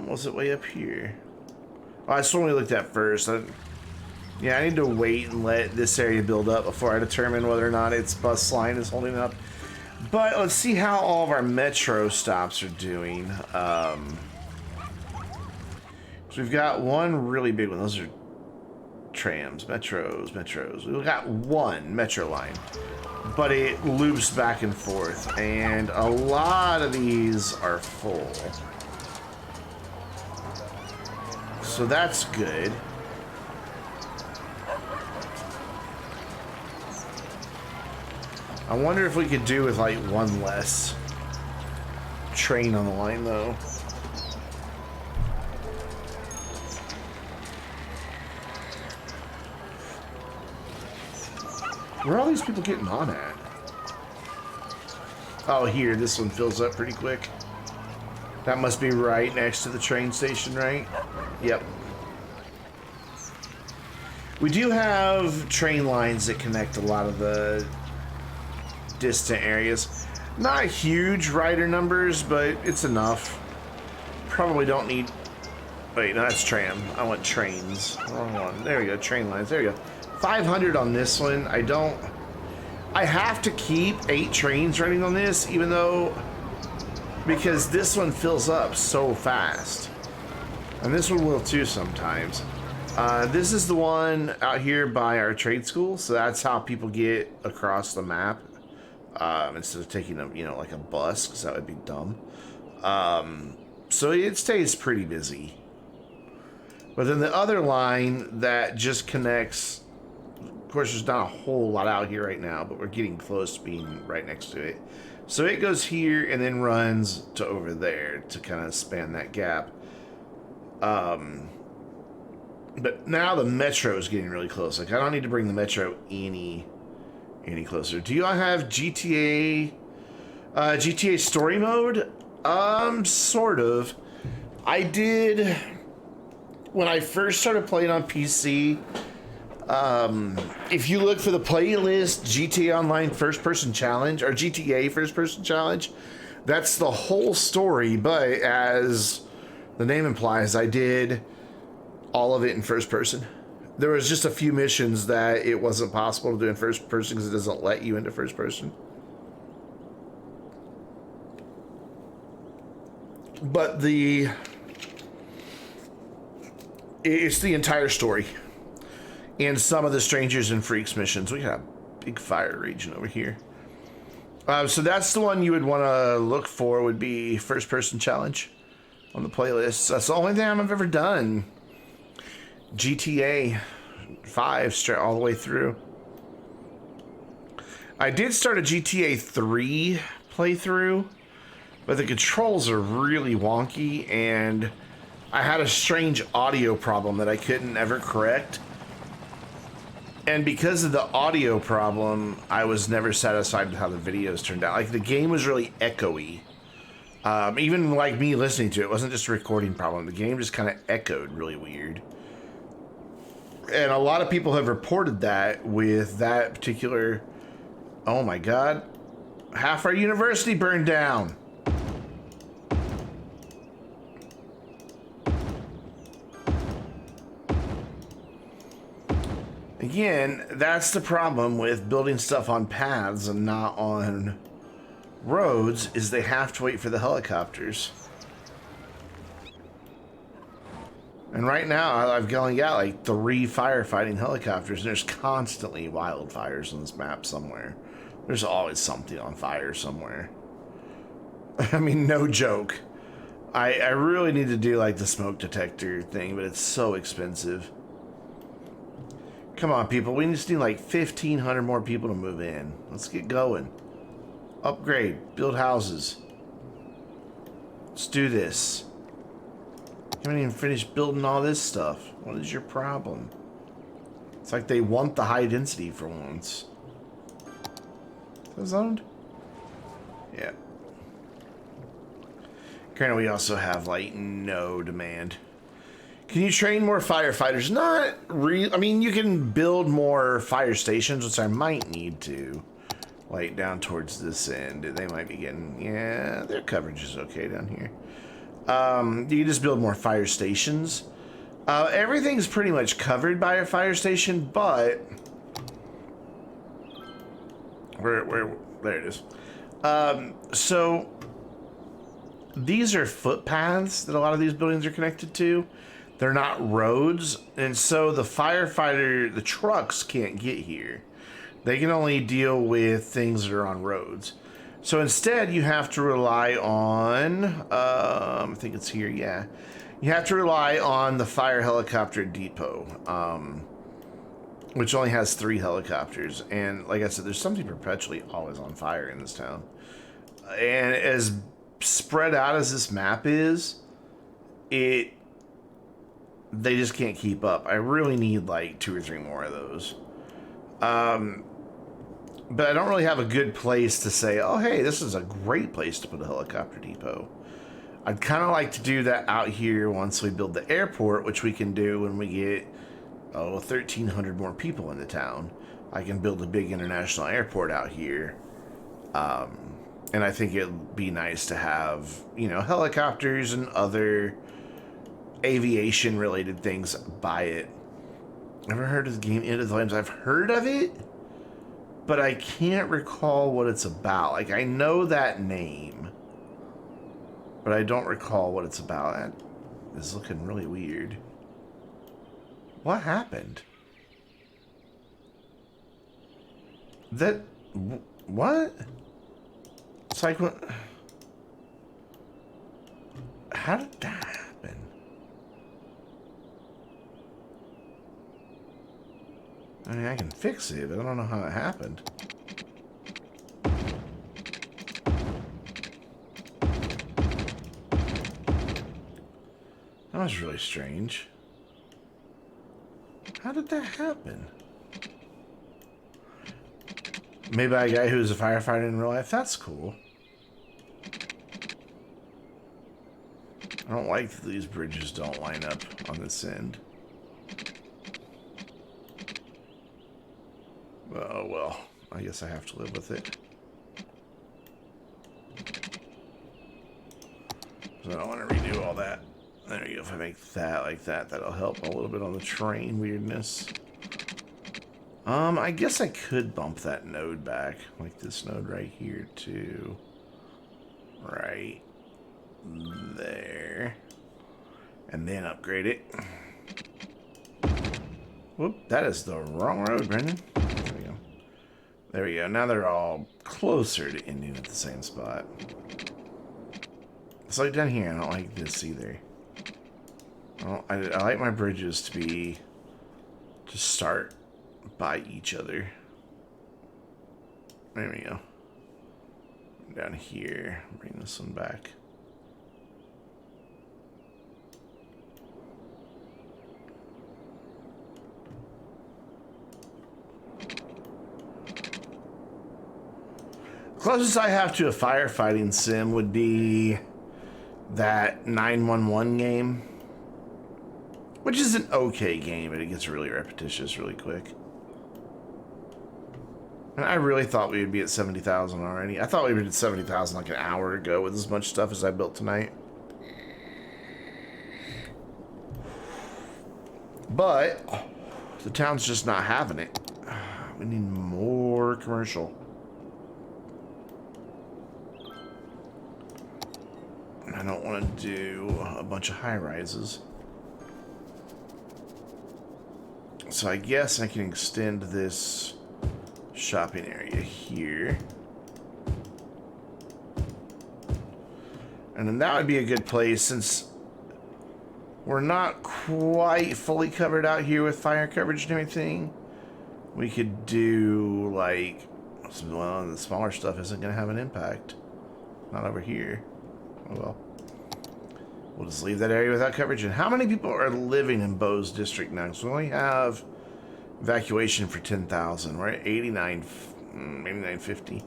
Was it way up here? Oh, that's the one we looked at first. Yeah, I need to wait and let this area build up before I determine whether or not its bus line is holding up. But let's see how all of our metro stops are doing. So we've got one really big one. Those are trams, metros. We've got one metro line, but it loops back and forth, and a lot of these are full. So that's good. I wonder if we could do with like one less train on the line though. Where are all these people getting on at? Oh, here, this one fills up pretty quick. That must be right next to the train station, right? Yep. We do have train lines that connect a lot of the distant areas. Not huge rider numbers, but it's enough. Probably don't need... Wait, no, that's tram. I want trains. Wrong one. There we go, train lines. There we go. 500 on this one. I have to keep 8 trains running on this, even though... Because this one fills up so fast. And this one will too sometimes. This is the one out here by our trade school, so that's how people get across the map. Instead of taking a, like a bus, because that would be dumb. So it stays pretty busy. But then the other line that just connects, of course there's not a whole lot out here right now, but we're getting close to being right next to it. So it goes here and then runs to over there to kind of span that gap. But now the metro is getting really close. Like, I don't need to bring the metro any closer. Do y'all have GTA story mode? Sort of. I did when I first started playing on PC. If you look for the playlist GTA Online First Person Challenge or GTA First Person Challenge, that's the whole story, but as the name implies, I did all of it in first person. There was just a few missions that it wasn't possible to do in first person because it doesn't let you into first person. But it's the entire story. And some of the Strangers and Freaks missions. We got a big fire raging over here. So that's the one you would want to look for, would be first person challenge on the playlist. That's the only thing I've ever done. GTA 5 straight all the way through. I did start a GTA 3 playthrough, but the controls are really wonky, and I had a strange audio problem that I couldn't ever correct. And because of the audio problem, I was never satisfied with how the videos turned out. Like, the game was really echoey. Even like me listening to it, wasn't just a recording problem. The game just kind of echoed really weird. And a lot of people have reported that with that particular... Oh my god. Half our university burned down. Again, that's the problem with building stuff on paths and not on roads, is they have to wait for the helicopters. And right now, I've only got like 3 firefighting helicopters, and there's constantly wildfires on this map somewhere. There's always something on fire somewhere. I mean, no joke. I really need to do like the smoke detector thing, but it's so expensive. Come on, people. We just need like 1,500 more people to move in. Let's get going. Upgrade. Build houses. Let's do this. You haven't even finished building all this stuff. What is your problem? It's like they want the high density for once. Is that zoned? Yeah. Currently, we also have like no demand. Can you train more firefighters? Not really. I mean, you can build more fire stations, which I might need to. Like down towards this end. They might be getting... Yeah, their coverage is okay down here. You can just build more fire stations. Everything's pretty much covered by a fire station, but... There it is. So... These are footpaths that a lot of these buildings are connected to. They're not roads, and so the the trucks can't get here. They can only deal with things that are on roads. So instead, you have to rely on, I think it's here, yeah. You have to rely on the fire helicopter depot, which only has 3 helicopters. And like I said, there's something perpetually always on fire in this town. And as spread out as this map is, they just can't keep up. I really need like 2 or 3 more of those. But I don't really have a good place to say, oh, hey, this is a great place to put a helicopter depot. I'd kind of like to do that out here once we build the airport, which we can do when we get, 1,300 more people in the town. I can build a big international airport out here. And I think it'd be nice to have, helicopters and other aviation-related things by it. Ever heard of the game End of the Flames? I've heard of it, but I can't recall what it's about. Like, I know that name, but I don't recall what it's about. That is looking really weird. What happened? What? It's like, what? How did that happen? I mean, I can fix it, but I don't know how it happened. That was really strange. How did that happen? Maybe by a guy who's a firefighter in real life? That's cool. I don't like that these bridges don't line up on this end. Oh, well, I guess I have to live with it. So I don't want to redo all that. There you go. If I make that like that, that'll help a little bit on the train weirdness. I guess I could bump that node back, like this node right here to right there, and then upgrade it. Whoop, that is the wrong road, Brendan. There we go. There we go. Now they're all closer to ending at the same spot. It's like down here, I don't like this either. I like my bridges to be... to start by each other. There we go. Down here, bring this one back. Closest I have to a firefighting sim would be that 911 game, which is an okay game, but it gets really repetitious really quick. And I really thought we would be at 70,000 already. I thought we were at 70,000 like an hour ago with as much stuff as I built tonight. But the town's just not having it. We need more commercial. I don't want to do a bunch of high rises. So I guess I can extend this shopping area here. And then that would be a good place since we're not quite fully covered out here with fire coverage and everything. We could do like, well, the smaller stuff isn't going to have an impact. Not over here. Oh well. We'll just leave that area without coverage. And how many people are living in Bo's district now? So we only have evacuation for 10,000. We're at 89, maybe 950.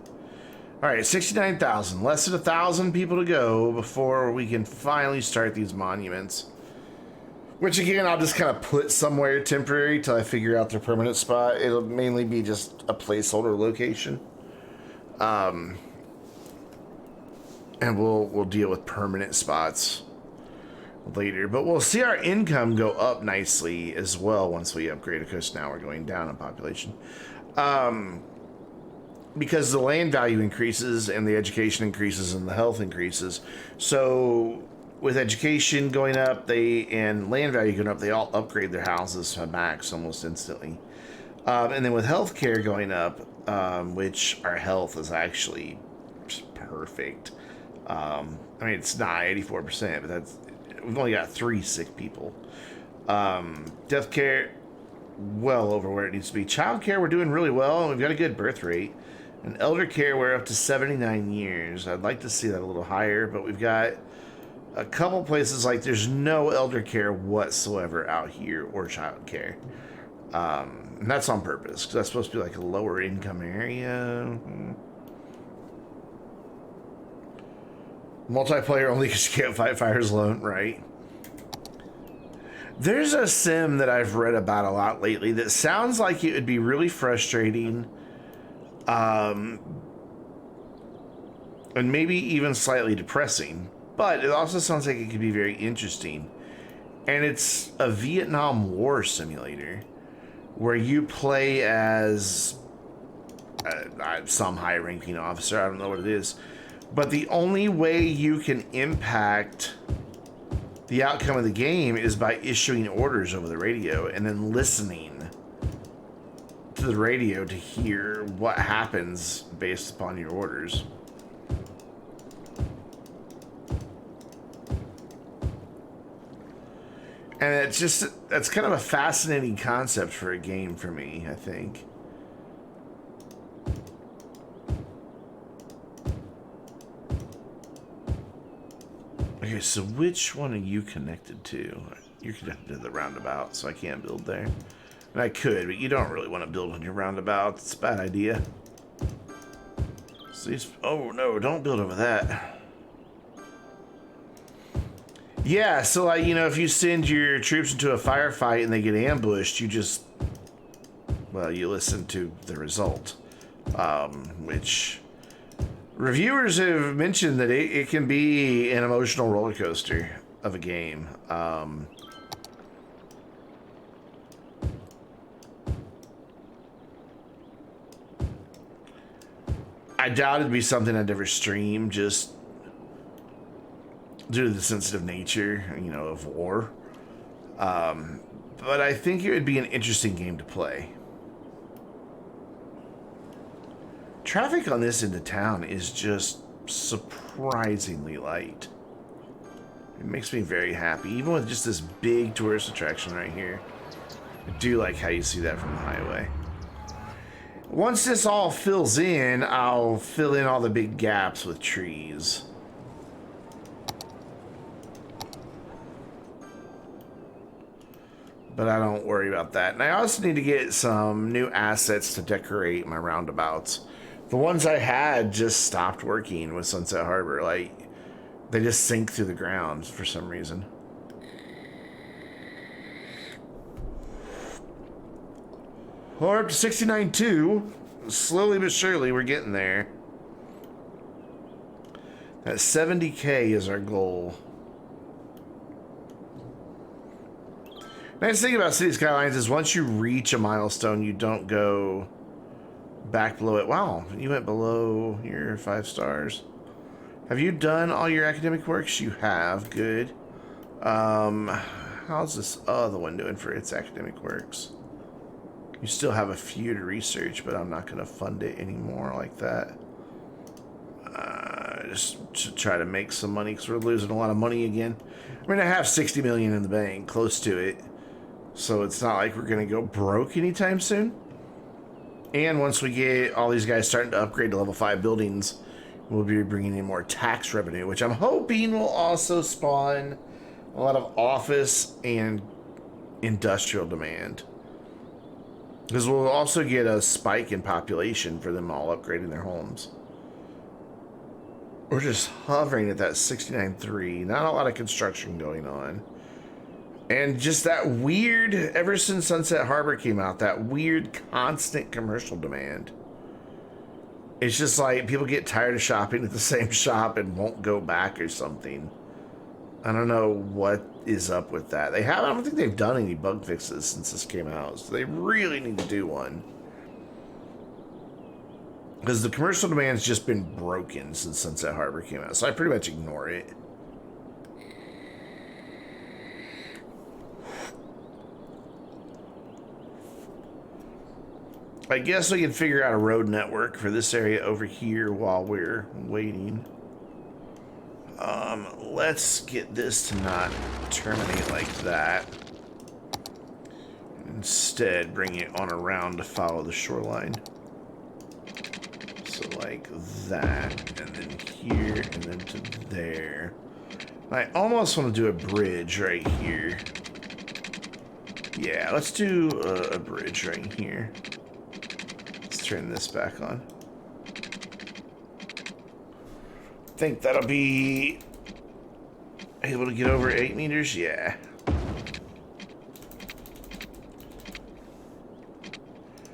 All right, 69,000. Less than 1,000 people to go before we can finally start these monuments. Which again, I'll just kind of put somewhere temporary till I figure out their permanent spot. It'll mainly be just a placeholder location. And we'll deal with permanent spots later, but we'll see our income go up nicely as well once we upgrade. Of course, now we're going down in population, because the land value increases and the education increases and the health increases. So with education going up, and land value going up, they all upgrade their houses to max almost instantly. And then with healthcare going up, which our health is actually just perfect. I mean, it's not 84%, but we've only got 3 sick people. Death care, well over where it needs to be. Child care, we're doing really well, and we've got a good birth rate. And elder care, we're up to 79 years. I'd like to see that a little higher, but we've got a couple places like there's no elder care whatsoever out here or child care. And that's on purpose, because that's supposed to be like a lower income area. Multiplayer only because you can't fight fires alone, right? There's a sim that I've read about a lot lately that sounds like it would be really frustrating, and maybe even slightly depressing, but it also sounds like it could be very interesting. And it's a Vietnam War simulator where you play as some high-ranking officer. I don't know what it is. But the only way you can impact the outcome of the game is by issuing orders over the radio and then listening to the radio to hear what happens based upon your orders. And that's kind of a fascinating concept for a game for me, I think. Okay, so which one are you connected to? You're connected to the roundabout, so I can't build there. And I could, but you don't really want to build on your roundabout. It's a bad idea. So oh no, don't build over that. Yeah, so like, you know, if you send your troops into a firefight and they get ambushed, you just, well, you listen to the result, which reviewers have mentioned that it can be an emotional roller coaster of a game. I doubt it'd be something I'd ever stream, just due to the sensitive nature, you know, of war. But I think it would be an interesting game to play. Traffic on this end of town is just surprisingly light. It makes me very happy, even with just this big tourist attraction right here. I do like how you see that from the highway. Once this all fills in, I'll fill in all the big gaps with trees. But I don't worry about that. And I also need to get some new assets to decorate my roundabouts. The ones I had just stopped working with Sunset Harbor. Like, they just sink through the ground for some reason. We're up to 69.2. Slowly but surely, we're getting there. That 70K is our goal. Nice thing about City Skylines is once you reach a milestone, you don't go back below it. Wow, you went below your 5 stars. Have you done all your academic works? You have. Good. How's this other one doing for its academic works? You still have a few to research, but I'm not going to fund it anymore like that. Just to try to make some money because we're losing a lot of money again. I mean, I have 60 million in the bank, close to it. So it's not like we're going to go broke anytime soon. And once we get all these guys starting to upgrade to level 5 buildings, we'll be bringing in more tax revenue, which I'm hoping will also spawn a lot of office and industrial demand. Because we'll also get a spike in population for them all upgrading their homes. We're just hovering at that 69.3. Not a lot of construction going on. And just that weird, ever since Sunset Harbor came out, that weird constant commercial demand. It's just like people get tired of shopping at the same shop and won't go back or something. I don't know what is up with that. I don't think they've done any bug fixes since this came out, so they really need to do one. Because the commercial demand's just been broken since Sunset Harbor came out, so I pretty much ignore it. I guess we can figure out a road network for this area over here while we're waiting. Let's get this to not terminate like that. Instead, bring it on around to follow the shoreline. So like that, and then here, and then to there. I almost want to do a bridge right here. Yeah, let's do a bridge right here. Let's turn this back on. I think that'll be able to get over 8 meters. Yeah.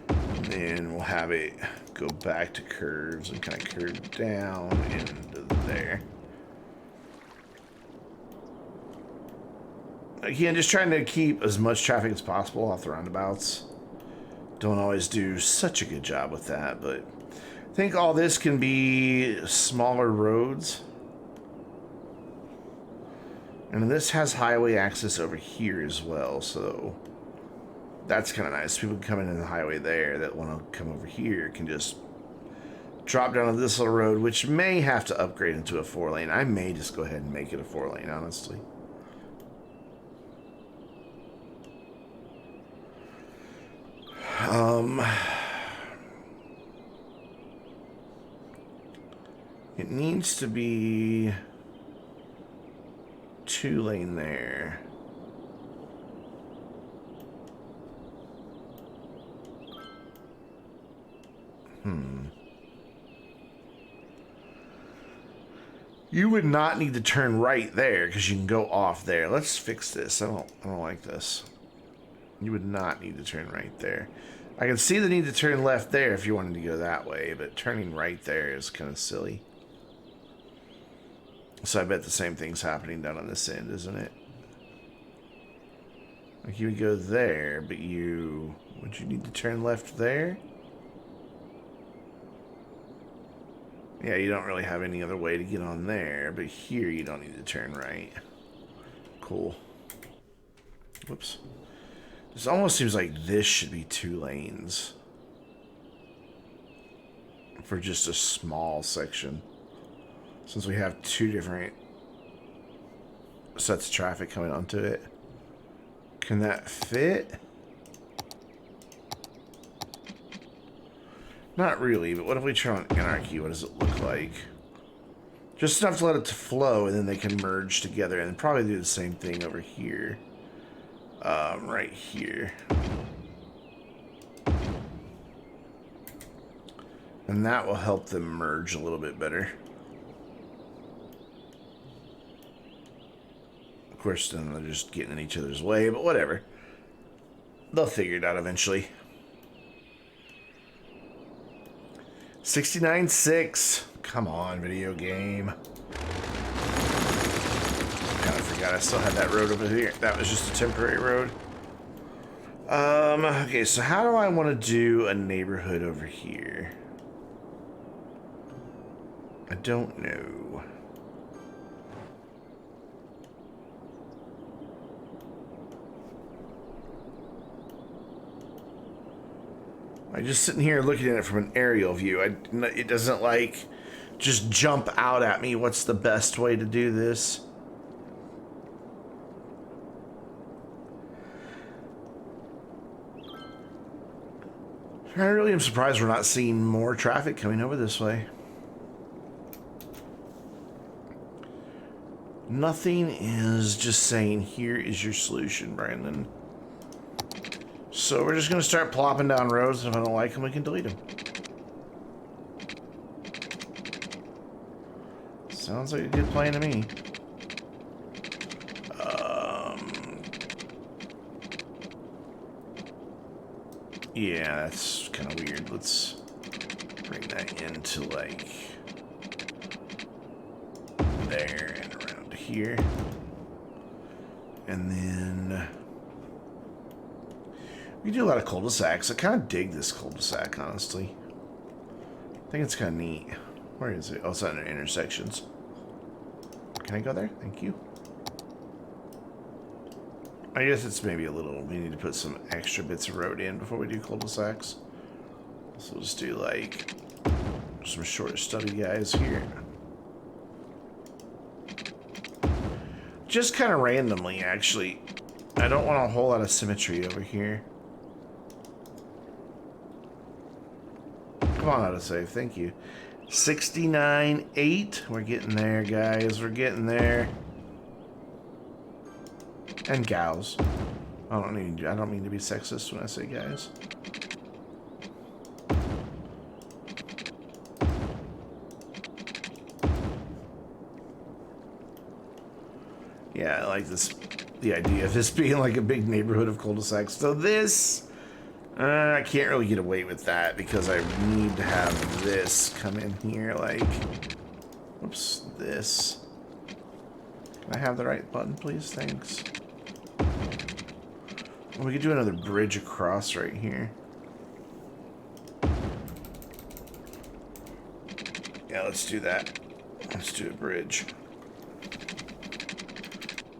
And then we'll have it go back to curves and kind of curve down into there. Again, just trying to keep as much traffic as possible off the roundabouts. Don't always do such a good job with that, but I think all this can be smaller roads. And this has highway access over here as well, so that's kind of nice. People coming in the highway there that want to come over here can just drop down to this little road, which may have to upgrade into a 4-lane. I may just go ahead and make it a 4-lane, honestly. It needs to be 2-lane there. You would not need to turn right there because you can go off there. Let's fix this. I don't like this. You would not need to turn right there. I can see the need to turn left there if you wanted to go that way, but turning right there is kind of silly. So I bet the same thing's happening down on this end, isn't it? Like you would go there, but would you need to turn left there? Yeah, you don't really have any other way to get on there, but here you don't need to turn right. Cool. Whoops. This almost seems like this should be 2 lanes. for just a small section. Since we have two different sets of traffic coming onto it. Can that fit? Not really, but what if we try on Anarchy? What does it look like? Just enough to let it flow, and then they can merge together, and probably do the same thing over here. Right here. And that will help them merge a little bit better. Of course, then they're just getting in each other's way, but whatever. They'll figure it out eventually. 69.6. Come on, video game. Kinda forgot I still had that road over here. That was just a temporary road. Okay, so how do I want to do a neighborhood over here? I don't know. I'm just sitting here looking at it from an aerial view. It doesn't like just jump out at me. What's the best way to do this? I really am surprised we're not seeing more traffic coming over this way. Nothing is just saying, here is your solution, Brandon. So we're just going to start plopping down roads, and if I don't like them, we can delete them. Sounds like a good plan to me. Yeah, that's kind of weird. Let's bring that into, like, there and around here. And then we do a lot of cul-de-sacs. I kind of dig this cul-de-sac, honestly. I think it's kind of neat. Where is it? Oh, it's under intersections. Can I go there? Thank you. I guess it's maybe a little... We need to put some extra bits of road in before we do cul-de-sacs. So we'll just do, like, some short, stubby guys here. Just kind of randomly, actually. I don't want a whole lot of symmetry over here. Come on, autosave. Thank you. 69.8. We're getting there, guys. We're getting there. And gals. I don't mean to be sexist when I say guys. Yeah, I like this, the idea of this being like a big neighborhood of cul-de-sacs. So this, I can't really get away with that because I need to have this come in here, like, whoops, this. Can I have the right button, please? Thanks. Well, we could do another bridge across right here. Yeah, let's do that. Let's do a bridge.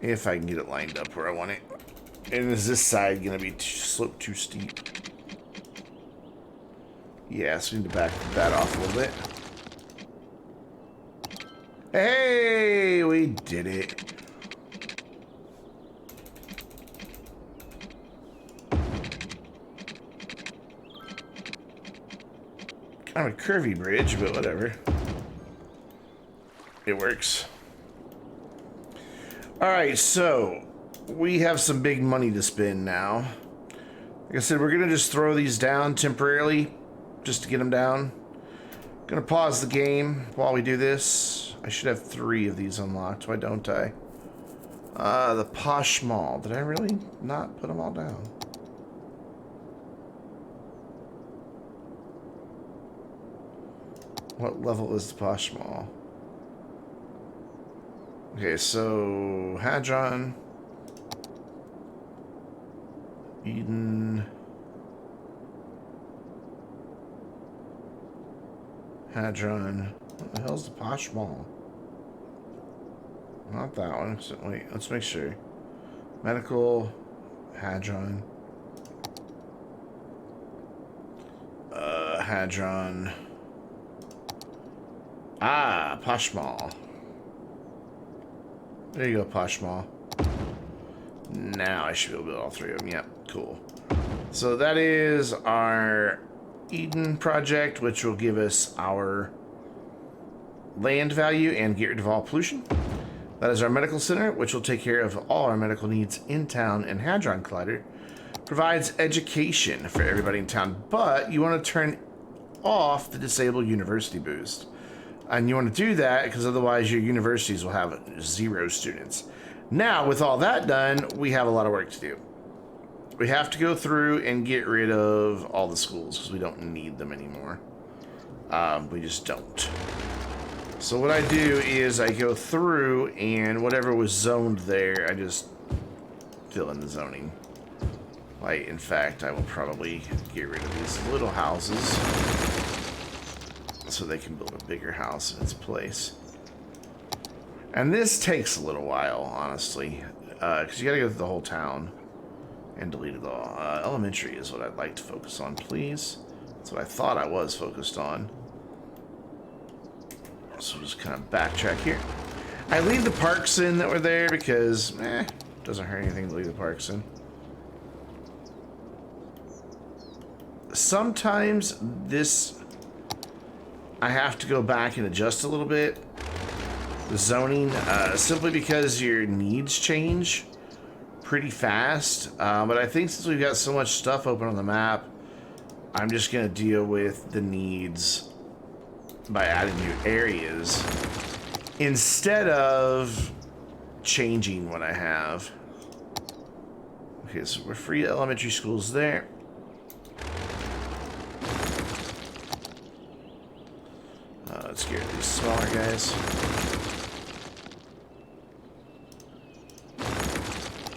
If I can get it lined up where I want it. And is this side going to be sloped too steep? Yeah, so we need to back that off a little bit. Hey, we did it. Kind of a curvy bridge, but whatever. It works. Alright, so we have some big money to spend now. Like I said, we're going to just throw these down temporarily, just to get them down. Going to pause the game while we do this. I should have 3 of these unlocked, why don't I? The Posh Mall. Did I really not put them all down? What level is the Posh Mall? Okay, so Hadron, Eden, Hadron. What the hell's the Posh Mall? Not that one. So, wait, let's make sure. Medical, Hadron, Hadron. Ah, Poshmall. There you go, Poshmall. Now I should be able to build all three of them. Yep, cool. So that is our Eden project, which will give us our land value and get rid of all pollution. That is our medical center, which will take care of all our medical needs in town. And Hadron Collider provides education for everybody in town, but you want to turn off the disabled university boost. And you want to do that because otherwise your universities will have 0 students. Now, with all that done, we have a lot of work to do. We have to go through and get rid of all the schools because we don't need them anymore. We just don't. So what I do is I go through and whatever was zoned there, I just fill in the zoning. Like, in fact, I will probably get rid of these little houses so they can build a bigger house in its place. And this takes a little while, honestly, because you gotta go through the whole town and delete it all. Elementary is what I'd like to focus on, please. That's what I thought I was focused on. So we'll just kind of backtrack here. I leave the parks in that were there because, doesn't hurt anything to leave the parks in. Sometimes this, I have to go back and adjust a little bit. The zoning, simply because your needs change pretty fast. But I think since we've got so much stuff open on the map, I'm just going to deal with the needs by adding new areas instead of changing what I have. Okay, so we're free elementary schools there. Let's get rid of these smaller guys.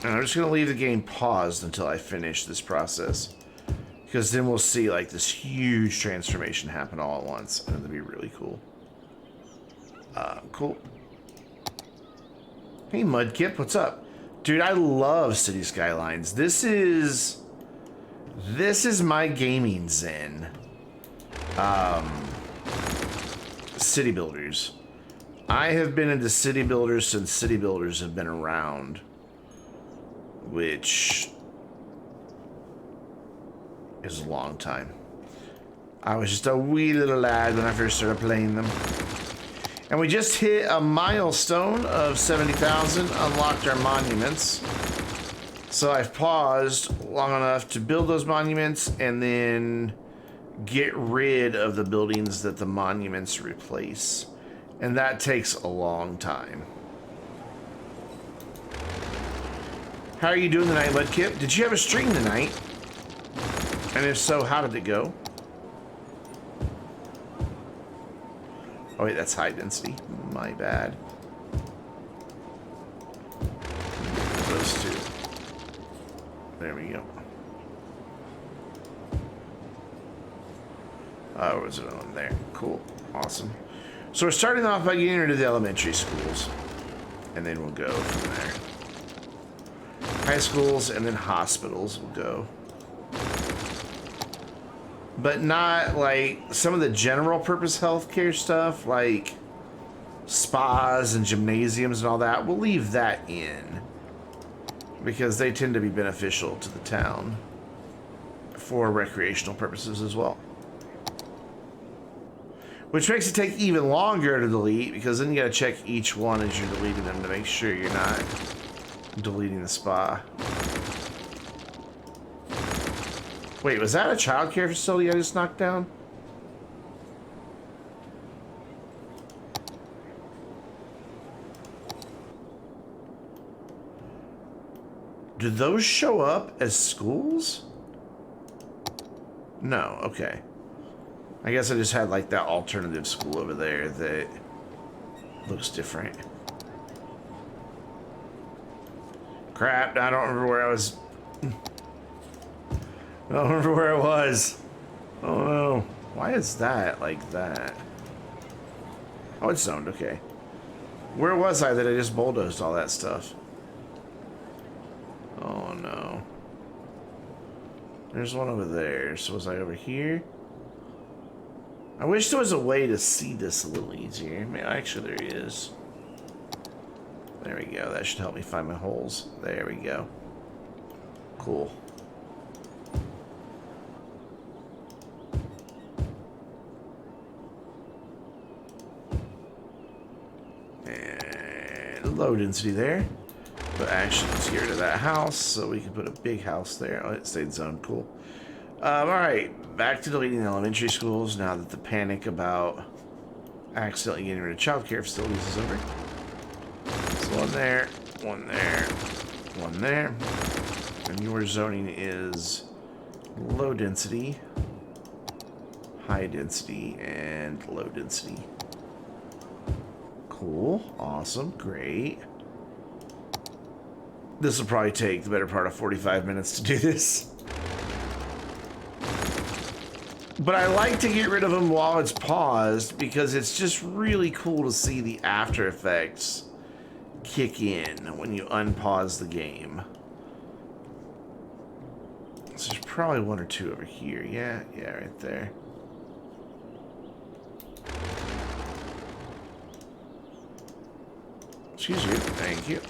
And I'm just going to leave the game paused until I finish this process. Because then we'll see like this huge transformation happen all at once. And it'll be really cool. Cool. Hey Mudkip, what's up? Dude, I love City Skylines. This is my gaming zen. City builders. I have been into city builders since city builders have been around. Which is a long time. I was just a wee little lad when I first started playing them. And we just hit a milestone of 70,000, unlocked our monuments. So I've paused long enough to build those monuments and then get rid of the buildings that the monuments replace. And that takes a long time. How are you doing tonight, Mudkip? Did you have a stream tonight? And if so, how did it go? Oh wait, that's high density. My bad. Those two. There we go. Oh, was it on there? Cool. Awesome. So we're starting off by getting rid of the elementary schools. And then we'll go from there. High schools and then hospitals will go. But not like some of the general purpose healthcare stuff, like spas and gymnasiums and all that. We'll leave that in because they tend to be beneficial to the town for recreational purposes as well. Which makes it take even longer to delete because then you gotta check each one as you're deleting them to make sure you're not deleting the spa. Wait, was that a childcare facility I just knocked down? Do those show up as schools? No, okay. I guess I just had like that alternative school over there that looks different. Crap, I don't remember where I was. I don't remember where I was. Oh no. Why is that like that? Oh, it's zoned, okay. Where was I that I just bulldozed all that stuff? Oh no. There's one over there. So was I over here? I wish there was a way to see this a little easier. Actually, there is. There we go. That should help me find my holes. There we go. Cool. And low density there. But actually, let's get rid of that house so we can put a big house there. Oh, it stayed zoned. Cool. Alright, back to deleting elementary schools now that the panic about accidentally getting rid of childcare facilities is over. So one there, one there, one there. And your zoning is low density, high density, and low density. Cool, awesome, great. This will probably take the better part of 45 minutes to do this. But I like to get rid of them while it's paused because it's just really cool to see the after effects kick in when you unpause the game. So there's probably one or two over here. Yeah, right there. Excuse you. Thank you.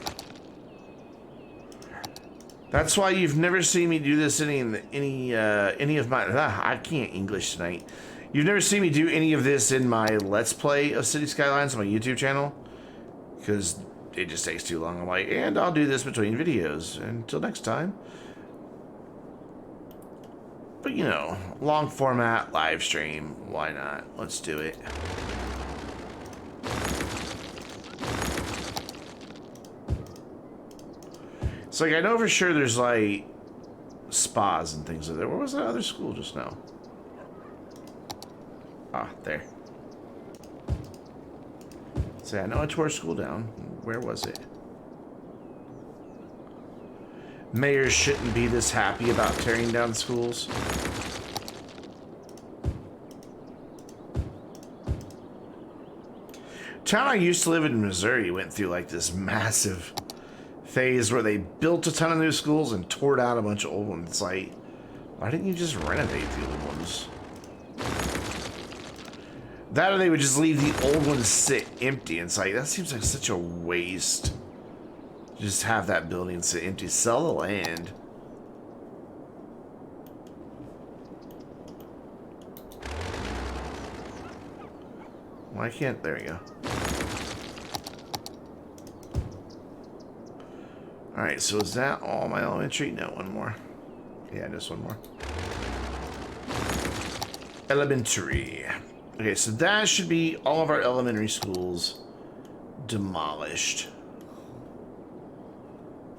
That's why you've never seen me do this any of my... I can't English tonight. You've never seen me do any of this in my Let's Play of City Skylines on my YouTube channel. Because it just takes too long. I'm like, and I'll do this between videos. Until next time. But, you know, long format, live stream. Why not? Let's do it. It's like, I know for sure there's, like, spas and things like that. Where was that other school just now? Ah, there. So, I know I tore school down. Where was it? Mayors shouldn't be this happy about tearing down schools. Town I used to live in Missouri went through, like, this massive phase where they built a ton of new schools and tore down a bunch of old ones. It's like, why didn't you just renovate the old ones? That or they would just leave the old ones sit empty. It's like, that seems like such a waste. Just have that building sit empty. Sell the land. Why can't... There we go. Alright, so is that all my elementary? No, one more. Yeah, just one more. Elementary. Okay, so that should be all of our elementary schools demolished.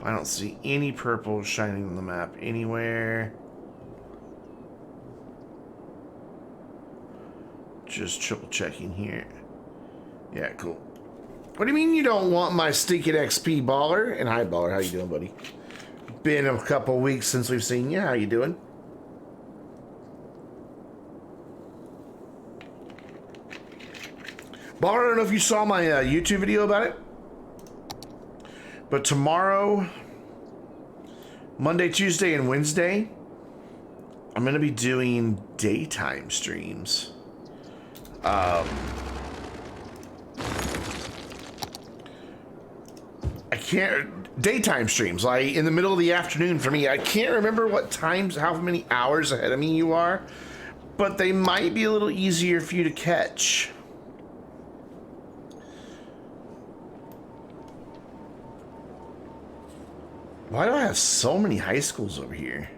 I don't see any purple shining on the map anywhere. Just triple checking here. Yeah, cool. What do you mean you don't want my stinking XP, Baller? And hi, Baller. How you doing, buddy? Been a couple weeks since we've seen you. How you doing? Baller, I don't know if you saw my YouTube video about it. But tomorrow, Monday, Tuesday, and Wednesday, I'm going to be doing daytime streams. Daytime streams, like in the middle of the afternoon for me. I can't remember what times, how many hours ahead of me you are, but they might be a little easier for you to catch. Why do I have so many high schools over here?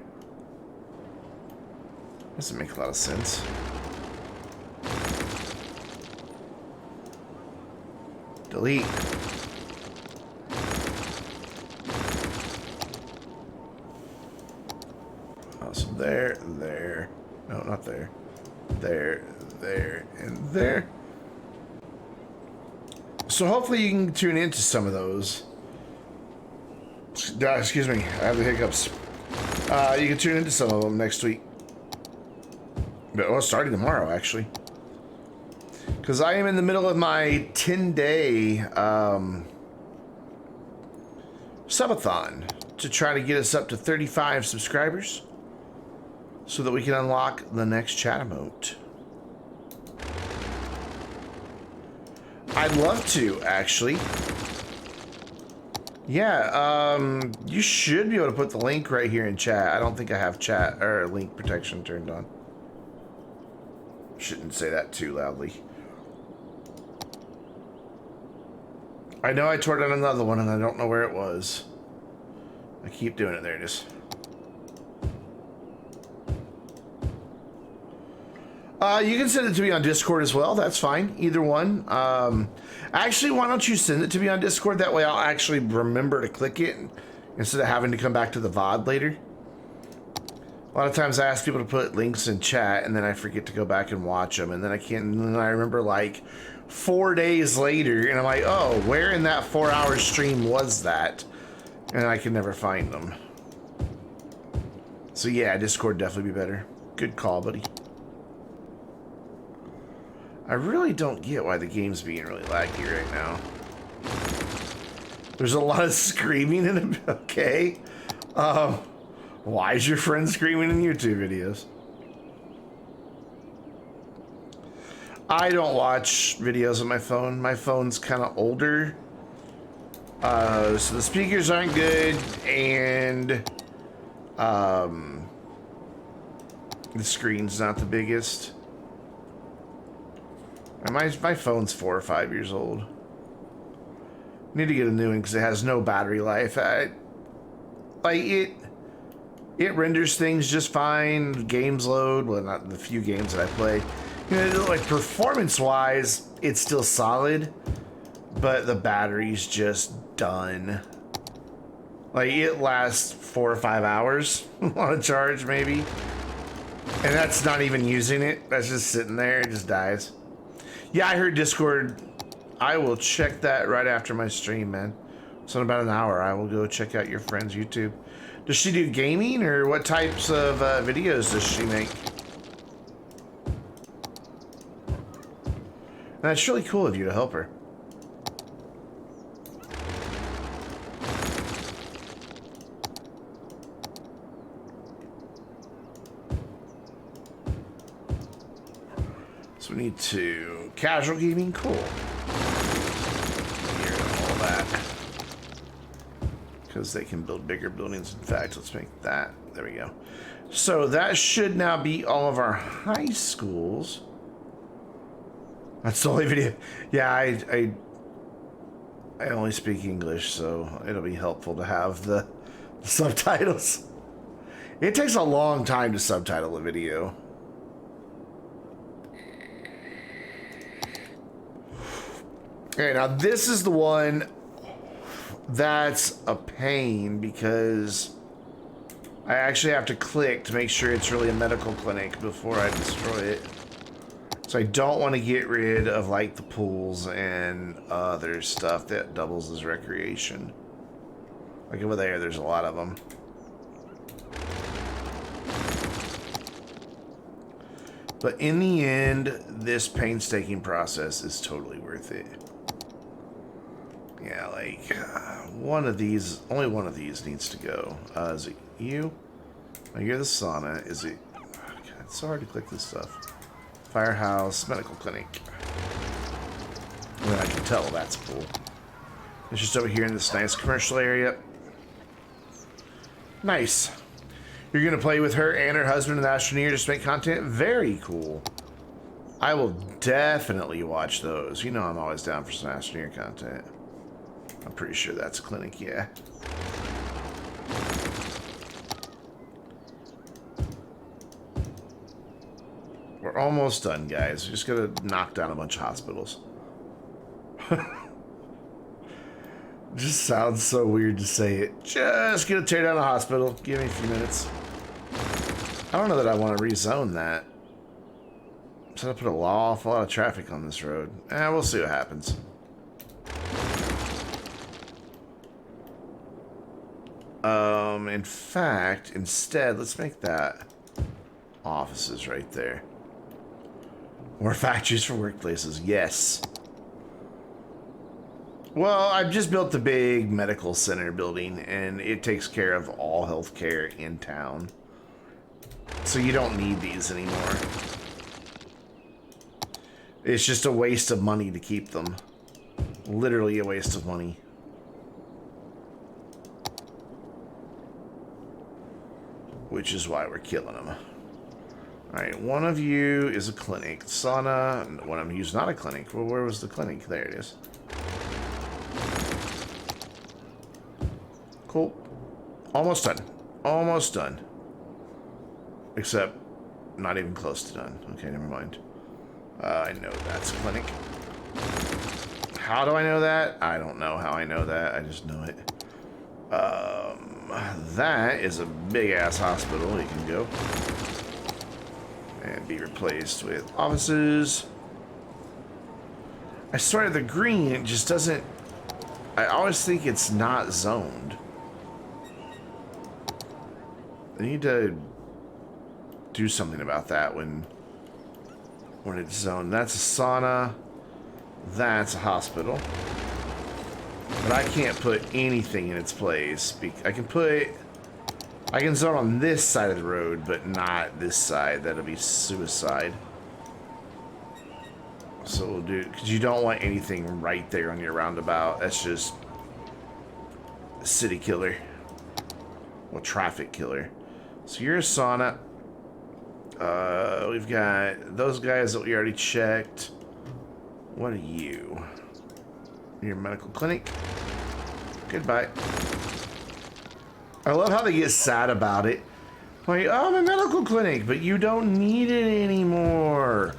Doesn't make a lot of sense. Delete. So there, there. No, not there. There, there, and there. So hopefully you can tune into some of those. Excuse me, I have the hiccups. You can tune into some of them next week. But, well, starting tomorrow, actually. Because I am in the middle of my 10-day subathon to try to get us up to 35 subscribers so that we can unlock the next chat emote. I'd love to, actually. Yeah, you should be able to put the link right here in chat. I don't think I have chat or link protection turned on. Shouldn't say that too loudly. I know I tore down another one and I don't know where it was. I keep doing it. There it is. You can send it to me on Discord as well. That's fine. Either one. Actually, why don't you send it to me on Discord? That way I'll actually remember to click it instead of having to come back to the VOD later. A lot of times I ask people to put links in chat and then I forget to go back and watch them. And then I can't, and then I remember like 4 days later and I'm like, oh, where in that 4-hour stream was that? And I can never find them. So yeah, Discord definitely be better. Good call, buddy. I really don't get why the game's being really laggy right now. There's a lot of screaming in it. Okay. Why is your friend screaming in YouTube videos? I don't watch videos on my phone. My phone's kind of older. So the speakers aren't good, and the screen's not the biggest. And my phone's 4 or 5 years old. Need to get a new one because it has no battery life. It renders things just fine. Games load. Well, not the few games that I play. You know, like performance-wise, it's still solid, but the battery's just done. Like it lasts 4 or 5 hours on a charge, maybe, and that's not even using it. That's just sitting there. It just dies. Yeah, I heard Discord. I will check that right after my stream, man. So in about an hour, I will go check out your friend's YouTube. Does she do gaming, or what types of videos does she make? That's really cool of you to help her. So we need to casual gaming, cool. Here, all that, because they can build bigger buildings. In fact, let's make that. There we go. So that should now be all of our high schools. That's the only video. Yeah, I only speak English, so it'll be helpful to have the subtitles. It takes a long time to subtitle a video. Okay, now this is the one that's a pain because I actually have to click to make sure it's really a medical clinic before I destroy it. So I don't want to get rid of like the pools and other stuff that doubles as recreation. Like over there, there's a lot of them. But in the end, this painstaking process is totally worth it. Yeah, like one of these, only one of these needs to go. Is it you? Oh, you're the sauna. Is it? Oh, God, it's so hard to click this stuff. Firehouse, medical clinic. And then I can tell that's cool. It's just over here in this nice commercial area. Nice. You're gonna play with her and her husband and the Astroneer to make content? Very cool. I will definitely watch those. You know I'm always down for some Astroneer content. I'm pretty sure that's a clinic, yeah. We're almost done, guys. We just gotta knock down a bunch of hospitals. Just sounds so weird to say it. Just gonna tear down a hospital. Give me a few minutes. I don't know that I want to rezone that. So I put an awful lot of traffic on this road. We'll see what happens. In fact, instead, let's make that offices right there. More factories for workplaces, yes. Well, I've just built the big medical center building, and it takes care of all healthcare in town. So you don't need these anymore. It's just a waste of money to keep them. Literally a waste of money. Which is why we're killing them. Alright, one of you is a clinic. Sauna. One of you is not a clinic. Well, where was the clinic? There it is. Cool. Almost done. Almost done. Except, not even close to done. Okay, never mind. I know that's a clinic. How do I know that? I don't know how I know that. I just know it. That is a big-ass hospital. You can go. And be replaced with offices. I started the green. It just doesn't... I always think it's not zoned. I need to do something about that when it's zoned. That's a sauna. That's a hospital. But I can't put anything in its place. I can zone on this side of the road, but not this side. That'll be suicide. So we'll do, because you don't want anything right there on your roundabout. That's just a city killer. Well, traffic killer. So you're a sauna. We've got those guys that we already checked. What are you? You're a medical clinic. Goodbye. I love how they get sad about it. Like, oh, I'm a medical clinic, but you don't need it anymore.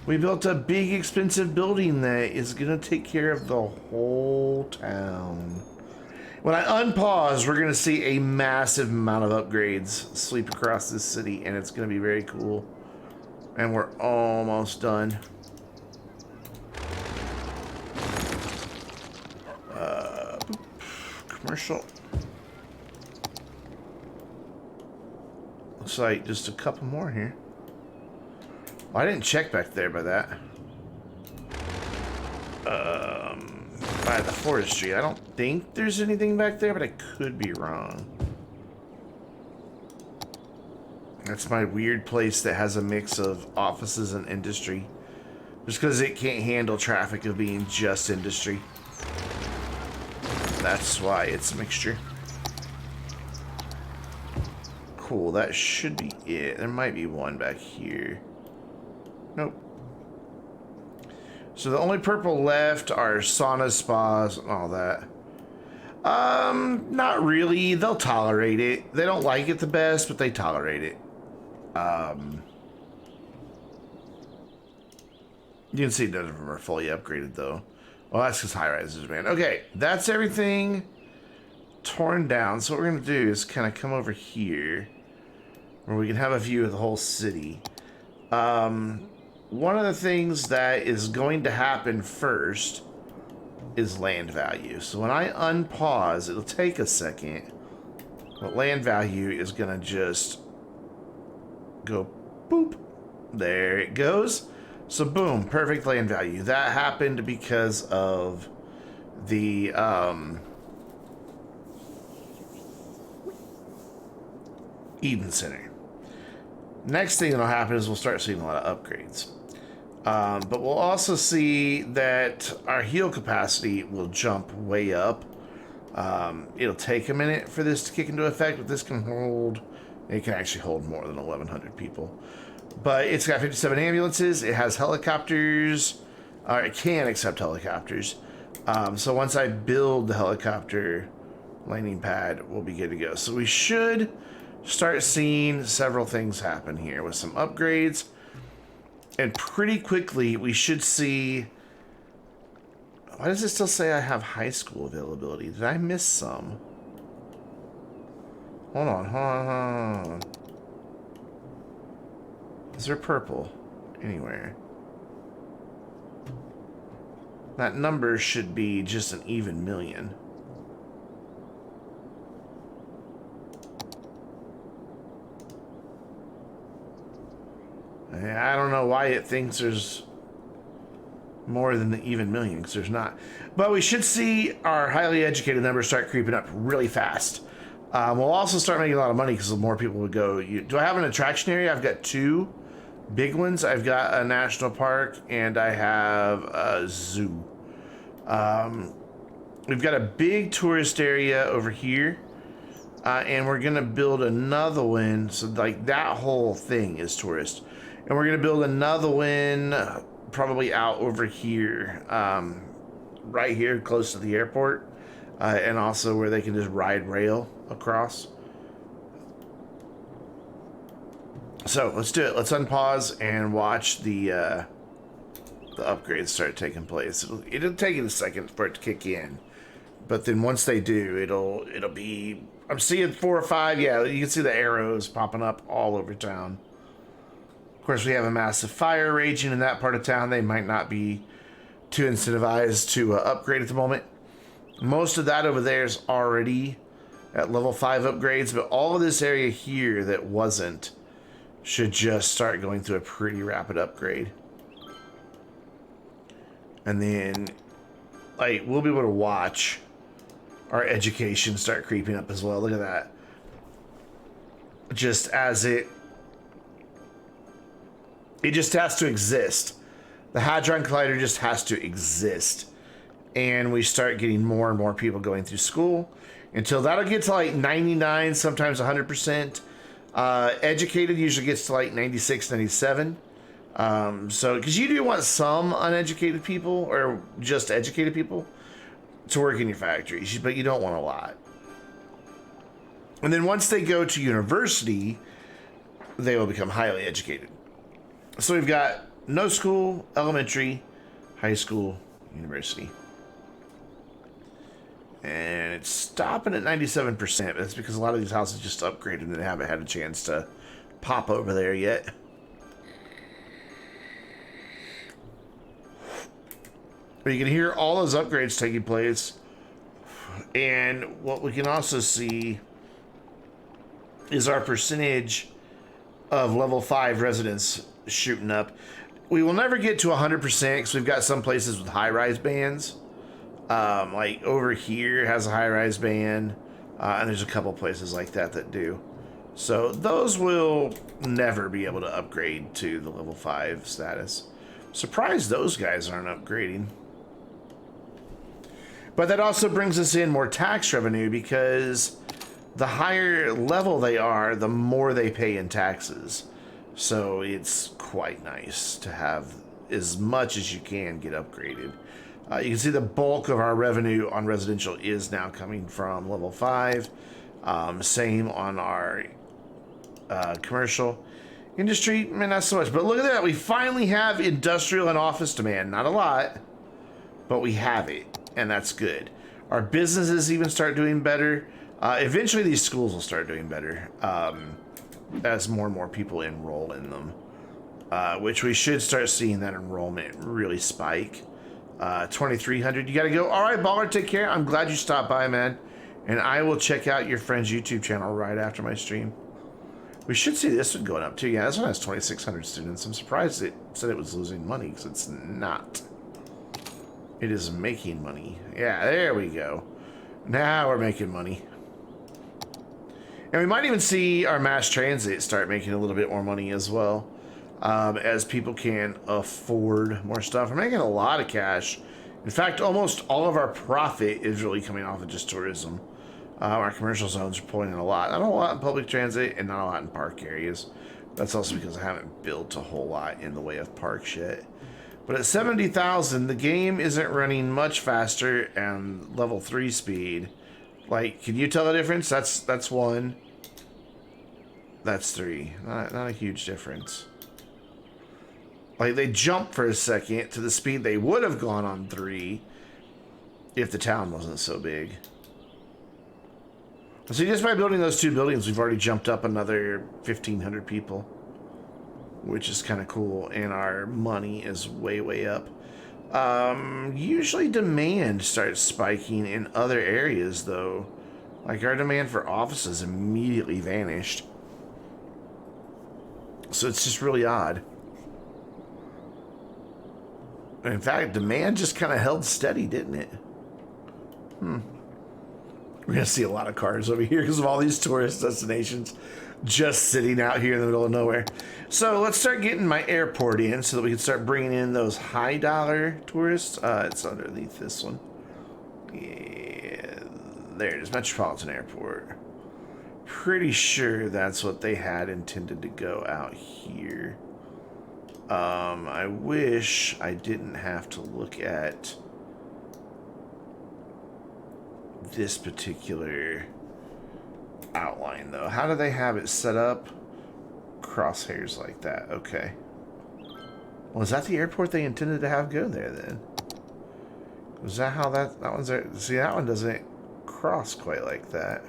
We built a big, expensive building that is gonna take care of the whole town. When I unpause, we're gonna see a massive amount of upgrades sweep across this city, and it's gonna be very cool. And we're almost done. Commercial. Looks like just a couple more here. Well, I didn't check back there by that. By the forestry. I don't think there's anything back there, but I could be wrong. That's my weird place that has a mix of offices and industry. Just because it can't handle traffic of being just industry. That's why it's a mixture. Cool, that should be it. There might be one back here. Nope. So the only purple left are saunas, spas, and all that. Not really. They'll tolerate it. They don't like it the best, but they tolerate it. You can see none of them are fully upgraded, though. Well, that's because high-rises, man. Okay, that's everything torn down. So what we're going to do is kind of come over here where we can have a view of the whole city. One of the things that is going to happen first is land value. So when I unpause, it'll take a second, but land value is going to just go boop. There it goes. So boom, perfect land value. That happened because of the Eden Center. Next thing that'll happen is we'll start seeing a lot of upgrades. But we'll also see that our heal capacity will jump way up. It'll take a minute for this to kick into effect, but this can hold, it can actually hold more than 1,100 people. But it's got 57 ambulances, it has helicopters, or it can accept helicopters. So once I build the helicopter landing pad, we'll be good to go. So we should start seeing several things happen here with some upgrades. And pretty quickly, we should see... Why does it still say I have high school availability? Did I miss some? Hold on, hold on, hold on. Is there purple anywhere? That number should be just an even million. I don't know why it thinks there's more than the even million, because there's not. But we should see our highly educated numbers start creeping up really fast. We'll also start making a lot of money because more people would go. Do I have an attraction area? I've got two big ones. I've got a national park and I have a zoo. We've got a big tourist area over here. And we're going to build another one. So, like, that whole thing is tourist. And we're going to build another one probably out over here. Right here, close to the airport. And also where they can just ride rail across. So, let's do it. Let's unpause and watch the upgrades start taking place. It'll take it a second for it to kick in. But then once they do, it'll be... I'm seeing 4 or 5. Yeah, you can see the arrows popping up all over town. Of course, we have a massive fire raging in that part of town. They might not be too incentivized to upgrade at the moment. Most of that over there is already at level 5 upgrades, but all of this area here that wasn't should just start going through a pretty rapid upgrade. And then, like, we'll be able to watch our education start creeping up as well. Look at that. Just as it just has to exist. The Hadron Collider just has to exist. And we start getting more and more people going through school until that'll get to like 99, sometimes 100%. Educated usually gets to like 96, 97. So, because you do want some uneducated people or just educated people to work in your factories, but you don't want a lot. And then once they go to university, they will become highly educated. So we've got no school, elementary, high school, university. And it's stopping at 97%. That's because a lot of these houses just upgraded and they haven't had a chance to pop over there yet. But you can hear all those upgrades taking place. And what we can also see is our percentage of level 5 residents shooting up. We will never get to 100% because we've got some places with high-rise bands. Like over here has a high-rise band. And there's a couple places like that that do. So those will never be able to upgrade to the level 5 status. Surprised those guys aren't upgrading. But that also brings us in more tax revenue because the higher level they are, the more they pay in taxes. So it's quite nice to have as much as you can get upgraded. You can see the bulk of our revenue on residential is now coming from level 5. Same on our commercial. Industry, man, not so much. But look at that. We finally have industrial and office demand. Not a lot, but we have it. And that's good. Our businesses even start doing better. Eventually these schools will start doing better as more and more people enroll in them. Which we should start seeing that enrollment really spike. 2,300. You got to go. All right, Baller, take care. I'm glad you stopped by, man. And I will check out your friend's YouTube channel right after my stream. We should see this one going up too. Yeah, this one has 2,600 students. I'm surprised it said it was losing money because it's not. It is making money. Yeah, there we go. Now we're making money. And we might even see our mass transit start making a little bit more money as well. As people can afford more stuff. We're making a lot of cash. In fact, almost all of our profit is really coming off of just tourism. Our commercial zones are pulling in a lot. Not a lot in public transit and not a lot in park areas. That's also because I haven't built a whole lot in the way of parks yet. But at 70,000, the game isn't running much faster and level 3 speed. Like, can you tell the difference? That's 1. That's 3. Not a huge difference. Like, they jump for a second to the speed they would have gone on 3 if the town wasn't so big. So just by building those 2 buildings, we've already jumped up another 1,500 people. Which is kind of cool, and our money is way, way up. Usually demand starts spiking in other areas, though. Like, our demand for offices immediately vanished. So it's just really odd. In fact, demand just kind of held steady, didn't it? We're going to see a lot of cars over here because of all these tourist destinations just sitting out here in the middle of nowhere. So let's start getting my airport in so that we can start bringing in those high dollar tourists. It's underneath this one. Yeah, there it is, Metropolitan Airport. Pretty sure that's what they had intended to go out here. I wish I didn't have to look at this particular outline though. How do they have it set up? Crosshairs like that. Okay. Well, is that the airport they intended to have go there then? Was that how that one's there? See, that one doesn't cross quite like that.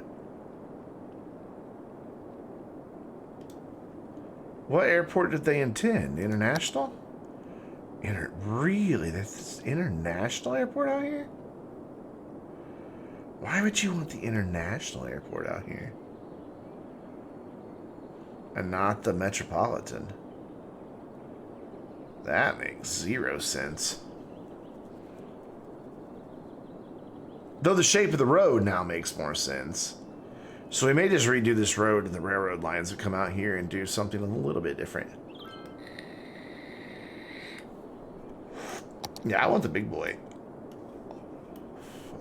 What airport did they intend? International? Really? That's international airport out here? Why would you want the international airport out here? And not the metropolitan? That makes zero sense. Though the shape of the road now makes more sense. So we may just redo this road and the railroad lines that come out here and do something a little bit different. Yeah, I want the big boy.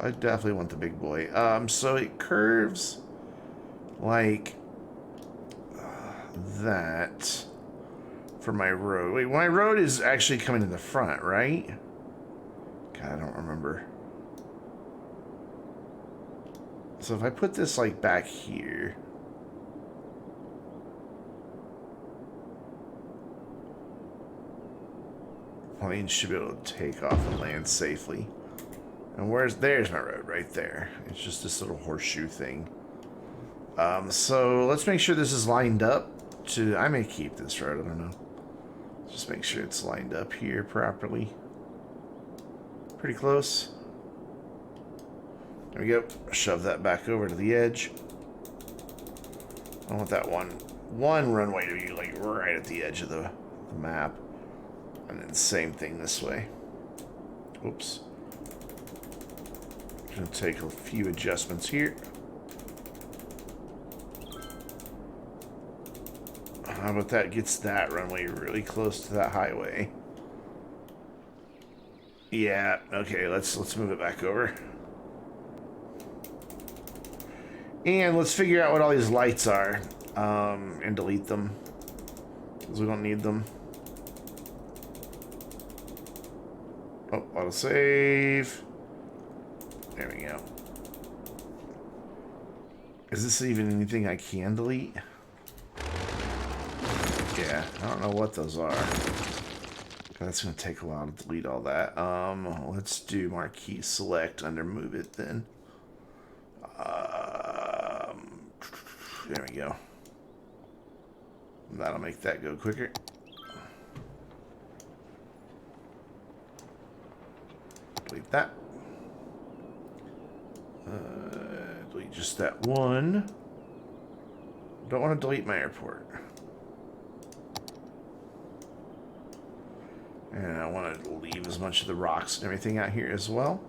I definitely want the big boy. So it curves like that for my road. Wait, my road is actually coming in the front, right? God, I don't remember. So if I put this like back here, plane should be able to take off and land safely. And there's my road right there. It's just this little horseshoe thing. So let's make sure this is lined up to, I may keep this road, I don't know. Just make sure it's lined up here properly. Pretty close. There we go. Shove that back over to the edge. I want that one runway to be like right at the edge of the map. And then same thing this way. Oops. Gonna take a few adjustments here. How about that gets that runway really close to that highway? Yeah, okay, let's move it back over. And let's figure out what all these lights are, and delete them, because we don't need them. Oh, autosave. There we go. Is this even anything I can delete? Yeah, I don't know what those are. That's going to take a while to delete all that. Let's do marquee select under move it then. There we go. That'll make that go quicker. Delete that. Delete just that one. Don't want to delete my airport. And I want to leave as much of the rocks and everything out here as well.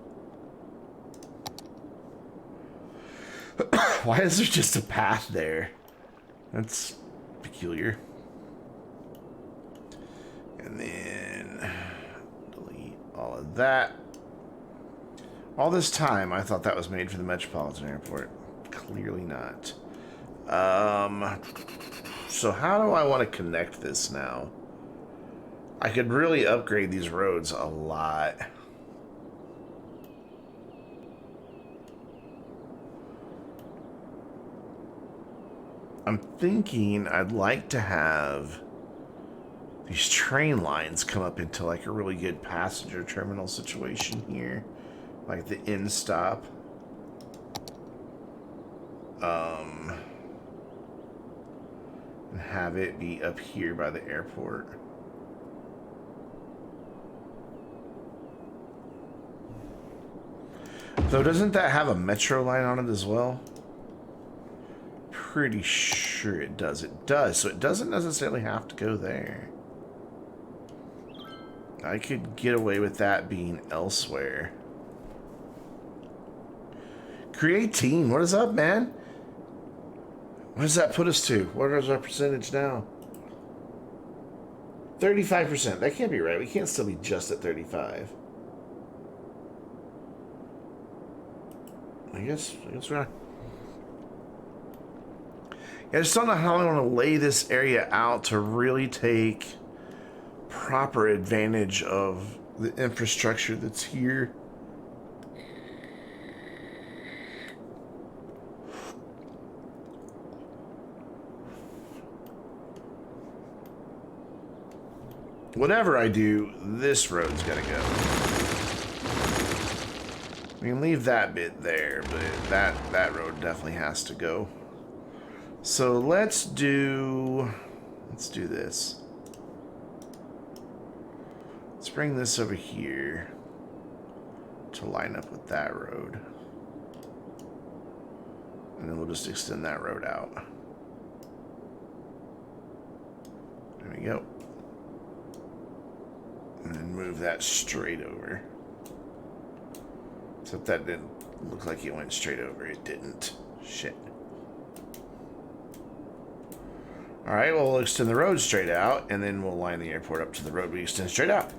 Why is there just a path there? That's peculiar. And then delete all of that. All this time, I thought that was made for the Metropolitan Airport. Clearly not. So how do I want to connect this now? I could really upgrade these roads a lot. I'm thinking I'd like to have these train lines come up into like a really good passenger terminal situation here. Like the end stop. And have it be up here by the airport. Though, doesn't that have a metro line on it as well? Pretty sure it does. It does, so it doesn't necessarily have to go there. I could get away with that being elsewhere. Create team. What is up, man? What does that put us to? What is our percentage now? 35%. That can't be right. We can't still be just at 35. I guess we're not. Yeah, I just don't know how I want to lay this area out to really take proper advantage of the infrastructure that's here. Whatever I do, this road's gotta go. We can leave that bit there, but that road definitely has to go. So let's do this. Let's bring this over here to line up with that road. And then we'll just extend that road out. There we go. And then move that straight over. Except that didn't look like it went straight over. It didn't. Shit. Alright, well, we'll extend the road straight out, and then we'll line the airport up to the road we extend straight out.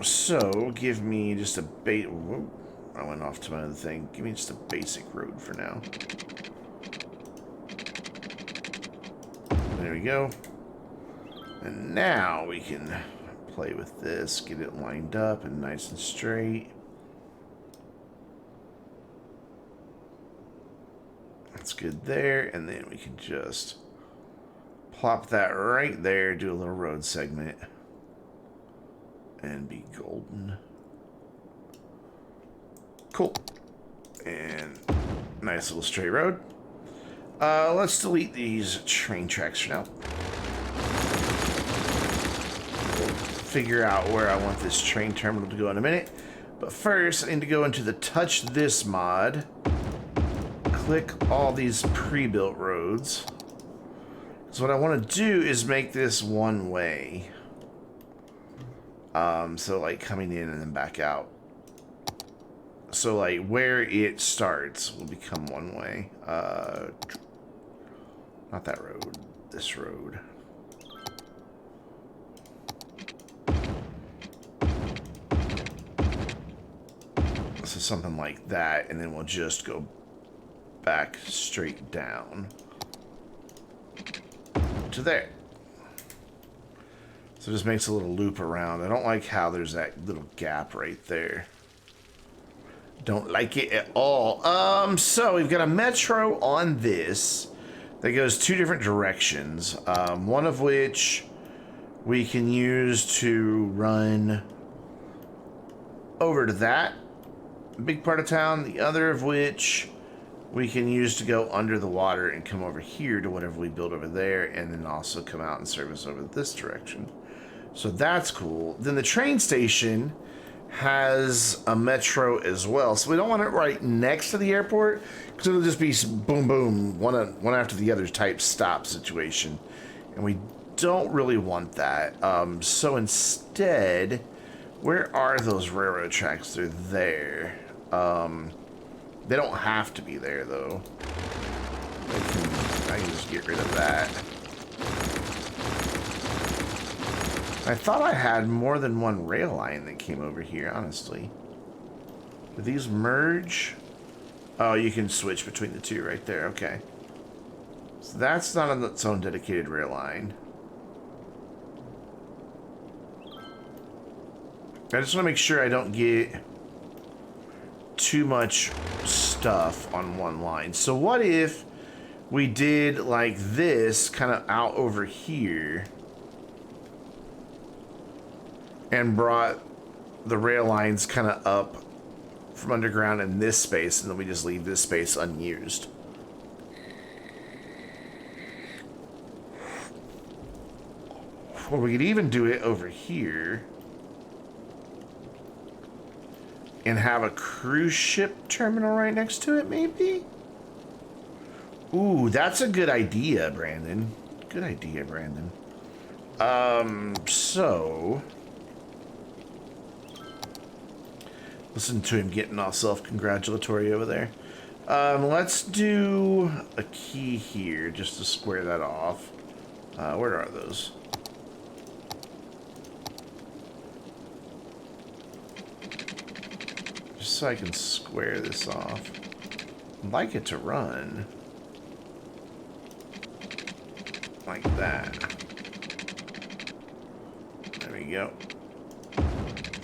So, give me just a whoop, I went off to my other thing. Give me just a basic road for now. There we go. And now we can play with this, get it lined up and nice and straight. That's good there, and then we can just plop that right there, do a little road segment, and be golden. Cool. And nice little straight road. Let's delete these train tracks for now. Figure out where I want this train terminal to go in a minute. But first, I need to go into the Touch This mod. Click all these pre-built roads. So what I want to do is make this one way. So like coming in and then back out. So like where it starts will become one way. Not that road, this road. So something like that, and then we'll just go back straight down to there. So it just makes a little loop around. I don't like how there's that little gap right there. Don't like it at all. So we've got a metro on this that goes two different directions. One of which we can use to run over to that big part of town, the other of which we can use to go under the water and come over here to whatever we build over there, and then also come out and service over this direction. So that's cool. Then the train station has a metro as well, so we don't want it right next to the airport because it'll just be boom boom, one after the other type stop situation, and we don't really want that. So instead, where are those railroad tracks? They're there. They don't have to be there, though. I can just get rid of that. I thought I had more than one rail line that came over here, honestly. Do these merge? Oh, you can switch between the two right there. Okay. So that's not on its own dedicated rail line. I just want to make sure I don't get too much stuff on one line. So what if we did like this kind of out over here and brought the rail lines kind of up from underground in this space, and then we just leave this space unused? Or we could even do it over here and have a cruise ship terminal right next to it, maybe? Ooh, that's a good idea, Brandon. Good idea, Brandon. So Listen to him getting all self-congratulatory over there. Let's do a key here just to square that off. Where are those? Just so I can square this off. I'd like it to run. Like that. There we go.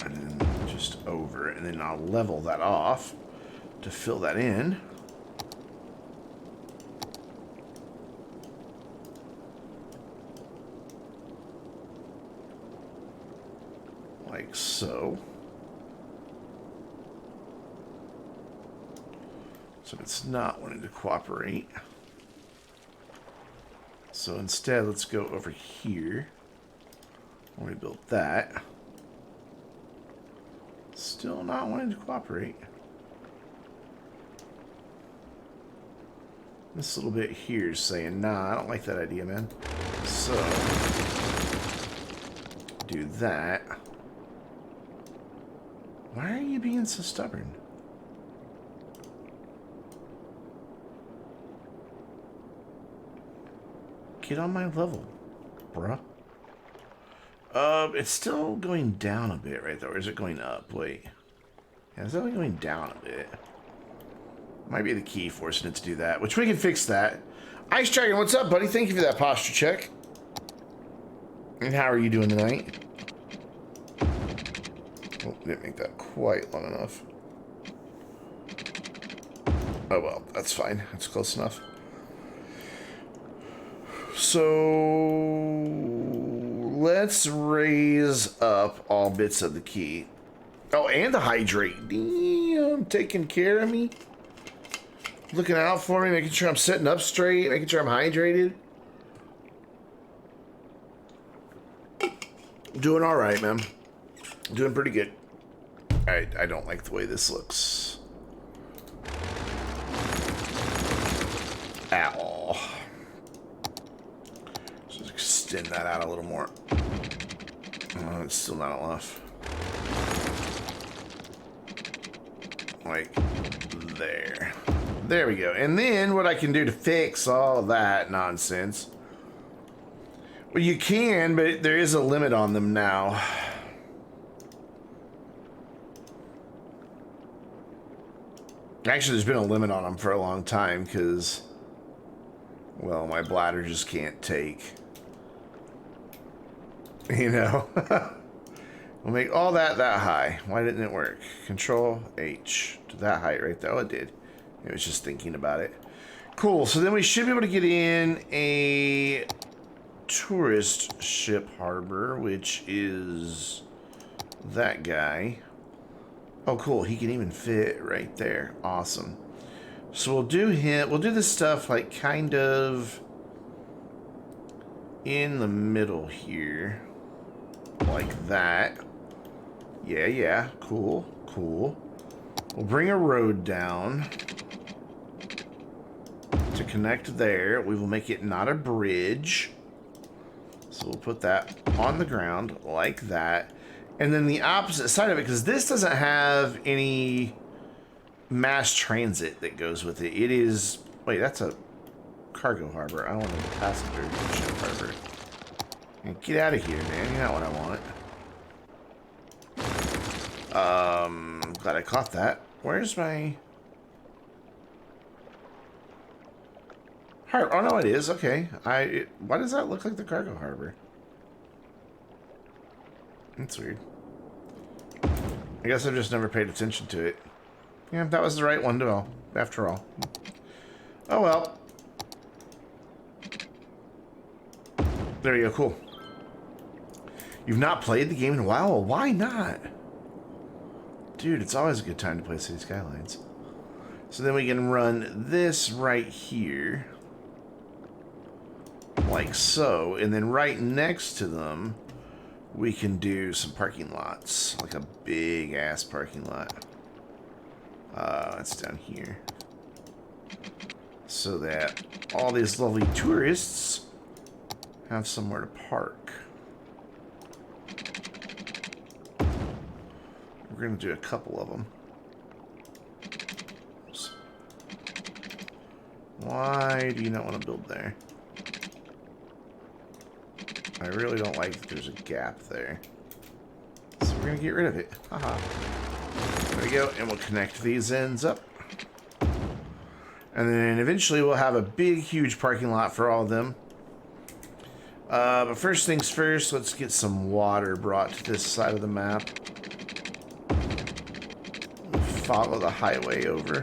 And then just over it. And then I'll level that off to fill that in. Like so. So it's not wanting to cooperate. So instead, let's go over here. I'll rebuild that. Still not wanting to cooperate. This little bit here is saying, nah, I don't like that idea, man. So, do that. Why are you being so stubborn? Get on my level, bruh. It's still going down a bit right there. Or is it going up? Wait. Yeah, it's only going down a bit. Might be the key forcing it to do that, which we can fix that. Ice Dragon, what's up, buddy? Thank you for that posture check. And how are you doing tonight? Oh, didn't make that quite long enough. Oh well, that's fine. That's close enough. So let's raise up all bits of the key. Oh, and the hydrate. Damn, taking care of me. Looking out for me, making sure I'm sitting up straight, making sure I'm hydrated. Doing all right, man. Doing pretty good. I don't like the way this looks. Ow. Just extend that out a little more. Oh, it's still not enough. Like there. There we go. And then what I can do to fix all of that nonsense. Well, you can, but there is a limit on them now. Actually, there's been a limit on them for a long time because, well, my bladder just can't take. You know? We'll make all that high. Why didn't it work? Control H to that height right there. Oh, it did. It was just thinking about it. Cool. So then we should be able to get in a tourist ship harbor, which is that guy. Oh, cool. He can even fit right there. Awesome. So we'll do him. We'll do this stuff like kind of in the middle here. Like that. Yeah, yeah. Cool. Cool. We'll bring a road down to connect there. We will make it not a bridge. So we'll put that on the ground like that. And then the opposite side of it, because this doesn't have any mass transit that goes with it. It is... Wait, that's a cargo harbor. I don't want a passenger ship harbor. Get out of here, man. You're not what I want. Glad I caught that. Where's my... Oh, no, it is. Okay. Why does that look like the cargo harbor? That's weird. I guess I've just never paid attention to it. Yeah, that was the right one to all, after all. Oh, well. There you go. Cool. You've not played the game in a while? Well, why not? Dude, it's always a good time to play City Skylines. So then we can run this right here. Like so. And then right next to them, we can do some parking lots. Like a big-ass parking lot. It's down here. So that all these lovely tourists have somewhere to park. We're going to do a couple of them. Why do you not want to build there? I really don't like that there's a gap there. So we're going to get rid of it. Haha. There we go. And we'll connect these ends up. And then eventually we'll have a big, huge parking lot for all of them. But first things first, let's get some water brought to this side of the map. Follow the highway over.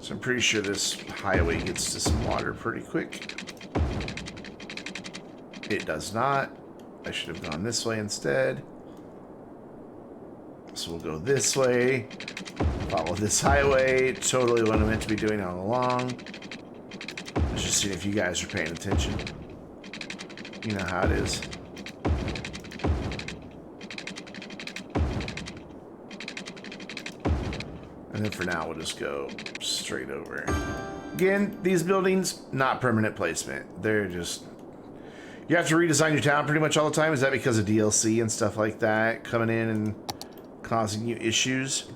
So I'm pretty sure this highway gets to some water pretty quick. It does not. I should have gone this way instead. So we'll go this way. Follow this highway. Totally what I meant to be doing all along. Let's just see if you guys are paying attention. You know how it is. And then for now, we'll just go straight over. Again, these buildings, not permanent placement. They're just... You have to redesign your town pretty much all the time. Is that because of DLC and stuff like that coming in and causing you issues?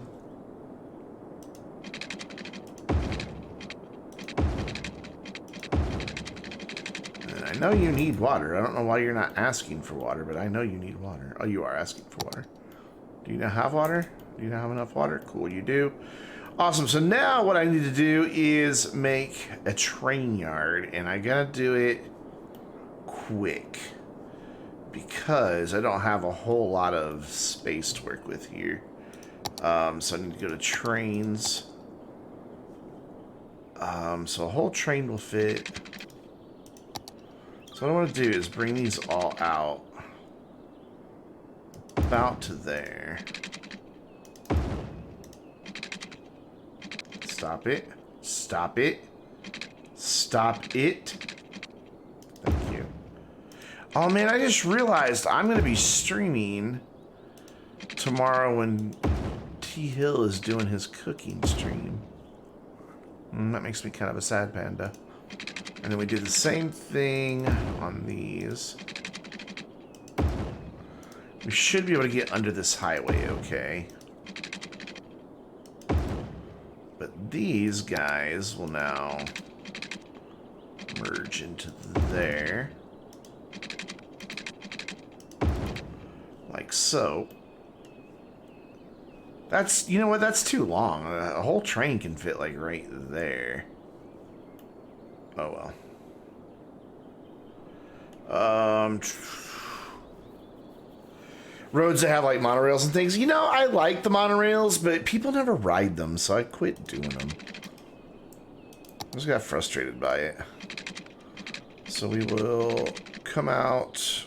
And I know you need water. I don't know why you're not asking for water, but I know you need water. Oh, you are asking for water. Do you now have water? Do you now have enough water? Cool, you do. Awesome. So now what I need to do is make a train yard, and I gotta do it quick because I don't have a whole lot of space to work with here. So I need to go to trains. So a whole train will fit. So what I want to do is bring these all out about to there. Stop it. Stop it. Stop it. Thank you. Oh man, I just realized I'm going to be streaming tomorrow when T Hill is doing his cooking stream. That makes me kind of a sad panda. And then we do the same thing on these. We should be able to get under this highway, okay? But these guys will now merge into there. Like so. That's, you know what, that's too long. A whole train can fit like right there. Oh well. Roads that have like monorails and things. You know, I like the monorails, but people never ride them, so I quit doing them. I just got frustrated by it. So we will come out,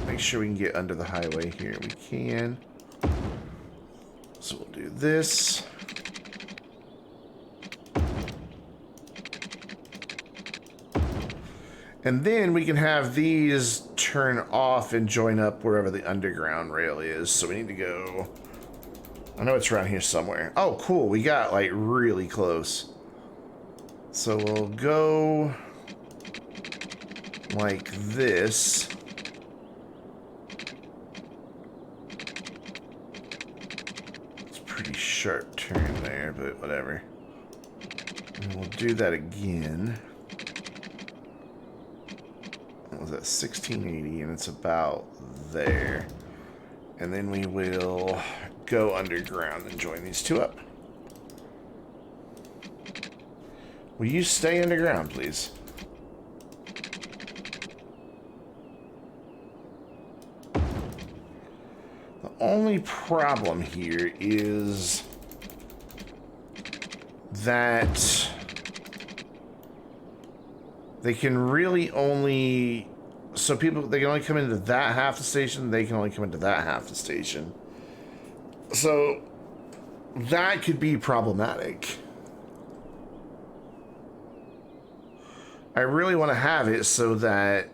make sure we can get under the highway here. We can. So we'll do this. And then we can have these turn off and join up wherever the underground rail is. So we need to go... I know it's around here somewhere. Oh, cool. We got, like, really close. So we'll go... like this. It's a pretty sharp turn there, but whatever. And we'll do that again. Was that 1680, and it's about there. And then we will go underground and join these two up. Will you stay underground, please? The only problem here is that they can really only... So people, they can only come into that half the station, they can only come into that half the station. So that could be problematic. I really want to have it so that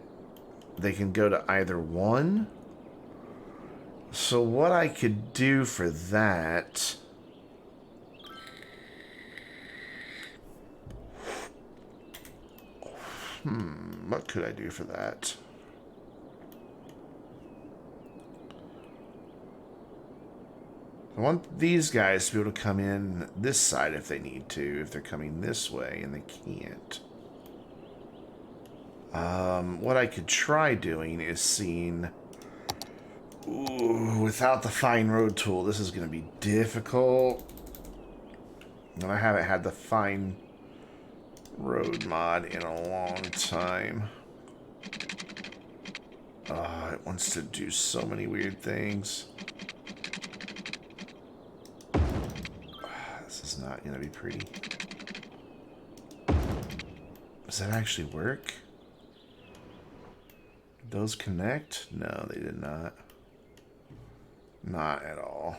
they can go to either one. So what I could do for that... what could I do for that? I want these guys to be able to come in this side if they need to, if they're coming this way, and they can't. What I could try doing is seeing... Ooh, without the fine road tool, this is going to be difficult. And I haven't had the fine road mod in a long time. It wants to do so many weird things. This is not going to be pretty. Does that actually work? Did those connect? No, they did not. Not at all.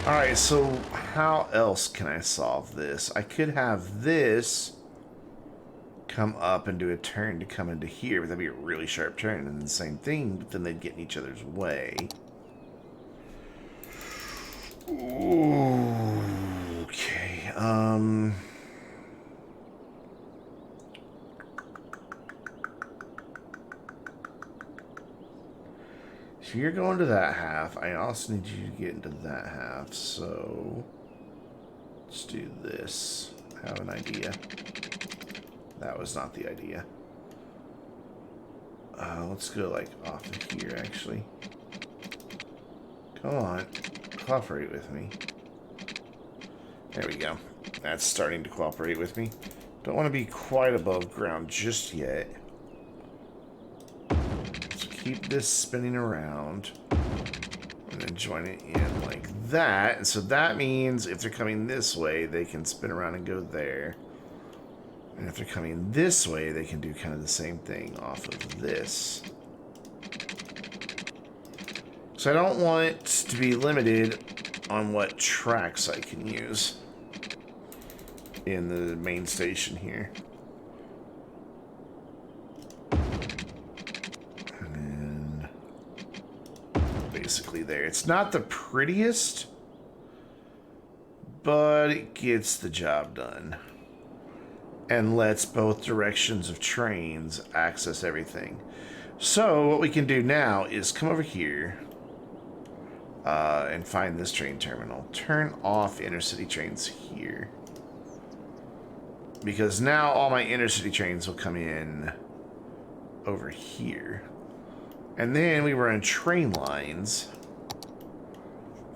Alright, so how else can I solve this? I could have this come up and do a turn to come into here, but that'd be a really sharp turn, and the same thing, but then they'd get in each other's way. Ooh, okay, so you're going to that half. I also need you to get into that half, so let's do this. I have an idea. That was not the idea. Let's go, like, off of here, actually. Come on. Cooperate with me. There we go. That's starting to cooperate with me. Don't want to be quite above ground just yet. So keep this spinning around. And then join it in like that. And so that means if they're coming this way, they can spin around and go there. And if they're coming this way, they can do kind of the same thing off of this. So I don't want to be limited on what tracks I can use in the main station here. And then basically there. It's not the prettiest, but it gets the job done. And lets both directions of trains access everything. So what we can do now is come over here and find this train terminal. Turn off intercity trains here. Because now all my intercity trains will come in over here. And then we run train lines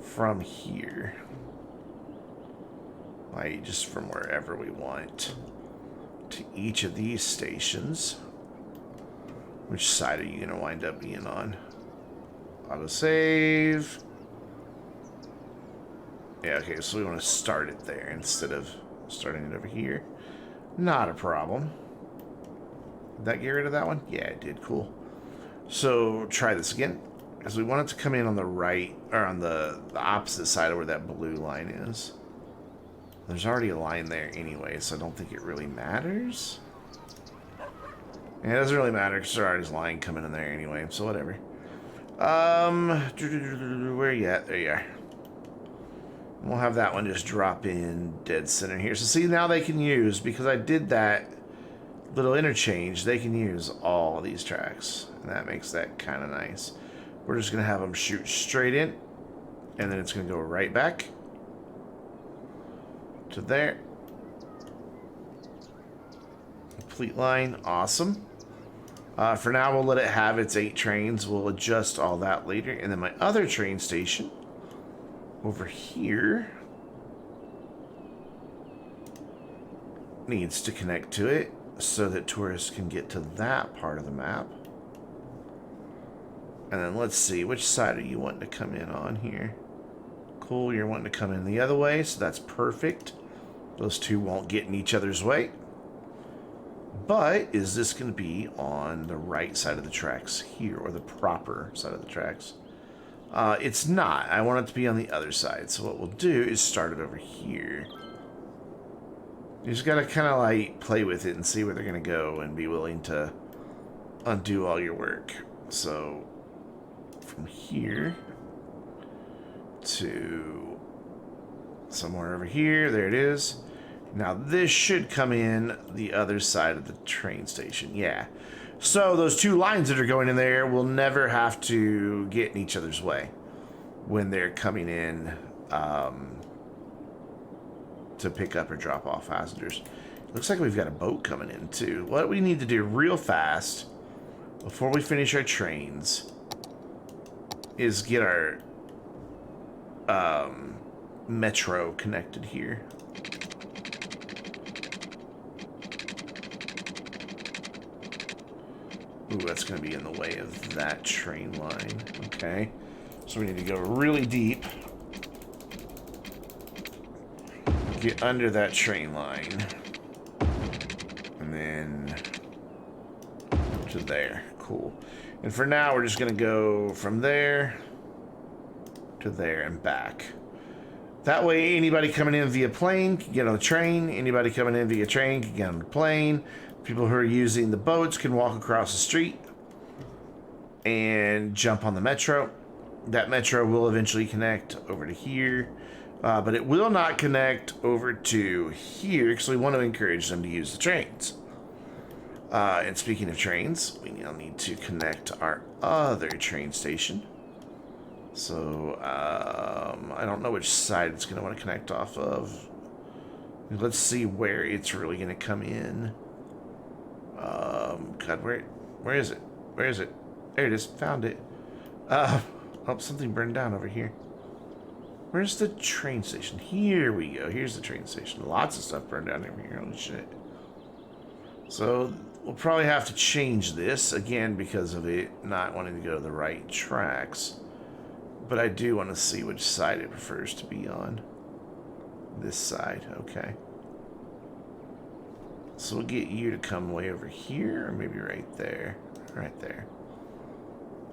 from here. Like just from wherever we want. To each of these stations. Which side are you going to wind up being on? Autosave. Yeah, okay, so we want to start it there instead of starting it over here. Not a problem. Did that get rid of that one? Yeah, it did. Cool. So try this again. Because we want it to come in on the right, or on the opposite side of where that blue line is. There's already a line there anyway, so I don't think it really matters. Yeah, it doesn't really matter because there's already a line coming in there anyway, so whatever. Where you at? There you are. We'll have that one just drop in dead center here. So see, now they can use, because I did that little interchange, they can use all of these tracks. And that makes that kind of nice. We're just going to have them shoot straight in. And then it's going to go right back to there. Complete line. Awesome. For now, we'll let it have its 8 trains. We'll adjust all that later. And then my other train station over here needs to connect to it so that tourists can get to that part of the map. And then let's see, which side are you wanting to come in on here? Cool, you're wanting to come in the other way, so that's perfect. Those two won't get in each other's way. But is this going to be on the right side of the tracks here, or the proper side of the tracks? It's not. I want it to be on the other side. So what we'll do is start it over here. You just got to kind of like play with it and see where they're going to go and be willing to undo all your work. So from here to somewhere over here, there it is. Now this should come in the other side of the train station. Yeah. So those two lines that are going in there will never have to get in each other's way when they're coming in to pick up or drop off passengers. Looks like we've got a boat coming in too. What we need to do real fast before we finish our trains is get our metro connected here. Ooh, that's going to be in the way of that train line. Okay. So we need to go really deep. Get under that train line. And then to there. Cool. And for now, we're just going to go from there to there and back. That way, anybody coming in via plane can get on the train. Anybody coming in via train can get on the plane. People who are using the boats can walk across the street and jump on the metro. That metro will eventually connect over to here, but it will not connect over to here because we want to encourage them to use the trains. And speaking of trains, we now need to connect our other train station. So I don't know which side it's going to want to connect off of. Let's see where it's really going to come in. God, where is it? Where is it? There it is. Found it. Oh, something burned down over here. Where's the train station? Here we go. Here's the train station. Lots of stuff burned down over here. Holy shit. So we'll probably have to change this again because of it not wanting to go to the right tracks. But I do want to see which side it prefers to be on. This side. Okay. So we'll get you to come way over here, or maybe right there. Right there.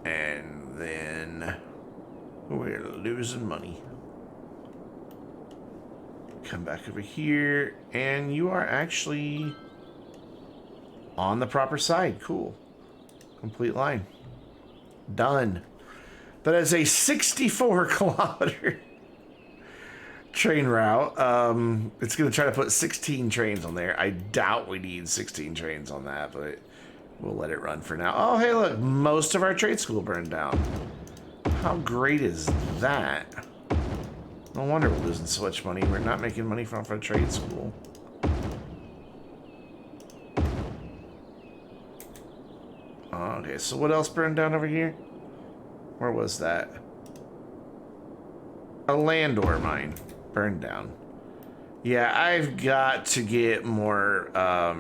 And then we're losing money. Come back over here, and you are actually on the proper side. Cool. Complete line. Done. That is a 64 kilometer train route. It's going to try to put 16 trains on there. I doubt we need 16 trains on that, but we'll let it run for now. Oh, hey, look. Most of our trade school burned down. How great is that? No wonder we're losing so much money. We're not making money from our trade school. Okay, so what else burned down over here? Where was that? A land ore mine burned down. Yeah, I've got to get more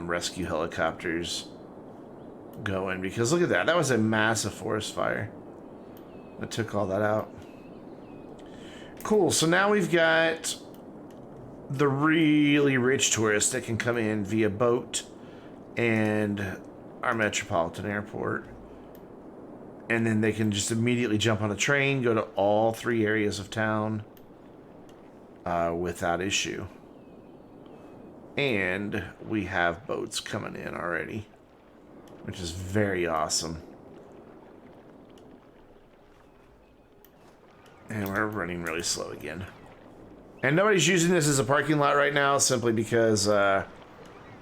rescue helicopters going because look at that. That was a massive forest fire that took all that out. Cool. So now we've got the really rich tourists that can come in via boat and our metropolitan airport. And then they can just immediately jump on a train, go to all three areas of town without issue. And we have boats coming in already, which is very awesome. And we're running really slow again. And nobody's using this as a parking lot right now simply because I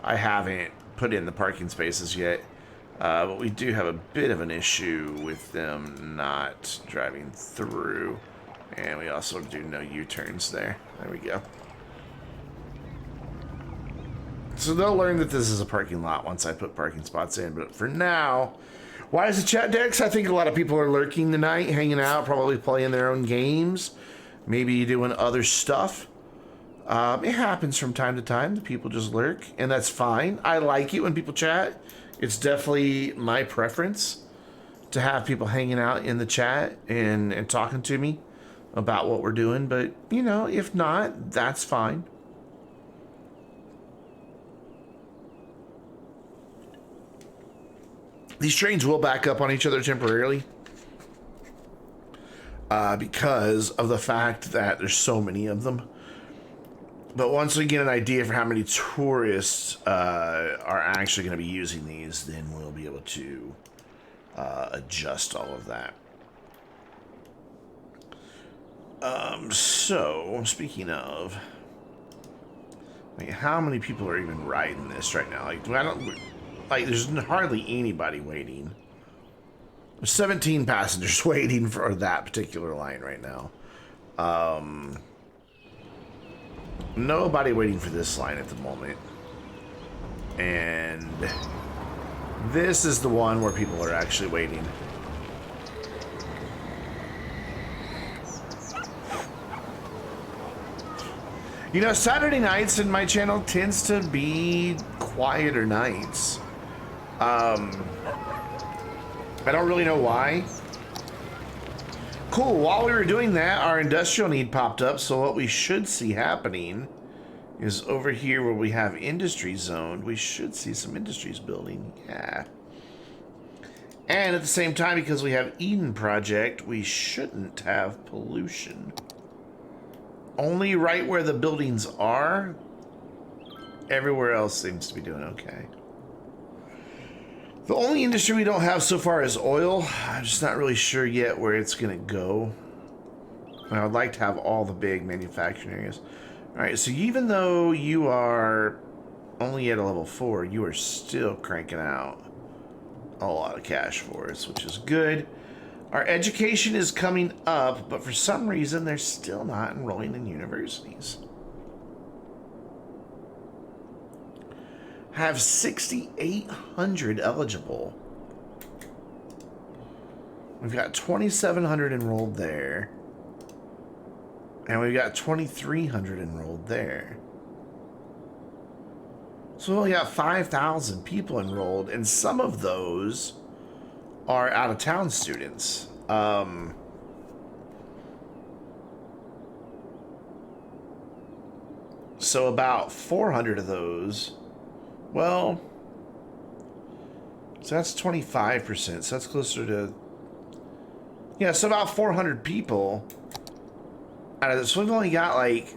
haven't put in the parking spaces yet. But we do have a bit of an issue with them not driving through. And we also do no U-turns there. There we go. So they'll learn that this is a parking lot once I put parking spots in. But for now, why is the chat decks? I think a lot of people are lurking tonight, hanging out, probably playing their own games. Maybe doing other stuff. It happens from time to time. The people just lurk, and that's fine. I like it when people chat. It's definitely my preference to have people hanging out in the chat and talking to me about what we're doing. But, you know, if not, that's fine. These trains will back up on each other temporarily because of the fact that there's so many of them. But once we get an idea for how many tourists are actually going to be using these, then we'll be able to adjust all of that. So, speaking of, like, how many people are even riding this right now? Like, like, there's hardly anybody waiting. There's 17 passengers waiting for that particular line right now. Nobody waiting for this line at the moment. And this is the one where people are actually waiting. You know, Saturday nights in my channel tends to be quieter nights. I don't really know why. Cool, while we were doing that, our industrial need popped up, so what we should see happening is over here where we have industry zoned, we should see some industries building, yeah. And at the same time, because we have Eden Project, we shouldn't have pollution. Only right where the buildings are, everywhere else seems to be doing okay. The only industry we don't have so far is oil. I'm just not really sure yet where it's going to go. I would like to have all the big manufacturing areas. Alright, so even though you are only at a level 4, you are still cranking out a lot of cash for us, which is good. Our education is coming up, but for some reason they're still not enrolling in universities. Have 6,800 eligible. We've got 2,700 enrolled there. And we've got 2,300 enrolled there. So we only got 5,000 people enrolled, and some of those are out-of-town students. So about 400 of those, well, so that's 25%, so that's closer to, yeah, so about 400 people out of this. So we've only got like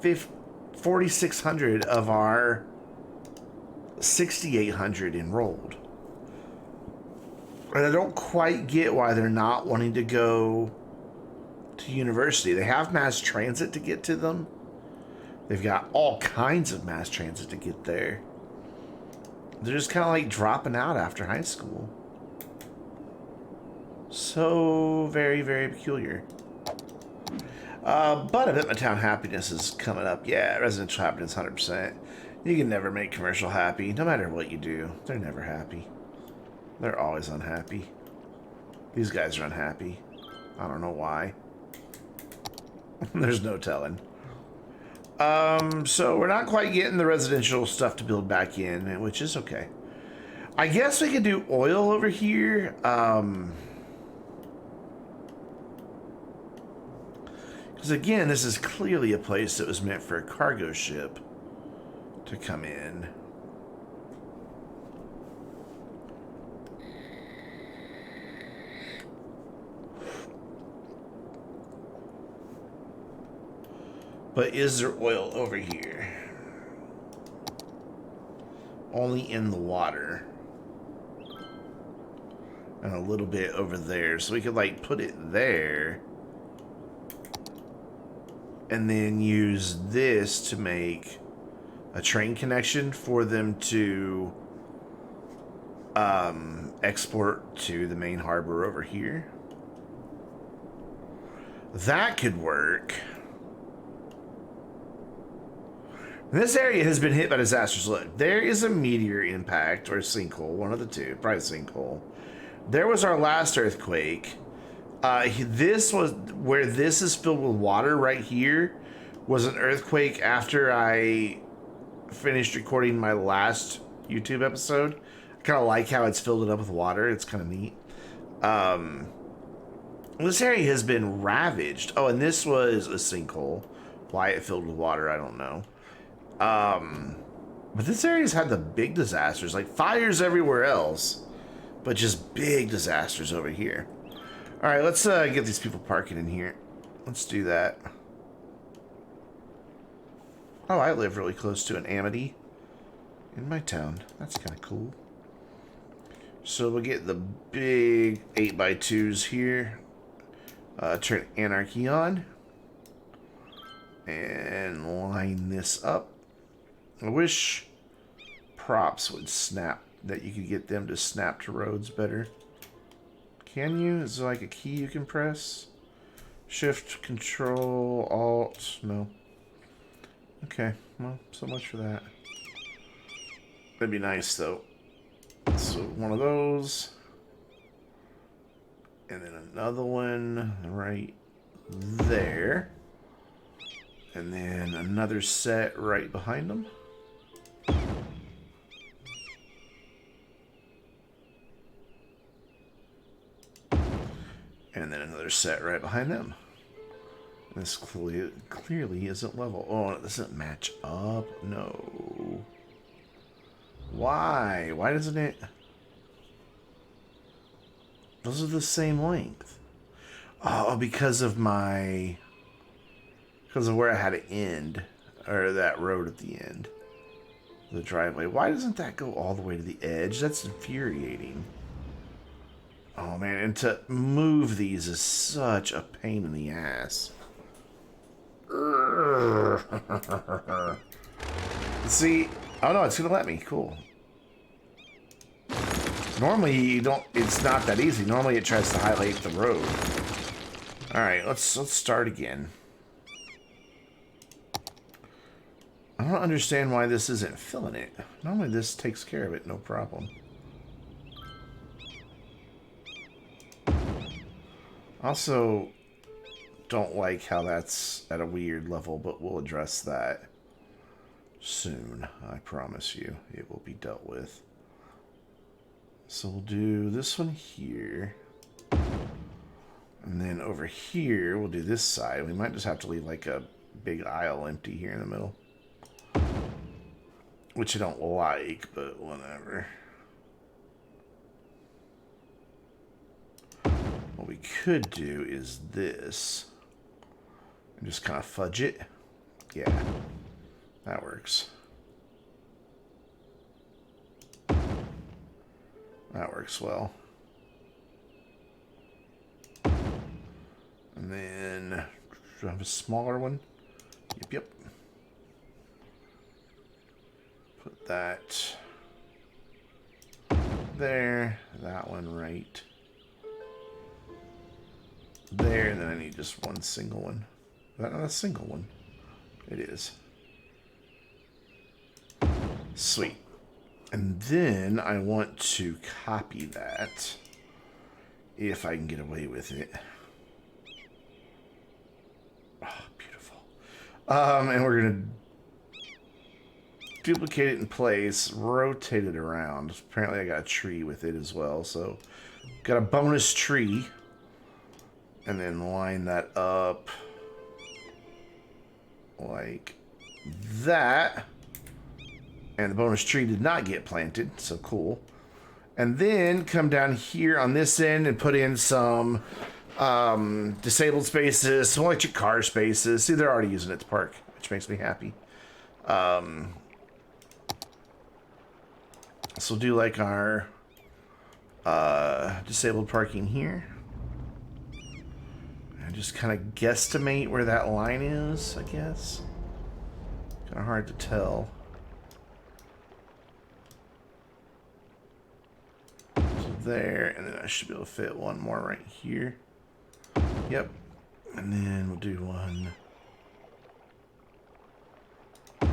4,600 of our 6,800 enrolled. And I don't quite get why they're not wanting to go to university. They have mass transit to get to them. They've got all kinds of mass transit to get there. They're just kind of like dropping out after high school. So very, very peculiar. But I bet my town happiness is coming up. Yeah, residential happiness 100%. You can never make commercial happy, no matter what you do. They're never happy. They're always unhappy. These guys are unhappy. I don't know why. There's no telling. So we're not quite getting the residential stuff to build back in, which is okay. I guess we could do oil over here. Because again, this is clearly a place that was meant for a cargo ship to come in. But is there oil over here? Only in the water. And a little bit over there. So we could like put it there. And then use this to make a train connection for them to export to the main harbor over here. That could work. This area has been hit by disasters. Look, there is a meteor impact or a sinkhole, one of the two, probably a sinkhole. There was our last earthquake. This was where this is filled with water right here was an earthquake after I finished recording my last YouTube episode. I kind of like how it's filled it up with water. It's kind of neat. This area has been ravaged. Oh, and this was a sinkhole. Why it filled with water, I don't know. But this area's had the big disasters, like fires everywhere else, but just big disasters over here. All right, let's get these people parking in here. Let's do that. Oh, I live really close to an Amity in my town. That's kind of cool. So we'll get the big 8x2s here. Turn Anarchy on. And line this up. I wish props would snap, that you could get them to snap to roads better. Can you? Is there like a key you can press? Shift, Control, Alt, no. Okay, well, so much for that. That'd be nice, though. So, one of those. And then another one right there. And then another set right behind them. And then another set right behind them. This clearly isn't level. Oh, it doesn't match up? No. Why? Why doesn't it... Those are the same length. Oh, because of my... Because of where I had to end. Or that road at the end. The driveway. Why doesn't that go all the way to the edge? That's infuriating. Oh, man. And to move these is such a pain in the ass. See? Oh, no. It's going to let me. Cool. Normally, you don't. It's not that easy. Normally, it tries to highlight the road. All right, let's start again. I don't understand why this isn't filling it. Normally, this takes care of it, no problem. Also, don't like how that's at a weird level, but we'll address that soon. I promise you, it will be dealt with. So we'll do this one here. And then over here, we'll do this side. We might just have to leave like a big aisle empty here in the middle. Which I don't like, but whatever. What we could do is this. And just kind of fudge it. Yeah, that works. That works well. And then, do I have a smaller one? Yep. Put that there. That one right there. And then I need just one single one. Is that not a single one? It is. Sweet. And then I want to copy that, if I can get away with it. Oh, beautiful. And we're going to duplicate it in place, rotate it around. Apparently I got a tree with it as well, so got a bonus tree. And then line that up like that. And the bonus tree did not get planted, so cool. And then come down here on this end and put in some disabled spaces, some electric car spaces. See, they're already using it to park, which makes me happy. So we'll do like our disabled parking here. And just kind of guesstimate where that line is, I guess. Kind of hard to tell. There, and then I should be able to fit one more right here. Yep. And then we'll do one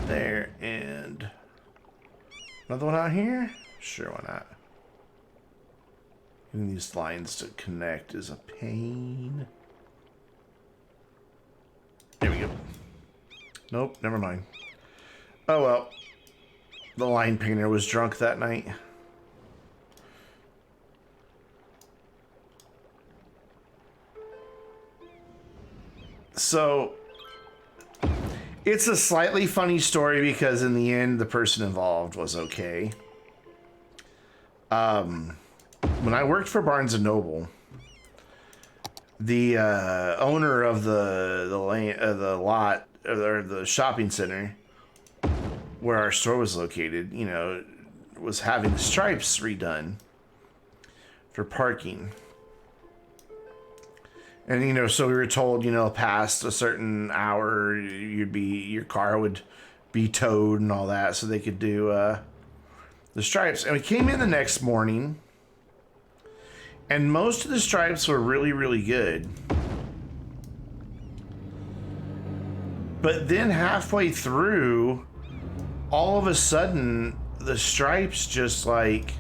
there and another one out here. Sure, why not? Getting these lines to connect is a pain. There we go. Nope, never mind. Oh well. The line painter was drunk that night. So, it's a slightly funny story because in the end, the person involved was okay. When I worked for Barnes & Noble, the owner of the lot, or the shopping center where our store was located, you know, was having the stripes redone for parking. And, you know, so we were told, you know, past a certain hour, your car would be towed and all that, so they could do the stripes. And we came in the next morning, and most of the stripes were really, really good. But then halfway through, all of a sudden, the stripes just like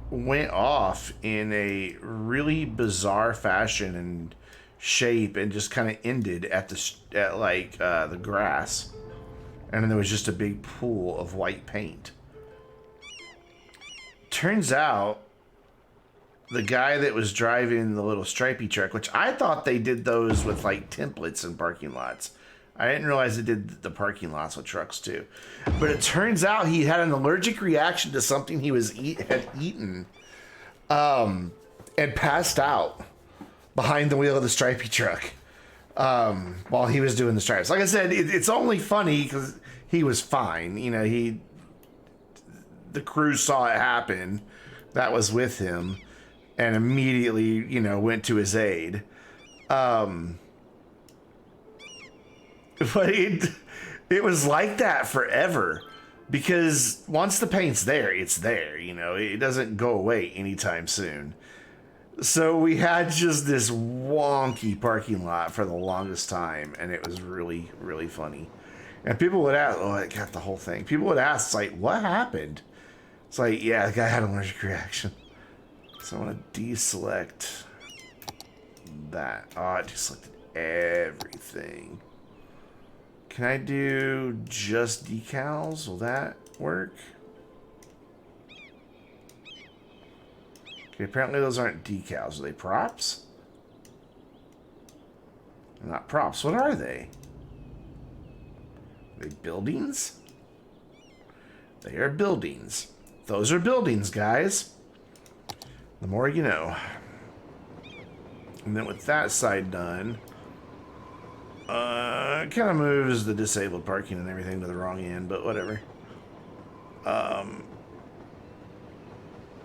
went off in a really bizarre fashion and shape, and just kind of ended at the grass, and then there was just a big pool of white paint. Turns out the guy that was driving the little stripey truck, which I thought they did those with like templates in parking lots. I didn't realize they did the parking lots with trucks too. But it turns out he had an allergic reaction to something he had eaten, and passed out behind the wheel of the stripey truck while he was doing the stripes. Like I said, it's only funny because he was fine. You know, the crew saw it happen that was with him, and immediately, you know, went to his aid. But it was like that forever, because once the paint's there, it's there, you know, it doesn't go away anytime soon. So we had just this wonky parking lot for the longest time, and it was really, really funny. And people would ask, oh, I got the whole thing. People would ask, it's like, what happened? It's like, yeah, the guy had an allergic reaction. So I want to deselect that. Oh, I deselected everything. Can I do just decals? Will that work? Okay, apparently those aren't decals. Are they props? They're not props. What are they? Are they buildings? They are buildings. Those are buildings, guys. The more you know. And then with that side done, it kind of moves the disabled parking and everything to the wrong end, but whatever.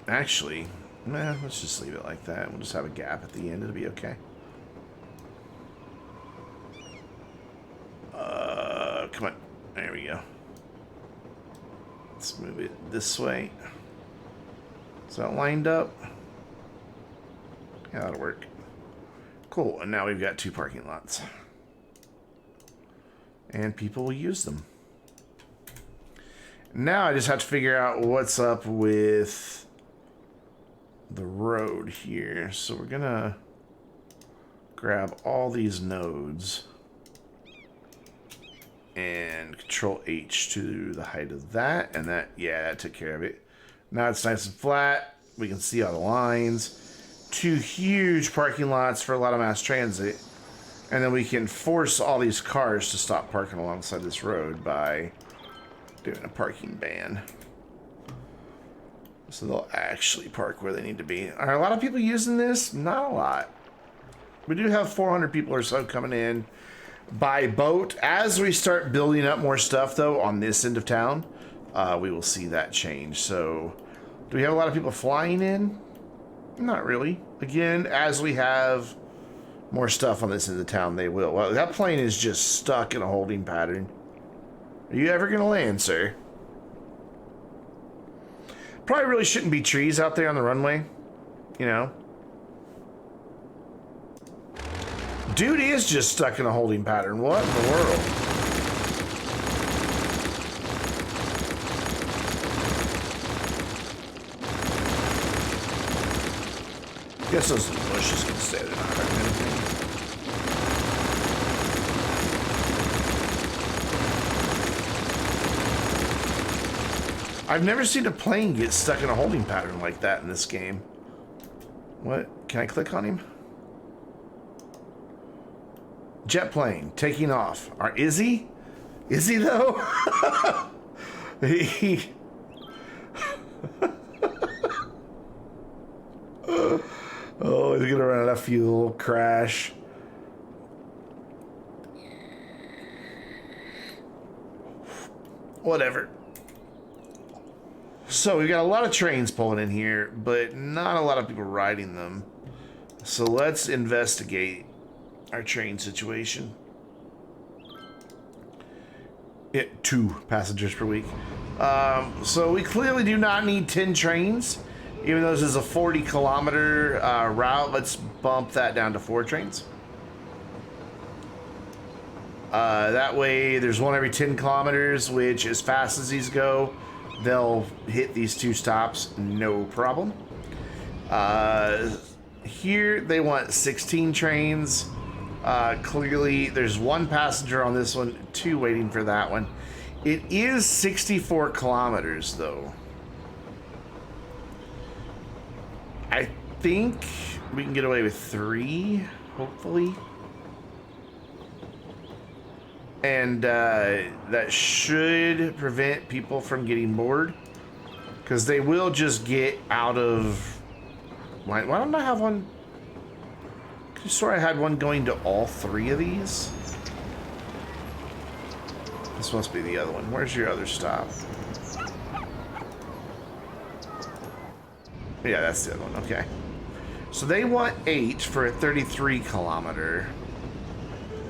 Actually, let's just leave it like that. We'll just have a gap at the end. It'll be okay. Come on. There we go. Let's move it this way. Is that lined up? Yeah, that'll work. Cool, and now we've got 2 parking lots. And people will use them. Now I just have to figure out what's up with the road here. So we're gonna grab all these nodes and Control H to the height of that, and that, yeah, that took care of it. Now it's nice and flat. We can see all the lines. 2 huge parking lots for a lot of mass transit. And then we can force all these cars to stop parking alongside this road by doing a parking ban. So they'll actually park where they need to be. Are a lot of people using this? Not a lot. We do have 400 people or so coming in by boat. As we start building up more stuff, though, on this end of town, we will see that change. So, do we have a lot of people flying in? Not really. Again, as we have more stuff on this end of the town, they will. Well, that plane is just stuck in a holding pattern. Are you ever going to land, sir? Probably really shouldn't be trees out there on the runway. You know? Dude is just stuck in a holding pattern. What in the world? Guess those bushes can stay there. Not hurting anything. I've never seen a plane get stuck in a holding pattern like that in this game. What? Can I click on him? Jet plane taking off. Is he? Is he though? he Oh, he's gonna run out of fuel, crash. Whatever. So we've got a lot of trains pulling in here, but not a lot of people riding them. So let's investigate our train situation. 2 passengers per week. So we clearly do not need 10 trains. Even though this is a 40-kilometer route, let's bump that down to 4 trains. That way, there's one every 10 kilometers, which as fast as these go, they'll hit these 2 stops, no problem. Here, they want 16 trains. Clearly, there's 1 passenger on this one, 2 waiting for that one. It is 64 kilometers, though. I think we can get away with 3, hopefully. And that should prevent people from getting bored. Because they will just get out of... Why don't I have one? I swear I had one going to all 3 of these. This must be the other one. Where's your other stop? Yeah, that's the other one. Okay. So they want 8 for a 33-kilometer.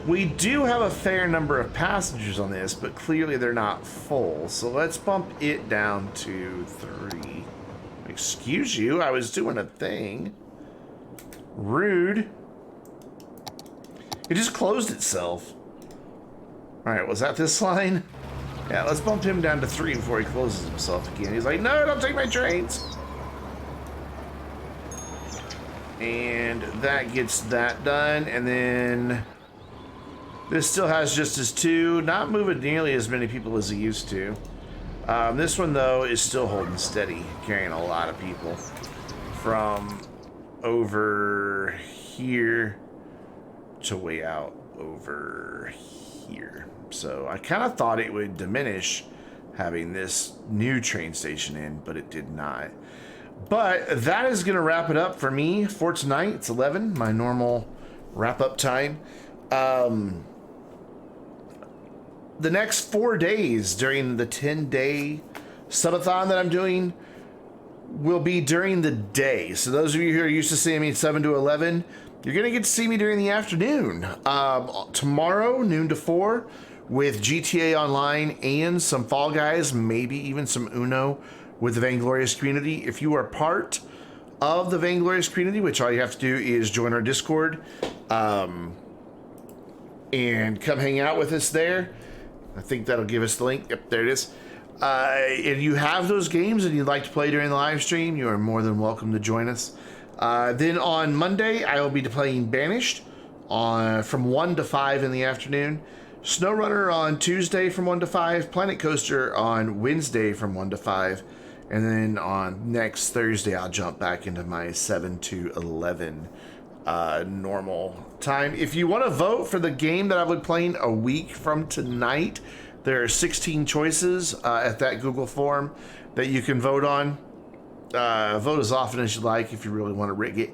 We do have a fair number of passengers on this, but clearly they're not full. So let's bump it down to 3. Excuse you, I was doing a thing. Rude. It just closed itself. Alright, was that this line? Yeah, let's bump him down to 3 before he closes himself again. He's like, no, don't take my trains. And that gets that done. And then this still has just as 2. Not moving nearly as many people as it used to. This one, though, is still holding steady, carrying a lot of people from over here to way out over here. So I kind of thought it would diminish having this new train station in, but it did not. But that is going to wrap it up for me for tonight. It's 11, my normal wrap-up time. The next 4 days during the 10-day subathon that I'm doing will be during the day. So those of you who are used to seeing me 7 to 11, you're going to get to see me during the afternoon. Tomorrow, noon to 4, with GTA Online and some Fall Guys, maybe even some Uno with the Vainglorious community. If you are part of the Vainglorious community, which all you have to do is join our Discord and come hang out with us there. I think that'll give us the link. Yep, there it is. If you have those games and you'd like to play during the live stream, you are more than welcome to join us. Then on Monday, I will be playing Banished from 1 to 5 in the afternoon. SnowRunner on Tuesday from 1 to 5. Planet Coaster on Wednesday from 1 to 5. And then on next Thursday, I'll jump back into my 7 to 11 normal time. If you want to vote for the game that I'll be playing a week from tonight, there are 16 choices at that Google form that you can vote on. Vote as often as you like if you really want to rig it.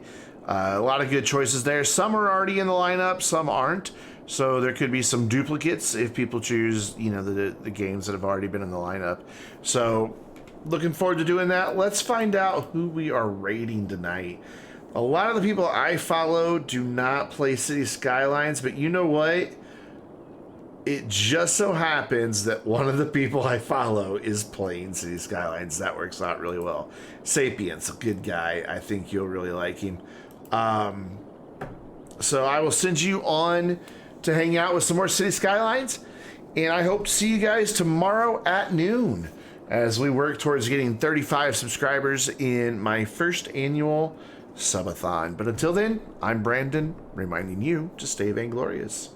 A lot of good choices there. Some are already in the lineup, some aren't. So there could be some duplicates if people choose, you know, the games that have already been in the lineup. So looking forward to doing that. Let's find out who we are raiding tonight. A lot of the people I follow do not play City Skylines, but you know what? It just so happens that one of the people I follow is playing City Skylines. That works out really well. Sapiens, a good guy. I think you'll really like him. So I will send you on to hang out with some more City Skylines, and I hope to see you guys tomorrow at noon as we work towards getting 35 subscribers in my first annual subathon. But until then, I'm Brandon, reminding you to stay vainglorious.